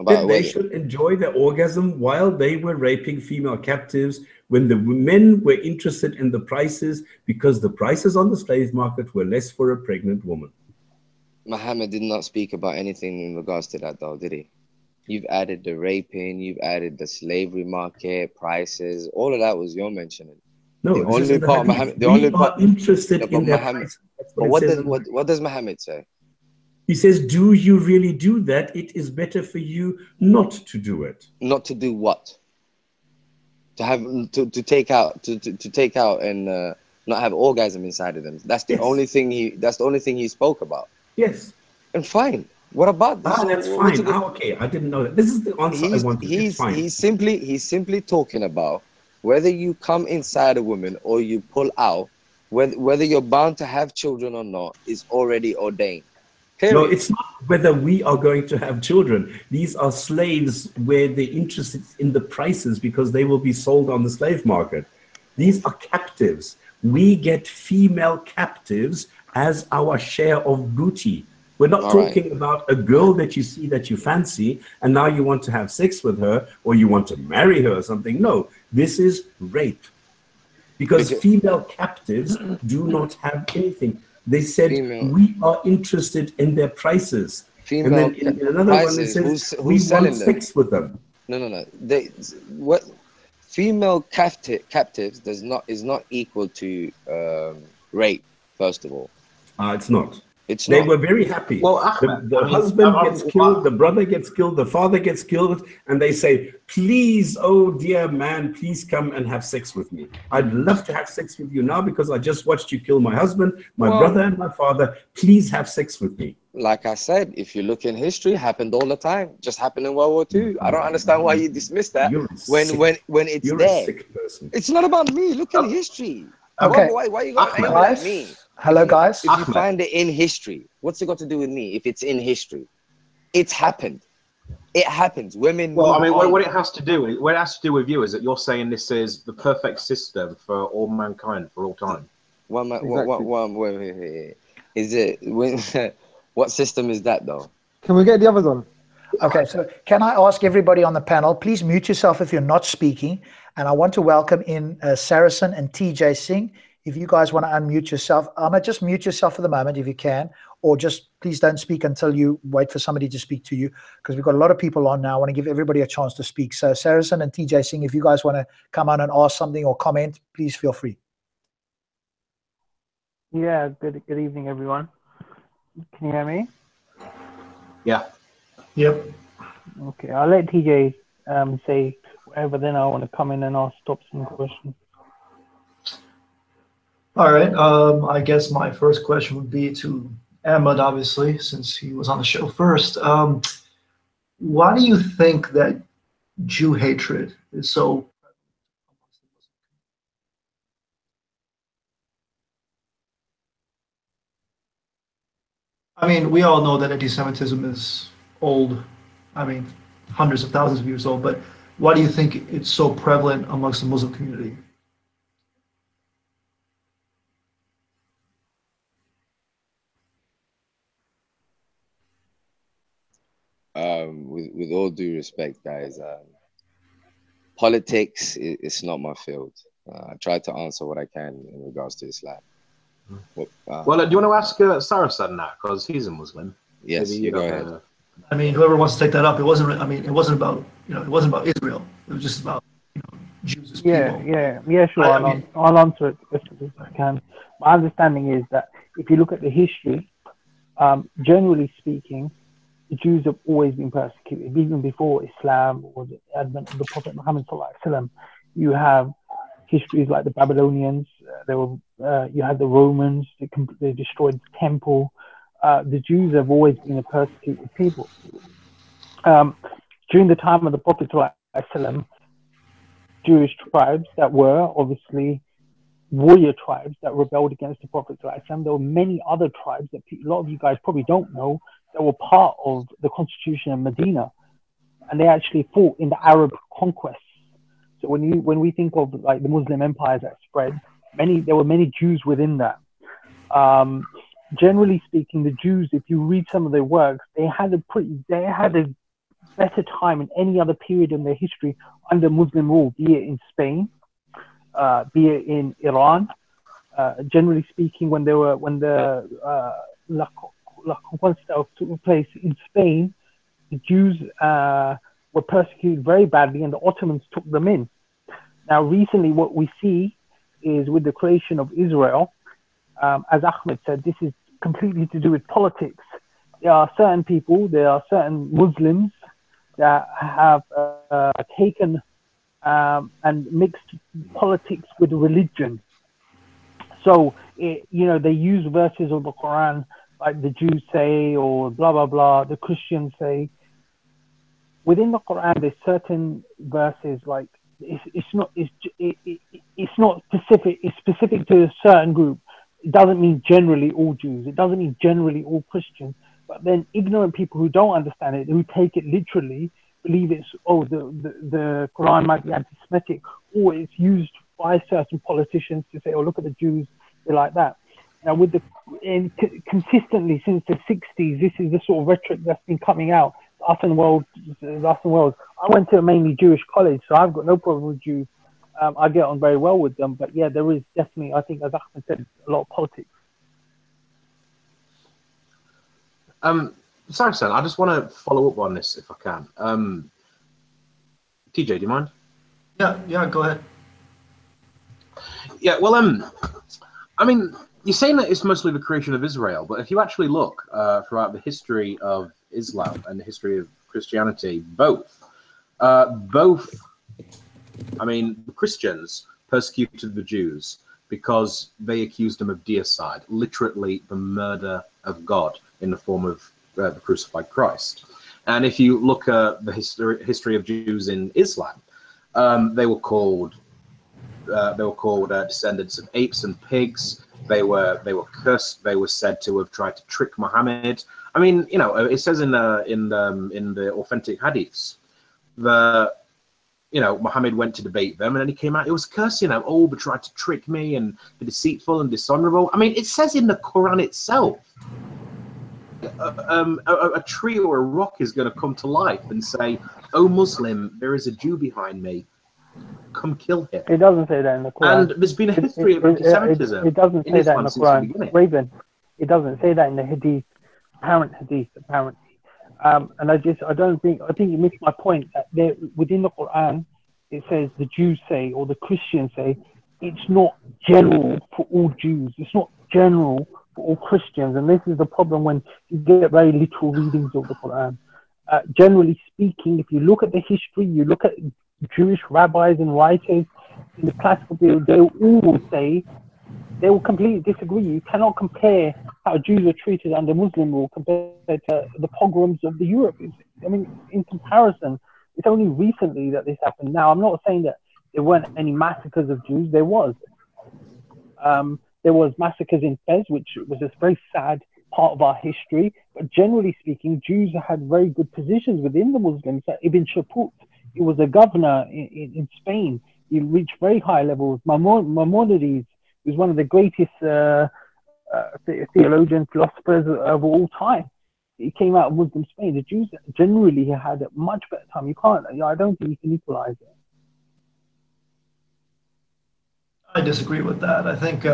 That they should enjoy their orgasm while they were raping female captives, when the men were interested in the prices, because the prices on the slave market were less for a pregnant woman. Muhammad did not speak about anything in regards to that, though, did he? You've added the raping, you've added the slavery market, prices, all of that was your mentioning. No, the only part Muhammad, the only part interested in their prices. But what does Muhammad say? He says, "Do you really do that? It is better for you not to do it." Not to do what? To have to take out and not have orgasm inside of them. That's the only thing he spoke about. Yes. And fine. What about this? That's fine. Okay, I didn't know that. This is the answer I wanted. He's simply talking about whether you come inside a woman or you pull out, whether you're bound to have children or not is already ordained. No, it's not whether we are going to have children. These are slaves where they're interested in the prices because they will be sold on the slave market. These are captives. We get female captives as our share of booty. We're not talking about a girl that you see that you fancy and now you want to have sex with her or you want to marry her or something. No, this is rape. Because female captives do not have anything. They said, we are interested in their prices. And then in another prices, one it says, who's we want sex with them. No. What female captives is not equal to rape, first of all. It's not. They were very happy. Well, the husband gets killed, the brother gets killed, the father gets killed, and they say, please, oh dear man, please come and have sex with me. I'd love to have sex with you now because I just watched you kill my husband, my brother, and my father. Please have sex with me. Like I said, if you look in history, happened all the time. Just happened in World War II. I don't understand why you dismiss that when it's You're there. A sick person. It's not about me. Look at history. Okay. Why you got to aim at me? Hello, guys. If you find it in history, what's it got to do with me? If it's in history, it's happened. It happens. Women. Well, I mean, what it has to do with you is that you're saying this is the perfect system for all mankind for all time. Is it? What system is that, though? Can we get the others on? Okay, so can I ask everybody on the panel, please mute yourself if you're not speaking. And I want to welcome in Saracen and TJ Singh. If you guys want to unmute yourself, just mute yourself for the moment if you can, or just please don't speak until you wait for somebody to speak to you, because we've got a lot of people on now. I want to give everybody a chance to speak. So Saracen and TJ Singh, if you guys want to come on and ask something or comment, please feel free. Yeah, good evening, everyone. Can you hear me? Yeah. Yep. Okay, I'll let TJ say whatever, then I want to come in and ask some questions. All right. I guess my first question would be to Ahmed, obviously, since he was on the show first. Why do you think that Jew hatred is so? I mean, we all know that anti-Semitism is old. I mean, hundreds of thousands of years old. But why do you think it's so prevalent amongst the Muslim community? With all due respect, guys, politics is not my field. I try to answer what I can in regards to Islam. Well, do you want to ask Saracen now, because he's a Muslim? Yes, you go ahead. I mean, whoever wants to take that up, it wasn't. I mean, it wasn't about it wasn't about Israel. It was just about Jews as people. Yeah, sure. I'll answer it as best as I can. My understanding is that if you look at the history, generally speaking, the Jews have always been persecuted, even before Islam or the advent of the Prophet Muhammad ﷺ. You have histories like the Babylonians. You had the Romans. They destroyed the temple. The Jews have always been a persecuted people. During the time of the Prophet ﷺ, Jewish tribes that were obviously warrior tribes that rebelled against the Prophet ﷺ. There were many other tribes that a lot of you guys probably don't know that were part of the constitution of Medina, and they actually fought in the Arab conquests. So when we think of like the Muslim empires that spread, there were many Jews within that. Generally speaking, the Jews, if you read some of their works, they had a better time in any other period in their history under Muslim rule, be it in Spain, be it in Iran. Generally speaking, when the La Conquista took place in Spain, the Jews were persecuted very badly, and the Ottomans took them in. Now, recently, what we see is with the creation of Israel, as Ahmed said, this is completely to do with politics. There are certain people, there are certain Muslims that have taken and mixed politics with religion. So, they use verses of the Qur'an, like the Jews say, or blah, blah, blah, the Christians say. Within the Qur'an, there's certain verses, like, it's not specific, it's specific to a certain group. It doesn't mean generally all Jews. It doesn't mean generally all Christians. But then ignorant people who don't understand it, who take it literally, believe it's, oh, the Quran might be anti-Semitic, or it's used by certain politicians to say, oh, look at the Jews, they're like that. Now, consistently since the 60s, this is the sort of rhetoric that's been coming out. Us and world. I went to a mainly Jewish college, so I've got no problem with Jews. I get on very well with them. But yeah, there is definitely, I think, as Ahmed said, a lot of politics. Sorry, son, I just want to follow up on this if I can. TJ, do you mind? Yeah, go ahead. Yeah, well, I mean, you're saying that it's mostly the creation of Israel, but if you actually look throughout the history of Islam and the history of Christianity, both, I mean, the Christians persecuted the Jews because they accused them of deicide, literally the murder of God in the form of the crucified Christ. And if you look at the history of Jews in Islam, they were called descendants of apes and pigs. They were cursed. They were said to have tried to trick Muhammad. I mean, you know, it says in the authentic hadiths that, you know, Muhammad went to debate them and then he came out, it was cursing them. Oh, they tried to trick me and be deceitful and dishonorable. I mean, it says in the Quran itself, a tree or a rock is going to come to life and say, "Oh, Muslim, there is a Jew behind me. Come kill him." It doesn't say that in the Quran. And there's been a history of anti-Semitism. It doesn't say that in the Quran. Raven, it doesn't say that in the hadith, apparently. And I think you missed my point. That there, within the Quran, it says the Jews say, or the Christians say, it's not general for all Jews. It's not general for all Christians. And this is the problem when you get very literal readings of the Quran. Generally speaking, if you look at the history, you look at Jewish rabbis and writers in the classical period, they all say, they will completely disagree. You cannot compare how Jews are treated under Muslim rule compared to the pogroms of the Europe. I mean, in comparison, it's only recently that this happened. Now, I'm not saying that there weren't any massacres of Jews. There was. There was massacres in Fez, which was a very sad part of our history. But generally speaking, Jews had very good positions within the Muslims. Ibn Shaput, he was a governor in Spain. He reached very high levels. Maimonides was one of the greatest theologians, philosophers of all time. He came out of Muslim Spain. The Jews generally had a much better time. I don't think you can equalize it. I disagree with that. I think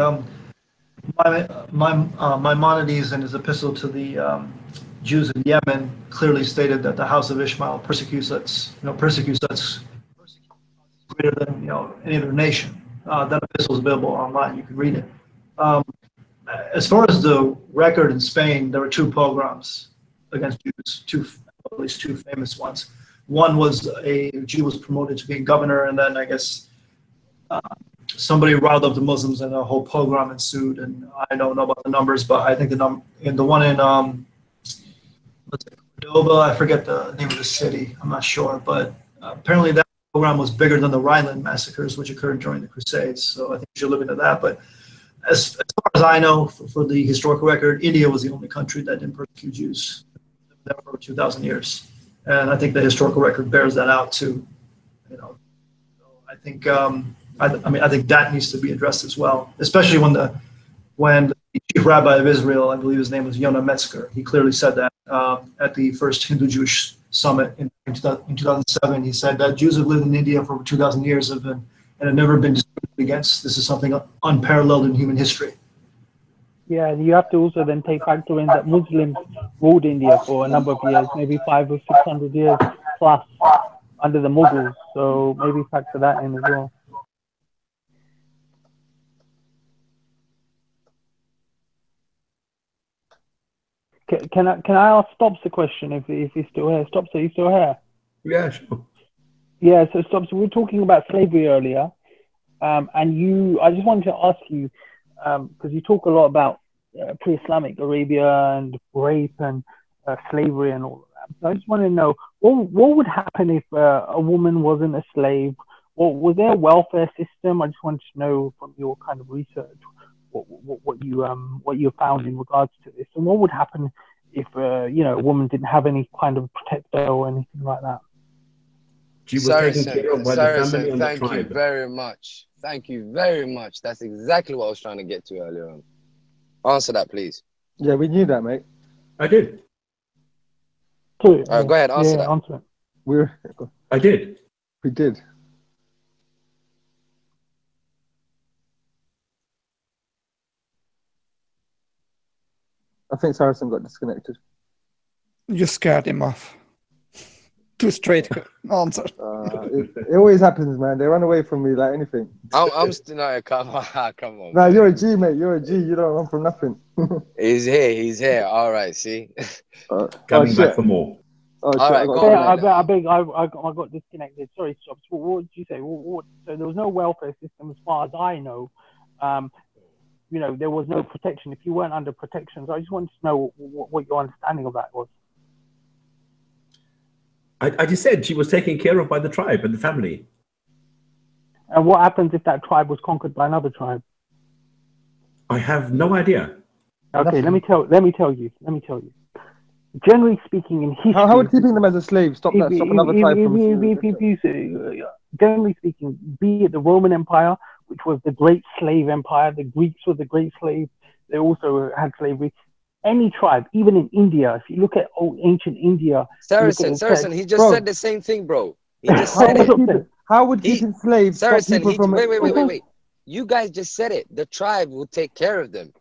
Maimonides in his epistle to the Jews in Yemen clearly stated that the house of Ishmael persecutes us greater than any other nation. That epistle is available online. You can read it. As far as the record in Spain, there were two pogroms against Jews, at least two famous ones. One was a Jew was promoted to being governor, and then I guess somebody riled up the Muslims, and a whole pogrom ensued. And I don't know about the numbers, but I think the one in Cordoba, I forget the name of the city. I'm not sure, but apparently that program was bigger than the Rhineland massacres, which occurred during the Crusades. So I think we should look into that. But as far as I know, for the historical record, India was the only country that didn't persecute Jews for over 2,000 years, and I think the historical record bears that out too. So I think I think that needs to be addressed as well, especially when the chief rabbi of Israel, I believe his name was Yonah Metzger, he clearly said that at the first Hindu-Jewish summit in 2007. He said that Jews have lived in India for over 2,000 years and have never been discriminated against. This is something unparalleled in human history. Yeah, and you have to also then factor in that Muslims ruled India for a number of years, maybe 500 or 600 years plus under the Mughals. So maybe factor that in as well. Can I ask Stops a question if he's still here? Stops, are you still here? Yeah, sure. Yeah, so Stops, we were talking about slavery earlier, and I just wanted to ask you, because you talk a lot about pre-Islamic Arabia and rape and slavery and all of that. So I just want to know, what would happen if a woman wasn't a slave? Was there a welfare system? I just wanted to know from your kind of research what you found in regards to this, and what would happen if you know, a woman didn't have any kind of protector or anything like that. She was taken care of by the family and the tribe. Thank you very much. Thank you very much. That's exactly what I was trying to get to earlier on. Answer that, please. Yeah, we knew that, mate. I did. All right, go ahead. Answer that. Answer it. I did. We did. I think Saracen got disconnected. You scared him off. Too straight answer. It always happens, man. They run away from me like anything. I'm still not. Come on. No, you're a G, mate. You're a G. You don't run from nothing. He's here. All right, see. Coming back for more. All right, go on. I got disconnected. Sorry, Stops. What did you say? So there was no welfare system as far as I know. You know, there was no protection. If you weren't under protection, so I just wanted to know what your understanding of that was. I just said she was taken care of by the tribe and the family. And what happens if that tribe was conquered by another tribe? I have no idea. Okay, let me tell you. Generally speaking, in history, how are keeping them as a slave? Stop another tribe from generally speaking, be it the Roman Empire, which was the great slave empire, the Greeks were the great slaves. They also had slavery. Any tribe, even in India, if you look at ancient India, Saracen, he just said the same thing, bro. He just said it. How would keeping slaves Saracen, wait. You guys just said it. The tribe will take care of them.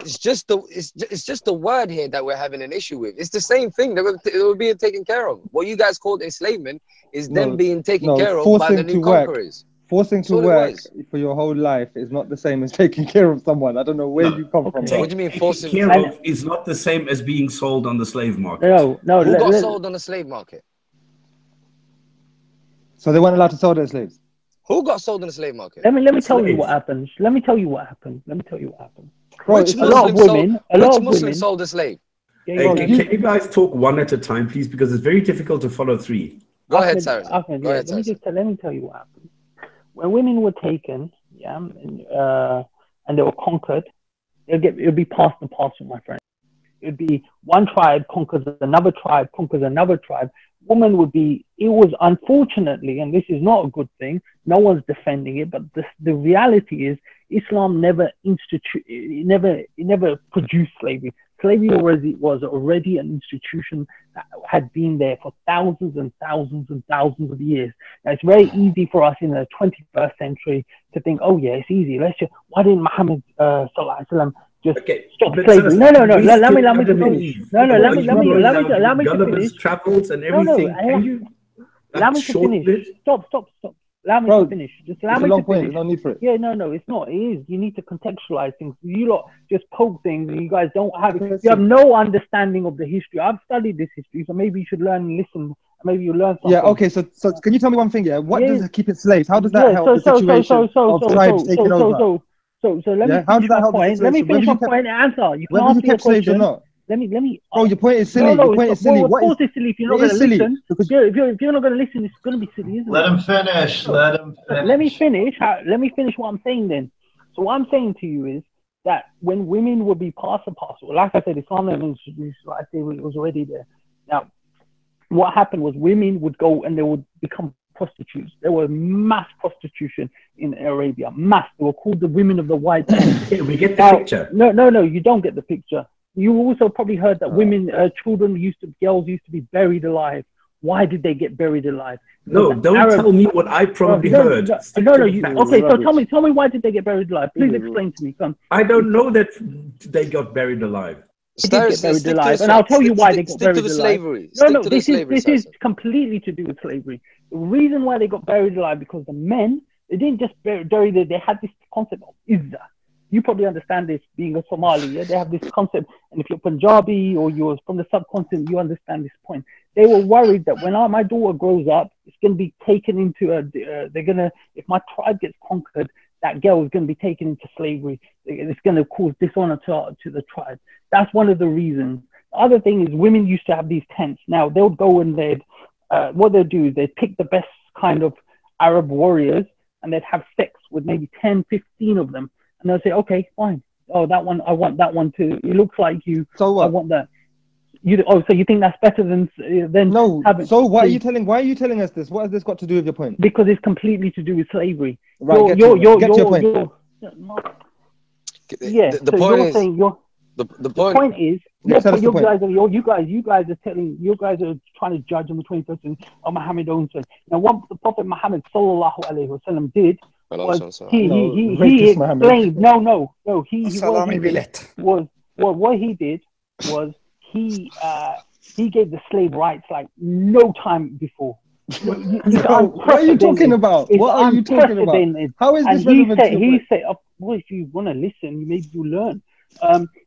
It's just the word here that we're having an issue with. It's the same thing. They were being taken care of. What you guys called enslavement is them being taken care of by the new conquerors. Forcing to work for your whole life is not the same as taking care of someone. I don't know where you come from. What do you mean forcing? Taking care of is not the same as being sold on the slave market. No. Who got sold on the slave market? So they weren't allowed to sell their slaves. Who got sold in the slave market? Let me tell you what happened. Which Muslim sold a slave? Can you guys talk one at a time, please? Because it's very difficult to follow three. Go ahead, Saracen. Let me tell you what happened. When women were taken, and they were conquered, it would be passed and parcel, my friend. It would be one tribe conquers another tribe, Woman would be. It was unfortunately, and this is not a good thing. No one's defending it, but the reality is, Islam never produced slavery. Slavery was already an institution that had been there for thousands and thousands and thousands of years. Now, it's very easy for us in the 21st century to think, oh yeah, it's easy. Why didn't Muhammad sallallahu alaihi wasallam just stop slavery? No. Let me finish. Let me finish. Travels and everything. Allow me to finish. Stop. Allow me to finish. Just allow me to finish. There's no need for it. Yeah, no, it's not. It is. You need to contextualize things. You lot just poke things, and you guys don't have it. You have no understanding of the history. I've studied this history, so maybe you should learn and listen. Maybe you learn something. Yeah. Okay. So can you tell me one thing? Yeah. What does keeping slaves? How does that help the situation of tribes taking over? So let me finish my point. Let me finish my point and answer. You can ask me a question. Or not. Let me. Oh, your point is silly. Your point is silly. Of course it's silly if you're not going to listen. If you're not going to listen, it's going to be silly, isn't it? Let him finish. Let me finish. Let me finish what I'm saying then. So what I'm saying to you is that when women would be part and parcel, like I said, Islam introduced, like I said, it was already there. Now, what happened was women would go and they would become prostitutes. There was mass prostitution in Arabia. Mass. They were called the women of the white. Yeah, we get the picture. No, you don't get the picture. You also probably heard that girls used to be buried alive. Why did they get buried alive? No, don't tell me what I probably heard. Okay, so tell me why did they get buried alive? Please explain to me. Come. I don't know that they got buried alive. They did get buried alive, and I'll tell you why they got buried alive. No, this is completely to do with slavery. The reason why they got buried alive because the men, they didn't just bury them. They had this concept of izzah. You probably understand this being a Somali. Yeah? They have this concept, and if you're Punjabi or you're from the subcontinent, you understand this point. They were worried that when my daughter grows up, it's going to be taken into if my tribe gets conquered, that girl is going to be taken into slavery. It's going to cause dishonor to the tribe. That's one of the reasons. The other thing is women used to have these tents. Now they'll go and what they'll do is they'd pick the best kind of Arab warriors and they'd have sex with maybe 10, 15 of them. And they'll say, okay, fine. Oh, that one, I want that one too. It looks like you. So what? I want that. So you think that's better than no? Having, so why are you telling us this? What has this got to do with your point? Because it's completely to do with slavery. Right, get to your point. Yeah. The point is, the point is, you guys are trying to judge on the 21st century on Muhammad own son. Now, what the Prophet Muhammad sallallahu alaihi wasallam did was he explained. No. What he did was he gave the slave rights like no time before. What are you talking about? What are you talking about? How is this relevant? He said, well, if you want to listen, maybe you'll learn.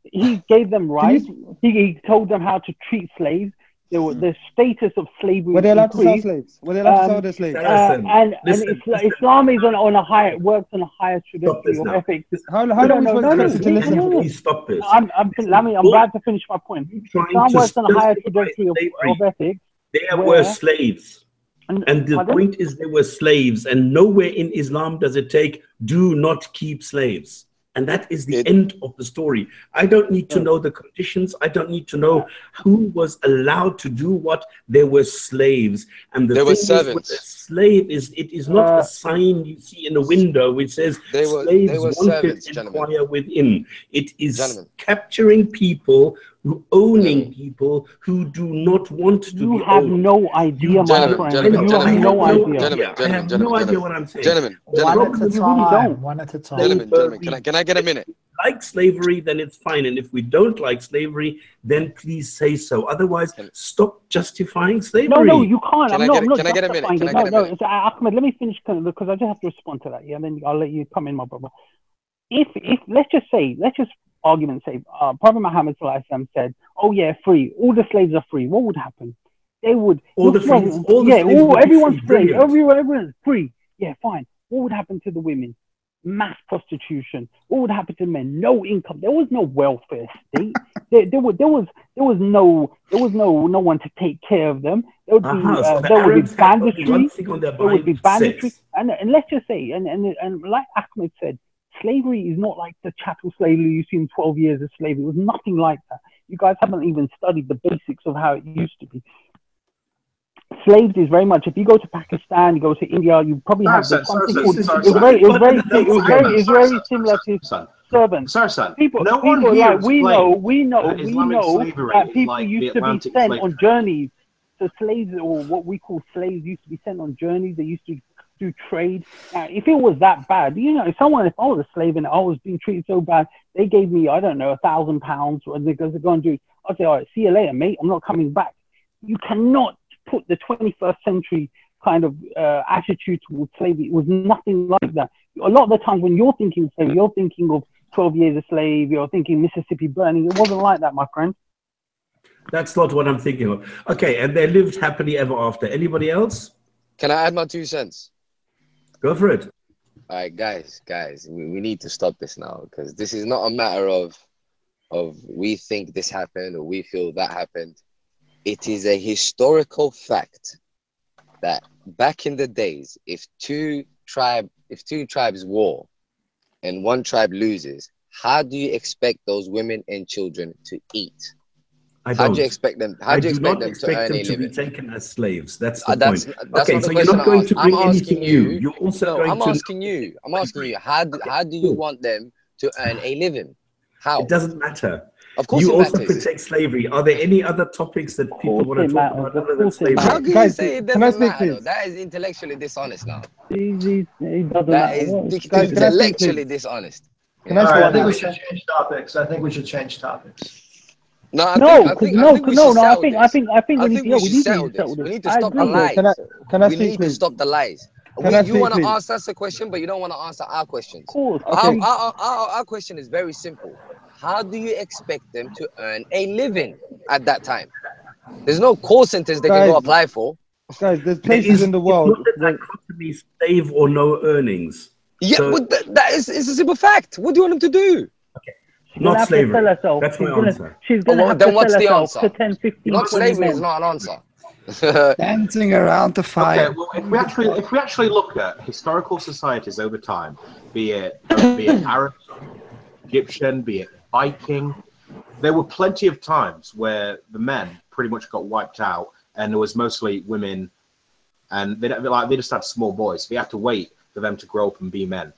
He gave them rights. He told them how to treat slaves. The status of slavery. Were they allowed to sell slaves? Were they allowed to sell their slaves? Islam is on a higher, works on a higher trajectory of ethics. How do we supposed to listen to this? Stop this. I'm about to finish my point. Islam works on a higher trajectory of ethics. They were slaves. And the point is they were slaves, and nowhere in Islam does it take do not keep slaves. And that is the end of the story. I don't need to know the conditions. I don't need to know who was allowed to do what. They were slaves. And the thing is with a slave is it is not a sign you see in a window which says slaves wanted to inquire within. It is capturing people, owning people who do not want to be owned. You have no idea, my friend. You have no idea. I have no idea what I'm saying. Gentlemen, one at a time. Gentlemen, can I get a minute? Like slavery, then it's fine. And if we don't like slavery, then please say so. Otherwise, stop justifying slavery. No, you can't. Can I get a minute? Ahmed, let me finish because I just have to respond to that. Yeah, and then I'll let you come in, my brother. If let's just argument say Prophet Muhammad said, "Oh yeah, free. All the slaves are free." What would happen? They would everyone's free. Everyone's free. Yeah, fine. What would happen to the women? Mass prostitution. What would happen to men? No income. There was no welfare state. there was no one to take care of them. There would be banditry. There would be banditry. And let's just say, and like Ahmed said, slavery is not like the chattel slavery you see in 12 years of slavery. It was nothing like that. You guys haven't even studied the basics of how it used to be. Slaves is very much, if you go to Pakistan, you go to India, you probably have something called, it's very similar to servants. People like, we know that people used to be sent on journeys. So slaves, or what we call slaves, used to be sent on journeys. They used to do trade. Now, if it was that bad, if I was a slave and I was being treated so bad, they gave me, I don't know, £1,000, or they're going to go and do it. I'd say, all right, see you later, mate. I'm not coming back. You cannot put the 21st century kind of attitude towards slavery. It was nothing like that. A lot of the times when you're thinking of slavery, you're thinking of 12 years a slave, you're thinking Mississippi burning. It wasn't like that, my friend. That's not what I'm thinking of. Okay, and they lived happily ever after. Anybody else? Can I add my 2 cents? Go for it. All right, guys, we need to stop this now, because this is not a matter of we think this happened or we feel that happened. It is a historical fact that back in the days, if two tribes war and one tribe loses, how do you expect those women and children to eat? How do you expect them? How do you expect them to earn a living? To be taken as slaves. That's the point. Okay, so you're not going to bring anything new. You're also going to. I'm asking you. How do you want them to earn a living? How? It doesn't matter. Of course, you also protect slavery. Are there any other topics that people want to talk about other than slavery? How can you say it doesn't matter? That is intellectually dishonest now. That is intellectually dishonest. I think we should change topics. I think we need to settle this. We need to stop the lies. We need to stop the lies. You want to ask us a question, but you don't want to answer our questions. Our question is very simple. How do you expect them to earn a living at that time? There's no call centers they can go apply for. Guys, there's places in the world. That could be slave or no earnings. Yeah, so, that is a simple fact. What do you want them to do? Okay. Not slavery. That's my answer. Then what's the answer? 10, 15, not slavery is not an answer. Dancing around the fire. Okay, well, if we actually look at historical societies over time, be it Arab, Egyptian, be it Viking, there were plenty of times where the men pretty much got wiped out, and there was mostly women, and they just had small boys. They had to wait for them to grow up and be men.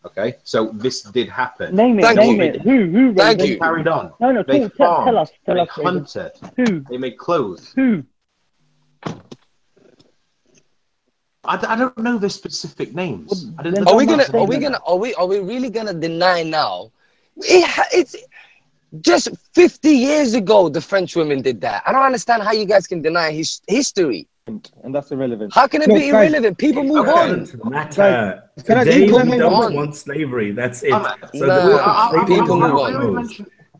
Okay, so this did happen. Name it. Who? Thank you. Carried on. No. They farmed, tell us. they hunted. Who? They made clothes. Who? I don't know the specific names. Are we really gonna deny now? It's just 50 years ago the French women did that. I don't understand how you guys can deny history. And that's irrelevant. How can it be irrelevant? People move on. Matter. Today we don't want slavery. That's it. So people move on.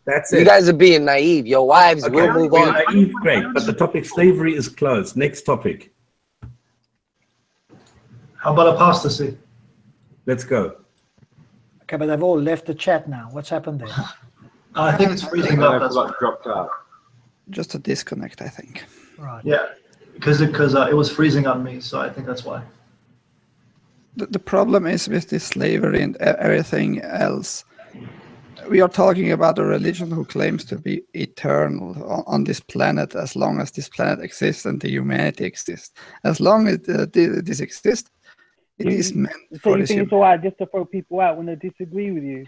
That's it. You guys are being naive. Your wives will move on. Naive, great. But the topic slavery is closed. Next topic. How about apostasy? Let's go. Okay, but they've all left the chat now. What's happened there? I think it's freezing up. That's why. Dropped out. Just a disconnect, I think. Right. Yeah, because it was freezing on me, so I think that's why. The problem is with this slavery and everything else. We are talking about a religion who claims to be eternal on this planet as long as this planet exists and the humanity exists. As long as this exists, it is meant for this. So you think it's all right just to throw people out when they disagree with you?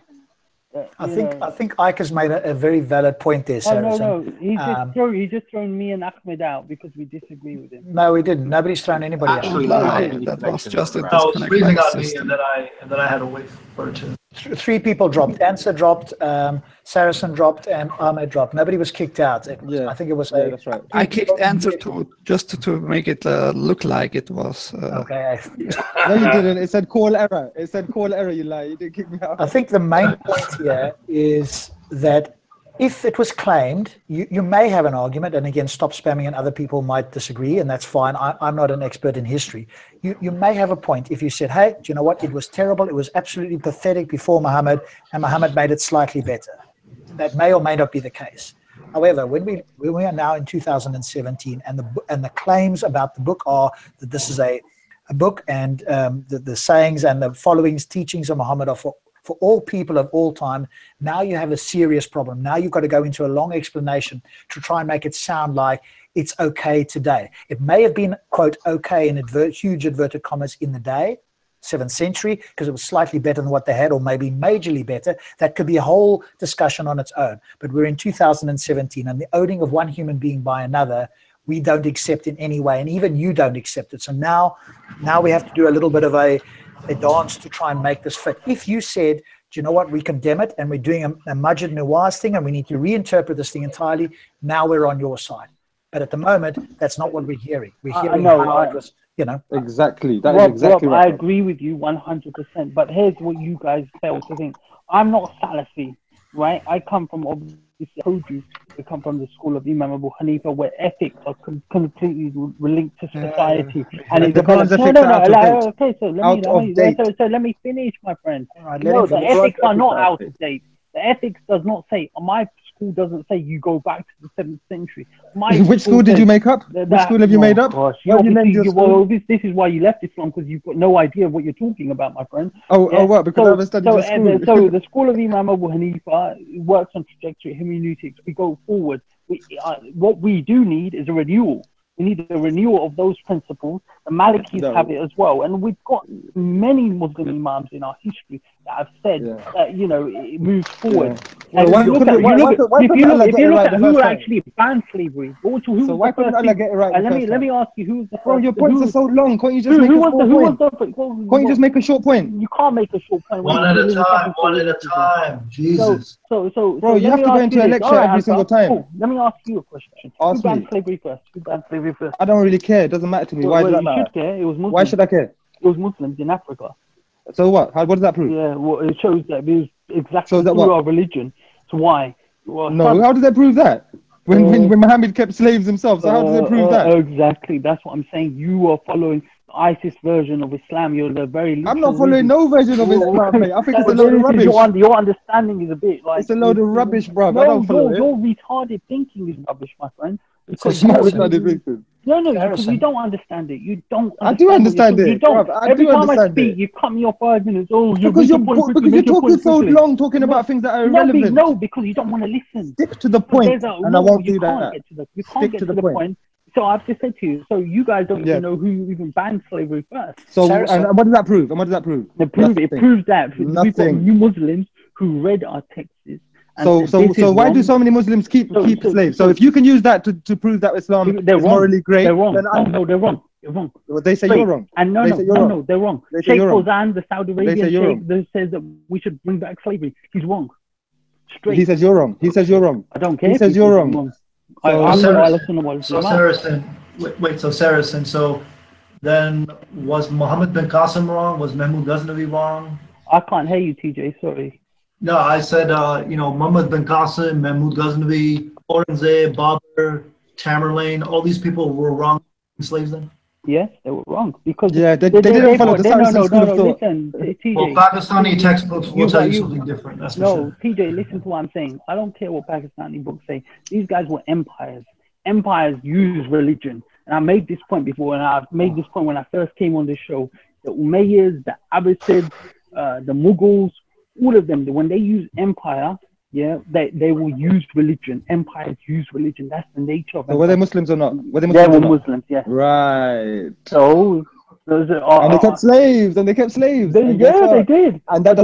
I think Ike has made a very valid point there, Sarah. No. He's just thrown me and Ahmed out because we disagree with him. No, we didn't. Nobody's thrown anybody out. That was just a disconnect. No, freezing on me, and then I had to wait for it to. 3 people dropped. Answer dropped. Saracen dropped, and Ahmed dropped. Nobody was kicked out. I think it was. That's right. I kicked Answer just to make it look like it was. Okay. No, you didn't. It said call error. It said call error. You lie. You didn't kick me out. I think the main point here is that if it was claimed, you may have an argument, and again, stop spamming, and other people might disagree, and that's fine. I'm not an expert in history. You may have a point if you said, hey, do you know what? It was terrible. It was absolutely pathetic before Muhammad, and Muhammad made it slightly better. That may or may not be the case. However, when we are now in 2017, and the claims about the book are that this is a book, and the sayings and the followings, teachings of Muhammad are for all people of all time, now you have a serious problem. Now you've got to go into a long explanation to try and make it sound like it's okay today. It may have been, quote, okay in huge inverted commas in the day, 7th century, because it was slightly better than what they had, or maybe majorly better. That could be a whole discussion on its own. But we're in 2017, and the owning of one human being by another, we don't accept in any way, and even you don't accept it. So now we have to do a little bit of a dance to try and make this fit. If you said, do you know what, we condemn it, and we're doing a Majid Nawaz thing, and we need to reinterpret this thing entirely, now we're on your side. But at the moment, that's not what we're hearing. We're hearing how it was, Exactly. That is exactly Rob, right. I agree with you 100%. But here's what you guys fail to think. I'm not Salafi, right? I come from, obviously, I told you, we come from the school of Imam Abu Hanifa, where ethics are completely linked to society. And it's okay, so let me finish, my friend. No, the ethics are not out of date. The ethics does not say, my school doesn't say you go back to the 7th century. Which school did you make up? Which school have you made up? Gosh, this is why you left Islam, because you've got no idea of what you're talking about, my friend. What? Because I haven't studied the school. So the school of Imam Abu Hanifa works on trajectory, hermeneutics. We go forward. What we do need is a renewal. We need a renewal of those principles. The Malikis have it as well. And we've got many Muslim imams in our history that have said that, it moves forward. Yeah. And if you look at who actually banned slavery, so why couldn't Allah get it right? Let me ask you, who's the first? Bro, your points are so long. Can't you just make a short point? Can't you just make a short point? You can't make a short point. One at a time. Jesus. So bro, you have to go into a lecture every single time. Cool. Let me ask you a question. Ask who banned slavery first? Who banned slavery first? I don't really care. It doesn't matter to me. Why does that matter? You should care. It was Muslims. Why should I care? It was Muslims in Africa. So what? What does that prove? Yeah, well, it shows that it was exactly through our religion. So why? No, how does that prove that? When Muhammad kept slaves himself, so how does it prove that? Exactly, that's what I'm saying. You are following the ISIS version of Islam. You're the very. I'm not following no version of Islam, mate. I think it's a load of rubbish. Your understanding is a bit like. It's a load of rubbish, bro. I don't follow it. Your retarded thinking is rubbish, my friend. Because No, because you don't understand it. You don't. I do understand it. You don't. Every time I speak, it. you cut me off 5 minutes. Oh, because you're talking so long, talking about things that are irrelevant. No, because you don't want to listen. Stick to the point, and I won't do that. You can't get to the point. So I've just said to you. So you guys don't even know who even banned slavery first. So and what does that prove? And what does that prove? It proves that we've got new Muslims who read our texts. So why do so many Muslims keep slaves? So if you can use that to prove that Islam is morally great, they're wrong. Then No, they're wrong. They're wrong. Well, they say you're wrong. And no, they're wrong. Sheikh Fawzan, the Saudi Arabian Sheikh, that says that we should bring back slavery. He's wrong. Straight. He says you're wrong. He says you're wrong. I don't care. He says you're wrong. So Saracen, so then was Muhammad bin Qasim wrong? Was Mahmud Ghaznavi wrong? I can't hear you, TJ. Sorry. No, I said, Muhammad bin Qasim, Mahmud Ghaznavi, Aurangzeb, Babur, Tamerlane, all these people were wrong slaves then? Yes, they were wrong because they didn't follow the Saracen school of thought. Listen, TJ. Well, Pakistani textbooks will tell you something different. That's for sure. TJ, listen to what I'm saying. I don't care what Pakistani books say. These guys were empires. Empires use religion. And I made this point before, and I've made this point when I first came on this show. The Umayyads, the Abbasids, the Mughals, all of them, when they use empire, they will use religion. Empires use religion. That's the nature of empire. So were they Muslims or not? They were Muslims, yes. Right. So and they kept slaves, and they kept slaves. They did. And that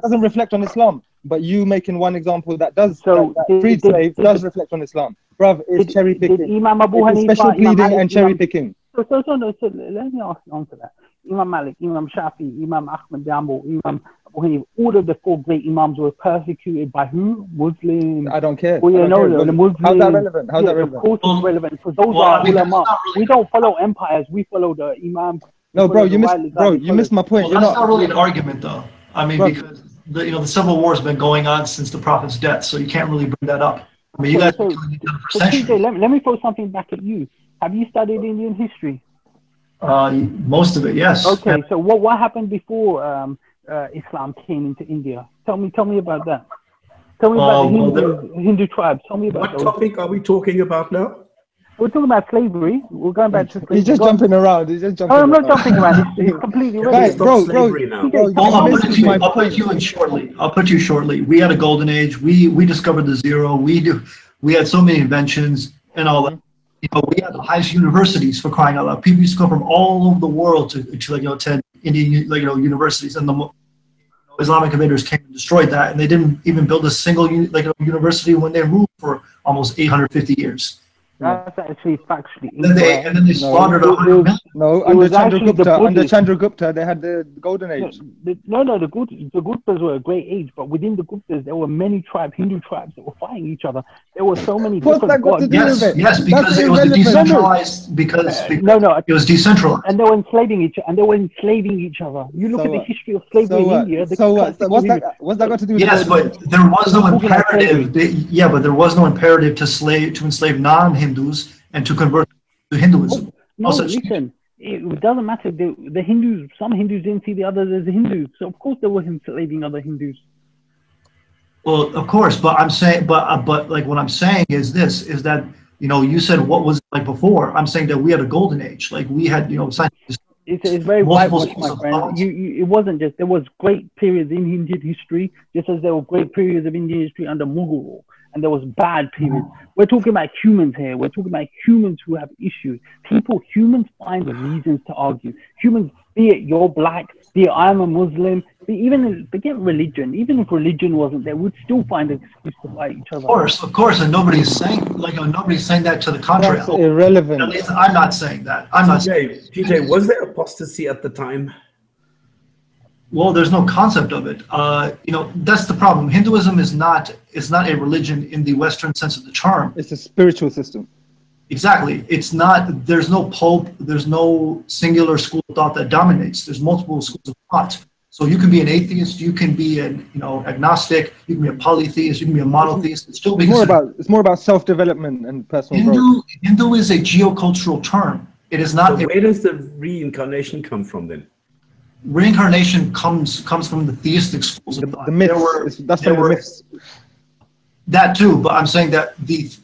doesn't reflect on Islam. But you making one example that does freed slaves does reflect on Islam. Bruv, it's cherry picking. Imam Abu Hanifa, special pleading and cherry picking. So let me answer that. Imam Malik, Imam Shafi, Imam Ahmad Jambal, Imam Abu Hanifa, all of the 4 great Imams were persecuted by who? Muslims. I don't care. Well, the Muslims. How's that relevant? How's that relevant? Of course it's relevant. Because those are ulama. We don't follow empires. We follow the Imams. No, bro, you missed my point. Well, that's not really an argument, though. I mean, because the civil war has been going on since the Prophet's death, so you can't really bring that up. I mean, you guys have been doing it for centuries. TJ, let me throw something back at you. Have you studied Indian history? Most of it, yes. Okay, so what happened before Islam came into India? Tell me about that. Tell me about the Hindu tribes. Tell me about what topic are we talking about now? We're talking about slavery. We're going back to slavery. He's just jumping around. I'm not jumping around. It's completely right. Bro. I'll put you in shortly. I'll put you shortly. We had a golden age. We discovered the zero. We had so many inventions and all that. We had the highest universities, for crying out loud. People used to come from all over the world to attend Indian universities, and the Islamic invaders came and destroyed that, and they didn't even build a single university when they ruled for almost 850 years. That's actually factually incorrect. And then they slaughtered 100 million. No, under Chandragupta, they had the golden age. The Guptas were a great age, but within the Guptas, there were many Hindu tribes that were fighting each other. There were so many different gods. Yes, because it was decentralized. Because it was decentralized, and they were enslaving each other. You look at the history of slavery in India. What's that got to do with? Yes, but there was no imperative. But there was no imperative to enslave non-Hindus and to convert to Hinduism. Listen, it doesn't matter. The Hindus, some Hindus didn't see the others as Hindus, so of course they were enslaving other Hindus. Well, of course, but I'm saying, but like what I'm saying is this: is that you said what was it like before? I'm saying that we had a golden age, like we had scientists. It's very whitewashed, my friend. It wasn't just, there was great periods in Indian history, just as there were great periods of Indian history under Mughal rule, and there was bad periods. We're talking about humans here. We're talking about humans who have issues. Humans find reasons to argue. Humans, be it you're black, be it I'm a Muslim, forget religion. Even if religion wasn't there, we'd still find an excuse to fight each other. Of course, and nobody's saying that to the contrary. That's irrelevant. At least I'm not saying that. TJ, was there apostasy at the time? Well, there's no concept of it. That's the problem. Hinduism is not a religion in the Western sense of the term. It's a spiritual system. Exactly. It's not. There's no pope. There's no singular school of thought that dominates. There's multiple schools of thought. So you can be an atheist. You can be an agnostic. You can be a polytheist. You can be a monotheist. It's more about self-development and personal growth. Hindu is a geocultural term. It is not. So where does the reincarnation come from then? Reincarnation comes from the theistic schools of thought. The myths. That's from the myths. That too, but I'm saying that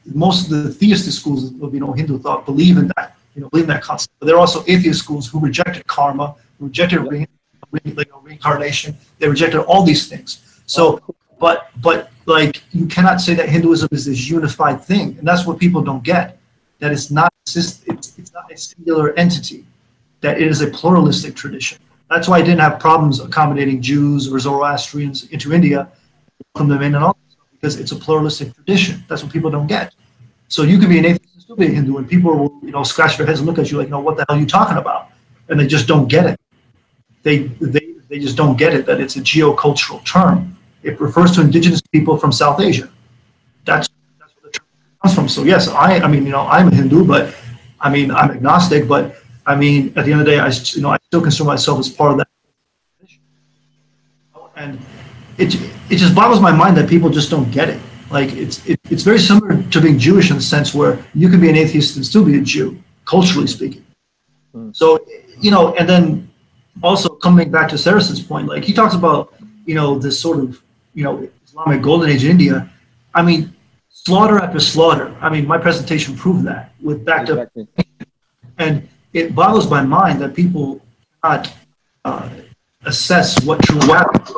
most of the theistic schools of Hindu thought believe in that, believe in that concept. But there are also atheist schools who rejected karma, who rejected reincarnation. They rejected all these things. So, but like you cannot say that Hinduism is this unified thing, and that's what people don't get. That it's not it's not a singular entity. That it is a pluralistic tradition. That's why I didn't have problems accommodating Jews or Zoroastrians into India, welcome them in and all. Because it's a pluralistic tradition. That's what people don't get. So you can be an atheist and still be a Hindu, and people will, scratch their heads and look at you like, what the hell are you talking about? And they just don't get it. They just don't get it that it's a geocultural term. It refers to indigenous people from South Asia. That's where the term comes from. So yes, I'm a Hindu, but I'm agnostic, but at the end of the day, I still consider myself as part of that tradition. And it just boggles my mind that people just don't get it. Like it's very similar to being Jewish in the sense where you can be an atheist and still be a Jew, culturally speaking. So and then also coming back to Saracen's point, like he talks about this sort of Islamic golden age in India. Slaughter after slaughter. My presentation proved that with backed up, and it boggles my mind that people cannot assess what truly happened.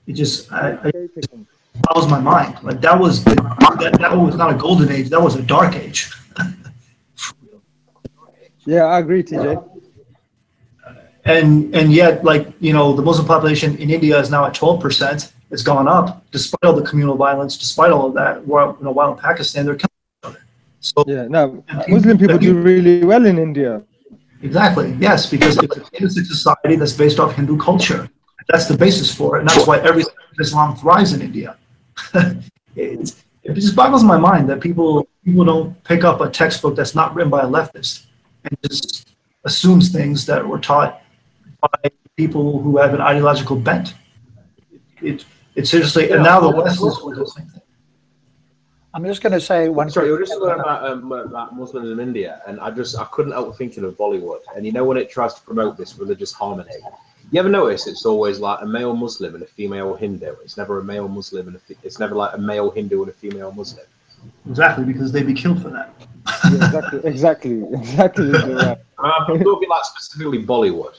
It just boggles my mind. Like that was not a golden age. That was a dark age. Yeah, I agree, TJ. And yet, the Muslim population in India is now at 12%. It's gone up despite all the communal violence, despite all of that. While in Pakistan they're killing each other. So yeah, no, Muslim people do really well in India. Exactly. Yes, because it's a theistic society that's based off Hindu culture. That's the basis for it, and that's why everything in Islam thrives in India. It just boggles my mind that people don't pick up a textbook that's not written by a leftist and just assumes things that were taught by people who have an ideological bent. It's seriously, and now the West is doing the same thing. I'm just going to say one. Sorry, we're just learning about Muslims in India, and I couldn't help thinking of Bollywood. And when it tries to promote this religious harmony, you ever notice it's always like a male Muslim and a female Hindu? It's never a male Muslim and it's never like a male Hindu and a female Muslim. Exactly, because they'd be killed for that. Yeah, exactly. Right. I'm talking like specifically Bollywood.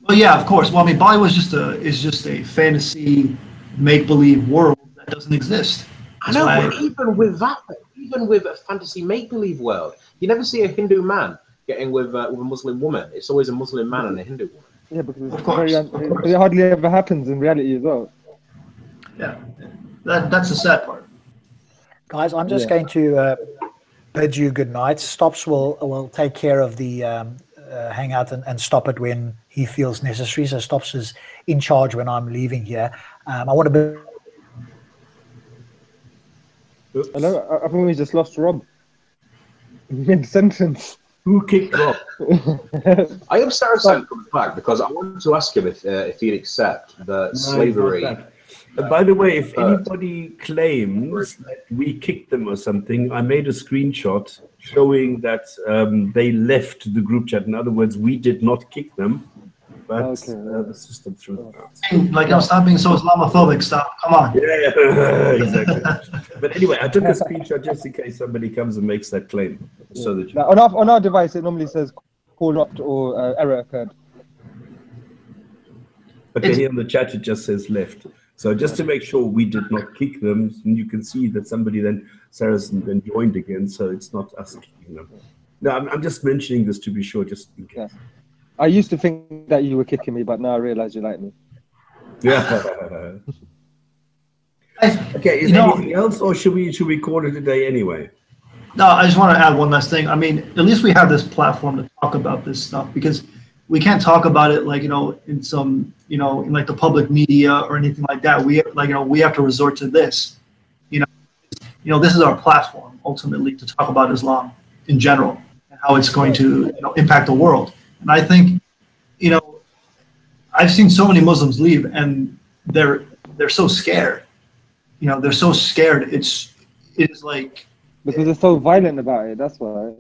Well, yeah, of course. Well, Bollywood is just a fantasy, make-believe world that doesn't exist. That's but even with a fantasy make-believe world, you never see a Hindu man getting with a Muslim woman. It's always a Muslim man and a Hindu woman. Yeah, because it hardly ever happens in reality as well. Yeah, that's the sad part. Guys, I'm just going to bid you good night. Stops will take care of the hangout and stop it when he feels necessary. So Stops is in charge when I'm leaving here. I want to. Hello, I think we just lost Rob mid-sentence. Who kicked Rob? I am Saracen comes back because I wanted to ask him if he'd accept that slavery. By the way, if anybody claims that we kicked them or something, I made a screenshot showing that they left the group chat. In other words, we did not kick them, but the system threw them out. Stop being so Islamophobic. Stop. Come on. Yeah, exactly. But anyway, I took a screenshot just in case somebody comes and makes that claim. So that now, on our device, it normally says call dropped or error occurred. Okay, here on the chat, it just says left. So just to make sure we did not kick them, and you can see that somebody then, Saracen, then joined again, so it's not us kicking them. No, I'm just mentioning this to be sure, just in case. Yeah. I used to think that you were kicking me, but now I realize you like me. Yeah. Okay, is there anything else, or should we call it a day anyway? No, I just want to add one last thing. At least we have this platform to talk about this stuff, because we can't talk about it in some in like the public media or anything like that. We we have to resort to this. This is our platform ultimately to talk about Islam in general and how it's going to impact the world. And I think I've seen so many Muslims leave, and they're so scared. They're so scared. It's like because they're so violent about it. That's why.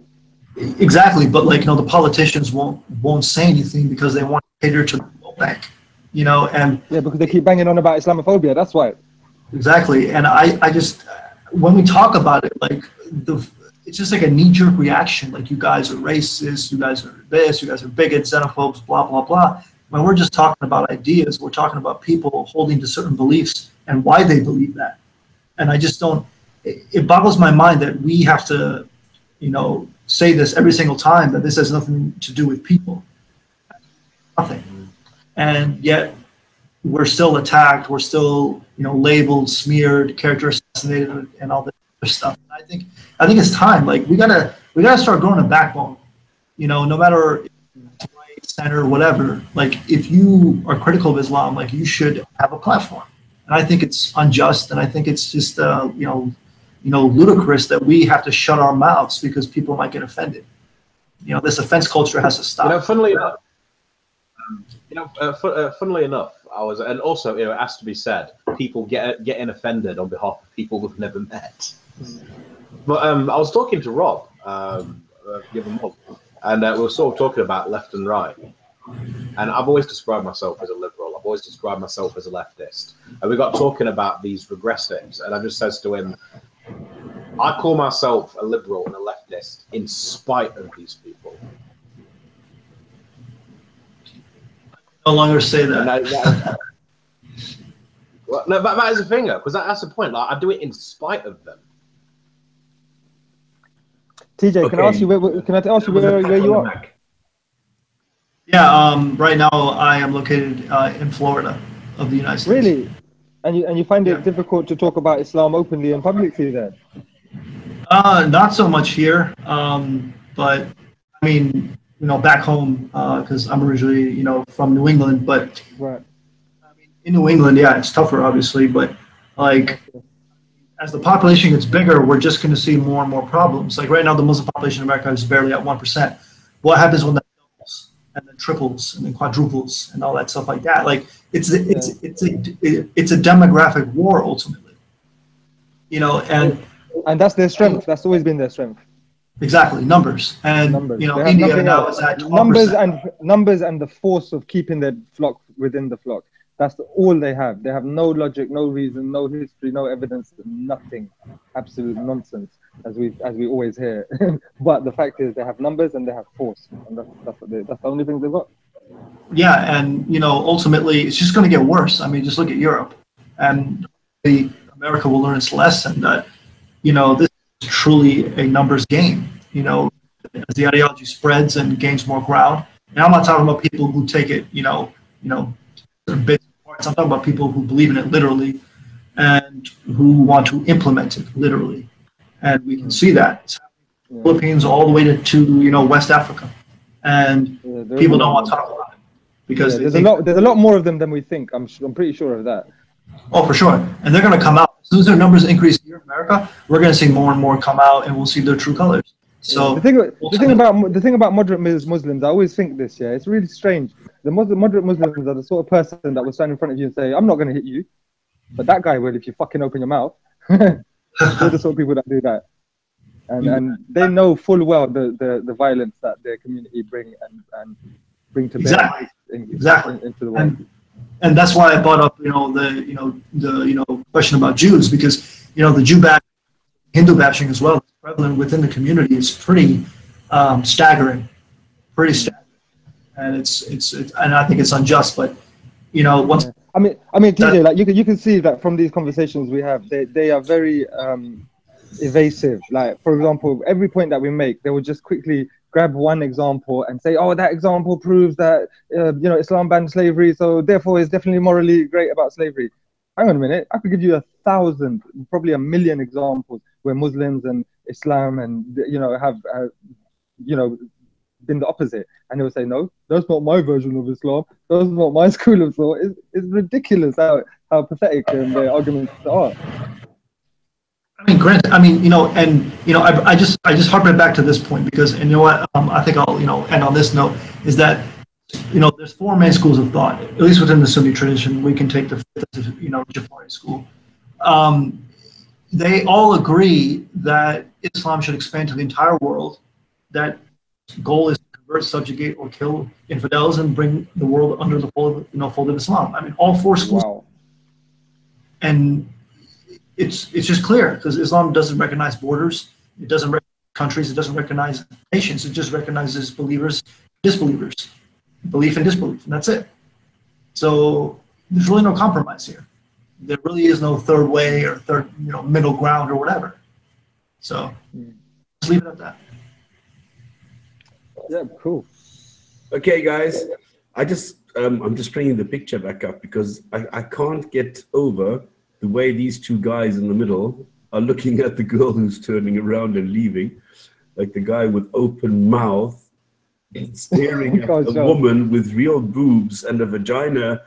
Exactly, but the politicians won't say anything because they want to cater to the bank, and yeah, because they keep banging on about Islamophobia. That's why. Exactly. And I just, when we talk about it, like it's just like a knee-jerk reaction. Like, you guys are racist, you guys are this, you guys are bigots, xenophobes, blah, blah, blah. When we're just talking about ideas, we're talking about people holding to certain beliefs and why they believe that. And I just don't, it boggles my mind that we have to, you know, say this every single time, that this has nothing to do with people. Nothing. And yet we're still attacked, we're still, you know, labeled, smeared, character assassinated, and all this other stuff. And I think it's time. Like, we gotta start growing a backbone. You know, no matter right, center, whatever. Like, if you are critical of Islam, like, you should have a platform. And I think it's unjust, and I think it's just you know, ludicrous that we have to shut our mouths because people might get offended. You know, this offense culture has to stop. You know, funnily enough, I was, and also, you know, it has to be said, people getting offended on behalf of people we've never met. But I was talking to Rob the other month, and we were sort of talking about left and right. And I've always described myself as a liberal. I've always described myself as a leftist. And we got talking about these regressives, and I just says to him, I call myself a liberal and a leftist in spite of these people. No longer say that. Well, no, but that is the thing, though, because that's the point. Like, I do it in spite of them. TJ, okay. Can I ask you where you are? Yeah, right now I am located in Florida of the United States. Really? And you find it difficult to talk about Islam openly and publicly there? Not so much here, but I mean, you know, back home, because I'm originally, you know, from New England, but right. I mean, in New England, yeah, it's tougher, obviously, but like, as the population gets bigger, we're just going to see more and more problems. Like, right now, the Muslim population in America is barely at 1%. What happens when that doubles and then triples and then quadruples and all that stuff like that? Like, it's a demographic war ultimately, you know, and that's their strength. That's always been their strength. Exactly, numbers. And you know, India now is at 12%. Numbers and the force of keeping their flock within the flock. That's all they have. They have no logic, no reason, no history, no evidence, nothing. Absolute nonsense, as we always hear. But the fact is, they have numbers and they have force, and that's the only thing they've got. Yeah, and you know, ultimately, it's just going to get worse. I mean, just look at Europe, and America will learn its lesson that, you know, this is truly a numbers game. You know, as the ideology spreads and gains more ground. And I'm not talking about people who take it, you know, bits and parts. I'm talking about people who believe in it literally and who want to implement it literally. And we can see that. It's happening in the Philippines all the way to you know, West Africa. And people don't want to talk about it because there's a lot more of them than we think. I'm pretty sure of that. Oh, for sure. And they're going to come out. As soon as their numbers increase here in America, we're going to see more and more come out, and we'll see their true colors. So the thing about moderate Muslims, I always think this. Yeah, it's really strange. The moderate Muslims are the sort of person that will stand in front of you and say, "I'm not going to hit you," but that guy will if you fucking open your mouth. They're the sort of people that do that, and they know full well the violence that their community bring bring to bear into the world. And that's why I brought up, you know, the question about Jews, because, you know, the Jew bashing, Hindu bashing as well, prevalent within the community is pretty staggering, and it's and I think it's unjust. But you know, once I mean, TJ, like you can see that from these conversations we have, they are very evasive. Like, for example, every point that we make, they will just quickly grab one example and say, "Oh, that example proves that you know, Islam banned slavery, so therefore it's definitely morally great about slavery." Hang on a minute, I could give you 1,000, probably 1,000,000 examples where Muslims and Islam and you know have you know been the opposite, and they will say, "No, that's not my version of Islam. That's not my school of thought." It's ridiculous how pathetic their arguments are. I mean, granted, I mean, you know, and you know, I just harp it back to this point because, and you know what, I think I'll, you know, end on this note, is that, you know, there's four main schools of thought, at least within the Sunni tradition. We can take the fifth, you know, Jafari school. They all agree that Islam should expand to the entire world. That goal is to convert, subjugate, or kill infidels and bring the world under the fold of Islam. I mean, all four schools. Wow. And it's just clear because Islam doesn't recognize borders. It doesn't recognize countries. It doesn't recognize nations. It just recognizes believers, disbelievers, belief and disbelief, and that's it. So there's really no compromise here. There really is no third way or third, middle ground or whatever. So let's leave it at that. Yeah, cool. Okay, guys, I'm just bringing the picture back up because I can't get over the way these two guys in the middle are looking at the girl who's turning around and leaving, like the guy with open mouth staring at a woman with real boobs and a vagina,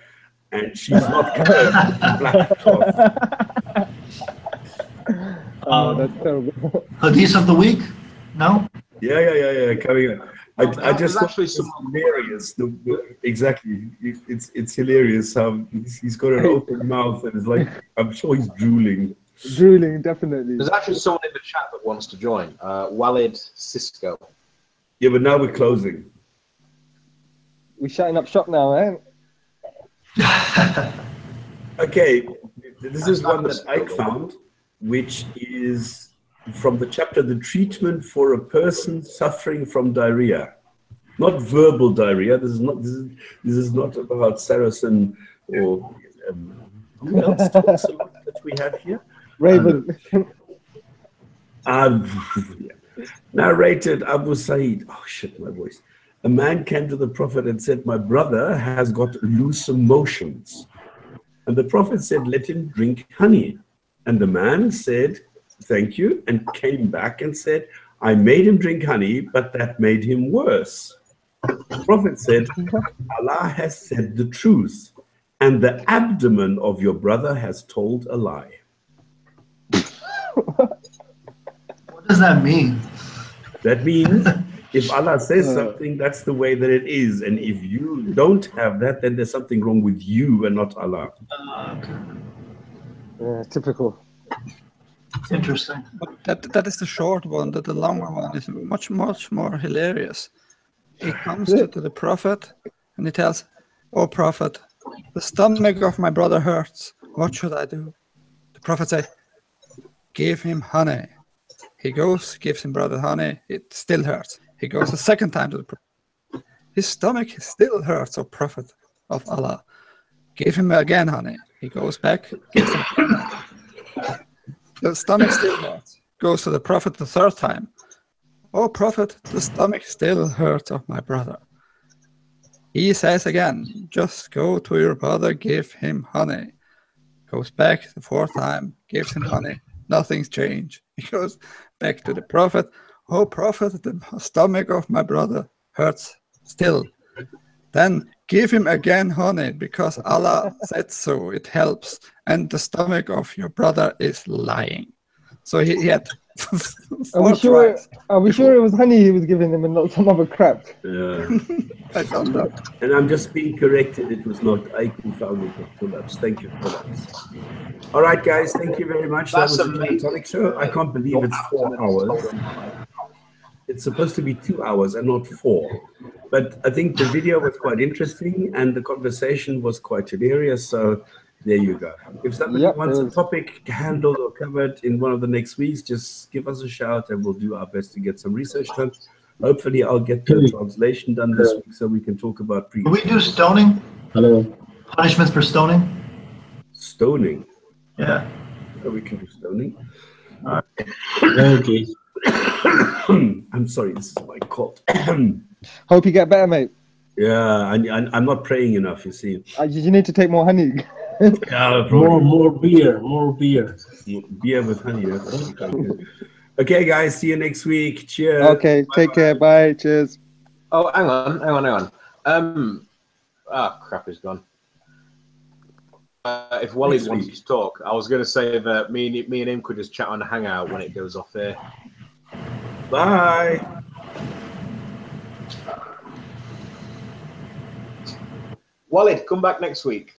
and she's not covered with a black cloth. Oh, that's terrible. Hadith of the week? No? Yeah. Coming up. I just thought it's hilarious. Exactly, it's hilarious how he's got an open mouth and it's like, I'm sure he's drooling. Drooling, definitely. There's actually someone in the chat that wants to join. Walid Cisco. Yeah, but now we're closing. We're shutting up shop now, eh? Okay, this is one that Ike found, which is from the chapter, The Treatment for a Person Suffering from Diarrhea. Not verbal diarrhea. This is not about Saracen or who else talks a lot that we have here? Raven. Narrated Abu Sa'id. Oh shit, my voice. A man came to the Prophet and said, my brother has got loose motions. And the Prophet said, let him drink honey. And the man said, thank you, and came back and said, I made him drink honey, but that made him worse. The Prophet said, Allah has said the truth, and the abdomen of your brother has told a lie. What does that mean? That means if Allah says something, that's the way that it is. And if you don't have that, then there's something wrong with you and not Allah. Yeah, typical. Interesting. But that is the short one. The longer one is much more hilarious. He comes to the Prophet and he tells, "Oh Prophet, the stomach of my brother hurts. What should I do?" The Prophet says, "Give him honey." He goes, gives him brother honey. It still hurts. He goes a second time to the Prophet. His stomach still hurts, O Prophet of Allah. Give him again honey. He goes back, gives him honey. The stomach still hurts. Goes to the Prophet the third time. "Oh Prophet, the stomach still hurts of my brother." He says again, "Just go to your brother, give him honey." Goes back the fourth time, gives him honey. Nothing's changed. He goes back to the Prophet. "Oh Prophet, the stomach of my brother hurts still." Then give him again honey, because Allah said so, it helps. And the stomach of your brother is lying. So he had Are we sure it was honey he was giving him and not some other crap? Yeah. I don't know. And I'm just being corrected. It was not I who found it, but pull-ups. Thank you, pull-ups. All right, guys. Thank you very much. That was the Jinn&Tonic show. I can't believe it's 4 hours. It's supposed to be 2 hours and not 4. But I think the video was quite interesting and the conversation was quite hilarious. So there you go. If somebody wants a topic handled or covered in one of the next weeks, just give us a shout and we'll do our best to get some research done. Hopefully I'll get the translation done this week so we can talk about Can we do stoning? Hello. Punishments for stoning? Stoning? Yeah. Oh, we can do stoning. Okay. I'm sorry, this is my cold. Hope you get better, mate. Yeah, I'm not praying enough, you see. You need to take more honey. Yeah, more beer. Beer with honey. Okay, guys, see you next week. Cheers. Okay, take care. Bye. Cheers. Oh, hang on. Crap is gone. If Wally wanted to talk, I was going to say that me and him could just chat on the Hangout when it goes off there. Bye. Wally, come back next week.